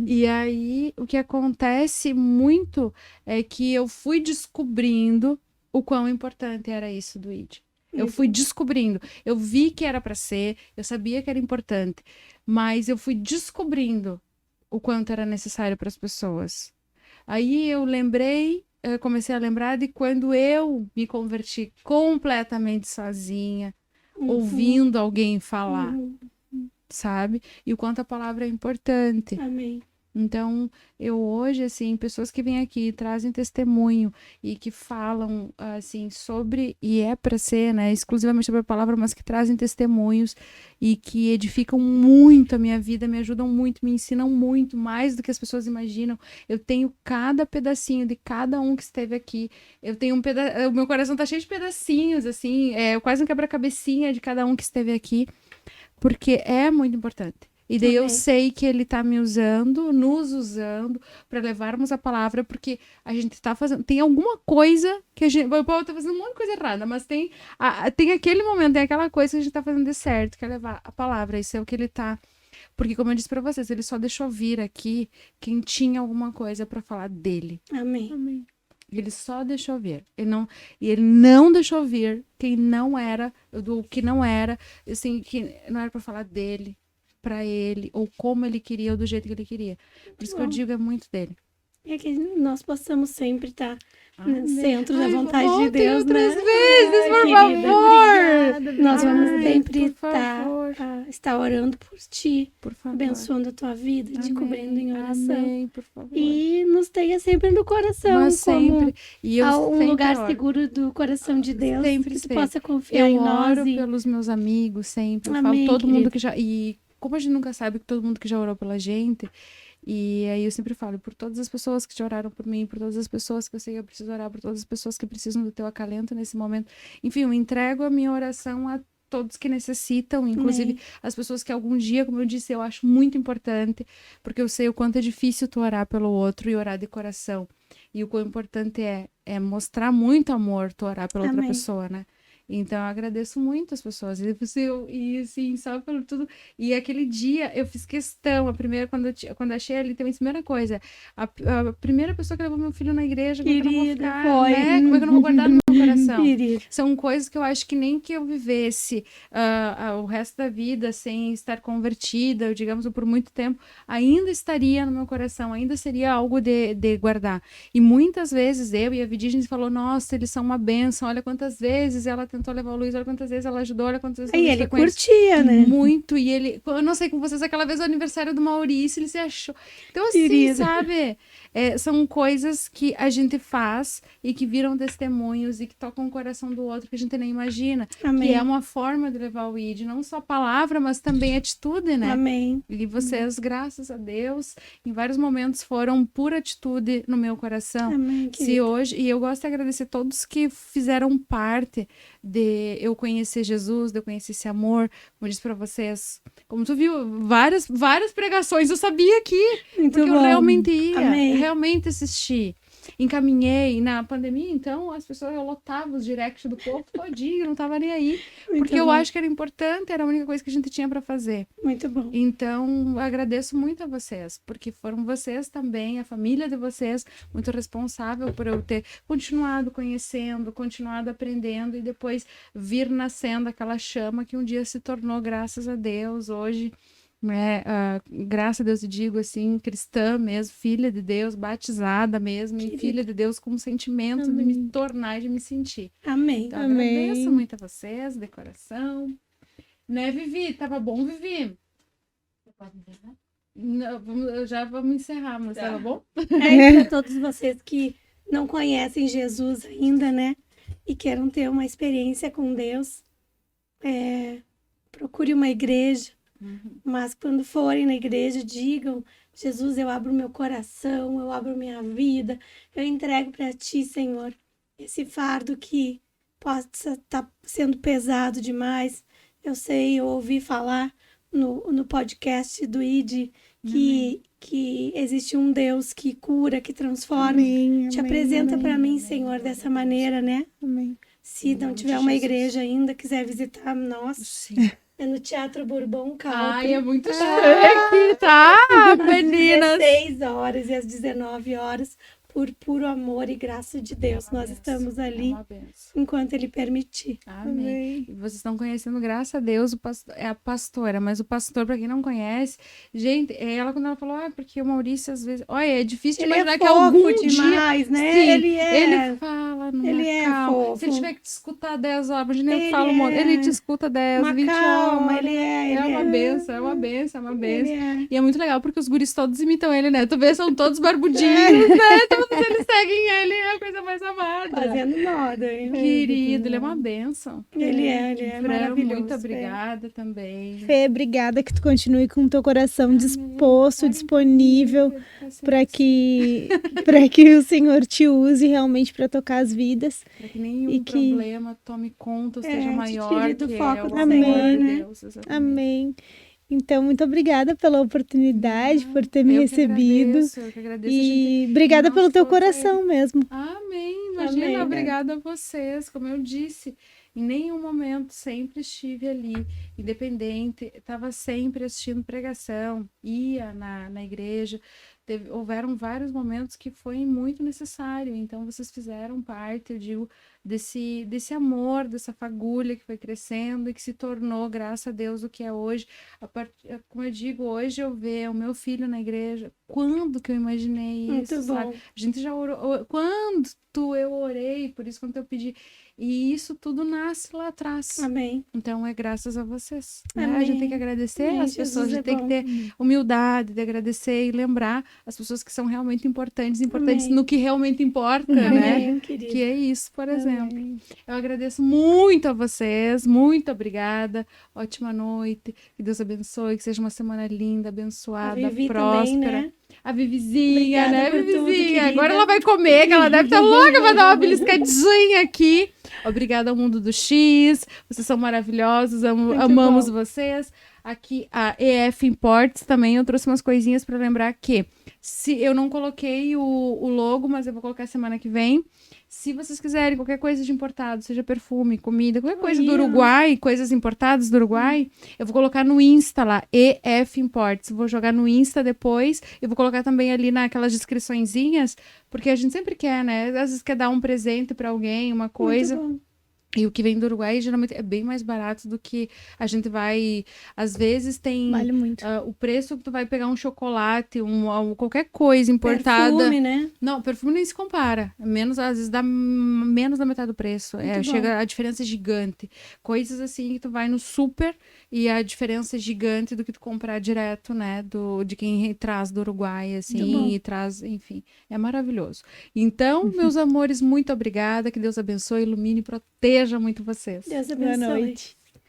E aí, o que acontece muito é que eu fui descobrindo o quão importante era isso do ID. Eu fui descobrindo. Eu vi que era para ser, eu sabia que era importante, mas eu fui descobrindo o quanto era necessário para as pessoas. Aí eu comecei a lembrar de quando eu me converti completamente sozinha, ouvindo alguém falar, sabe? E o quanto a palavra é importante. Amém. Então, eu hoje, assim, pessoas que vêm aqui, trazem testemunho e que falam, assim, sobre, e é para ser, né, exclusivamente sobre a palavra, mas que trazem testemunhos e que edificam muito a minha vida, me ajudam muito, me ensinam muito, mais do que as pessoas imaginam. Eu tenho cada pedacinho de cada um que esteve aqui. Eu tenho o meu coração tá cheio de pedacinhos, assim, quase um quebra-cabecinha de cada um que esteve aqui, porque é muito importante. E daí eu sei que ele tá me usando, nos usando, para levarmos a palavra, porque a gente tá fazendo. Tem alguma coisa que a gente. O Paulo tá fazendo um monte de coisa errada, mas tem aquele momento, tem aquela coisa que a gente tá fazendo de certo, que é levar a palavra. Isso é o que ele tá. Porque, como eu disse para vocês, ele só deixou vir aqui quem tinha alguma coisa para falar dele. Amém. Amém. Ele só deixou vir. Ele não deixou vir quem não era, do que não era, assim, que não era para falar dele, para ele, ou como ele queria, ou do jeito que ele queria. Por isso que eu digo, é muito dele. É que nós possamos sempre estar no centro da vontade de voltem Deus, outras né? vezes, por querida, favor! Obrigada, Nós vamos Ai, sempre por favor. estar orando por ti, Por favor. abençoando a tua vida, te cobrindo em oração. Amém, por favor. E nos tenha sempre no coração, Mas como sempre. E eu um sempre lugar oro. seguro do coração de Deus, Sempre que tu esteve. possa confiar em Eu nós. oro pelos meus amigos sempre. Eu Amém, falo todo mundo querida. que já. E como a gente nunca sabe que todo mundo que já orou pela gente. E aí eu sempre falo por todas as pessoas que já oraram por mim, por todas as pessoas que eu sei que eu preciso orar, por todas as pessoas que precisam do teu acalento nesse momento. Enfim, eu entrego a minha oração a todos que necessitam, inclusive as pessoas que algum dia, como eu disse, eu acho muito importante, porque eu sei o quanto é difícil tu orar pelo outro e orar de coração. E o quão importante é mostrar muito amor, tu orar pela outra Amém. pessoa, né? Então, eu agradeço muito as pessoas. E assim, só pelo tudo. E aquele dia, eu fiz questão. A primeira, quando achei ali, tem a primeira coisa. A primeira pessoa que levou meu filho na igreja, como é que eu não vou Querida, ficar, foi. né? Como é que eu não vou guardar no meu coração? Querida. São coisas que eu acho que nem que eu vivesse o resto da vida sem estar convertida, digamos, por muito tempo, ainda estaria no meu coração, ainda seria algo de guardar. E muitas vezes eu e a Vidi, a gente falou, nossa, eles são uma bênção, olha quantas vezes ela tentou levar o Luiz, olha quantas vezes ela ajudou, olha quantas vezes Aí o Luiz ele foi com eles. curtia, né? Muito, e ele, eu não sei com vocês, aquela vez o aniversário do Maurício, ele se achou. Então, assim, Querida. sabe? São coisas que a gente faz e que viram testemunhos e que tocam o coração do outro que a gente nem imagina. Amém. Que é uma forma de levar o ID, não só palavra, mas também atitude, né? Amém. E vocês, graças a Deus, em vários momentos foram pura atitude no meu coração. Amém, Se querida. hoje, e eu gosto de agradecer todos que fizeram parte de eu conhecer Jesus, de eu conhecer esse amor, como eu disse pra vocês, como tu viu, várias pregações eu sabia aqui, Muito porque bom. eu realmente ia, Amém. realmente assisti. Encaminhei na pandemia, então as pessoas, eu lotava os directs do povo todinho, não tava nem aí, Muito porque eu bom. acho que era importante, era a única coisa que a gente tinha pra fazer. Muito bom. Então, agradeço muito a vocês, porque foram vocês também, a família de vocês, muito responsável por eu ter continuado conhecendo, continuado aprendendo e depois vir nascendo aquela chama que um dia se tornou, graças a Deus, hoje, né, graças a Deus, eu digo assim, cristã mesmo, filha de Deus, batizada mesmo, e filha de Deus com sentimento de me tornar e de me sentir. Amém. Então, Amém. agradeço muito a vocês, de coração. Né, Vivi? Tava bom, Vivi? Você pode me encerrar? Não, já vamos encerrar, mas tava bom? Para todos vocês que não conhecem Jesus ainda, né? E queiram ter uma experiência com Deus, procure uma igreja. Mas quando forem na igreja, digam: Jesus, eu abro meu coração, eu abro minha vida, eu entrego para ti, Senhor, esse fardo que possa estar sendo pesado demais. Eu sei, eu ouvi falar no podcast do ID que existe um Deus que cura, que transforma. Amém, Te amém, apresenta amém, para mim, amém, Senhor, glória dessa a Deus. maneira, né? amém. Se não nome tiver de uma Jesus. igreja ainda, quiser visitar nós, Sim. é no Teatro Bourbon Country. Ai, é muito chique, tá, Às meninas? 16 horas e às 19 horas, por puro amor e graça de Deus. Nós estamos ali enquanto Ele permitir. Amém. E vocês estão conhecendo, graças a Deus, é a pastora, mas o pastor, para quem não conhece, gente, ela quando ela falou, porque o Maurício às vezes, olha, é difícil de imaginar que algum demais, dia, né? sim, ele fala numa ele calma. fofo. Se ele tiver que te escutar 10 horas, imagina eu falo, ele te escuta 10, 20 calma, horas. É uma benção, é uma benção, é uma benção. É. E é muito legal porque os guris todos imitam ele, né? Tu vê, são todos barbudinhos, né? Todos eles seguem ele, é a coisa mais amada. Fazendo moda, hein? Querido, ele é uma benção. Ele é Fran, maravilhoso. muito obrigada também. Fê, obrigada que tu continue com o teu coração disposto, disponível para que o Senhor te use realmente para tocar as vidas. Para que nenhum problema tome conta, seja maior do que foco o do amor Senhor, de né? Deus. Exatamente. Amém. Então, muito obrigada pela oportunidade, por ter me recebido. Eu que agradeço, e obrigada pelo teu coração mesmo. Amém. Imagina, Amém, obrigada a vocês. Como eu disse, em nenhum momento sempre estive ali, independente, estava sempre assistindo pregação, ia na igreja. Houveram vários momentos que foi muito necessário, então vocês fizeram parte, eu digo, desse amor, dessa fagulha que foi crescendo e que se tornou, graças a Deus, o que é hoje. Como eu digo, hoje eu ver o meu filho na igreja, quando que eu imaginei isso, muito sabe? bom. A gente já orou, quando eu orei, por isso quando eu pedi, e isso tudo nasce lá atrás. Amém. Então é graças a vocês, né? Amém. A gente tem que agradecer as pessoas, a gente tem que ter humildade de agradecer e lembrar as pessoas que são realmente importantes Amém. no que realmente importa, Amém, né? querido. Que é isso, por exemplo. Amém. Eu agradeço muito a vocês, muito obrigada, ótima noite, que Deus abençoe, que seja uma semana linda, abençoada, próspera. Também, né? A Vivizinha, Obrigada né, por tudo, Vivizinha? querida. Agora ela vai comer, que ela deve estar louca, vai dar uma beliscadinha aqui. Obrigada ao Mundo do X, vocês são maravilhosos, amamos vocês. Aqui a EF Imports também, eu trouxe umas coisinhas para lembrar que se eu não coloquei o logo, mas eu vou colocar semana que vem. Se vocês quiserem qualquer coisa de importado, seja perfume, comida, qualquer coisa do Uruguai, coisas importadas do Uruguai, eu vou colocar no Insta lá, EF Imports. Vou jogar no Insta depois, eu vou colocar também ali naquelas descriçõezinhas, porque a gente sempre quer, né? Às vezes quer dar um presente para alguém, uma coisa. Muito bom. E o que vem do Uruguai geralmente é bem mais barato do que a gente vai. Às vezes tem Vale muito. O preço que tu vai pegar um chocolate, qualquer coisa importada. Perfume, né? Não, perfume nem se compara. Menos, às vezes dá menos da metade do preço. Chega, a diferença é gigante. Coisas assim que tu vai no super e a diferença é gigante do que tu comprar direto, né? De quem traz do Uruguai, assim, e traz, enfim. É maravilhoso. Então, meus amores, muito obrigada. Que Deus abençoe, ilumine e proteja muito vocês. Deus abençoe. Boa noite.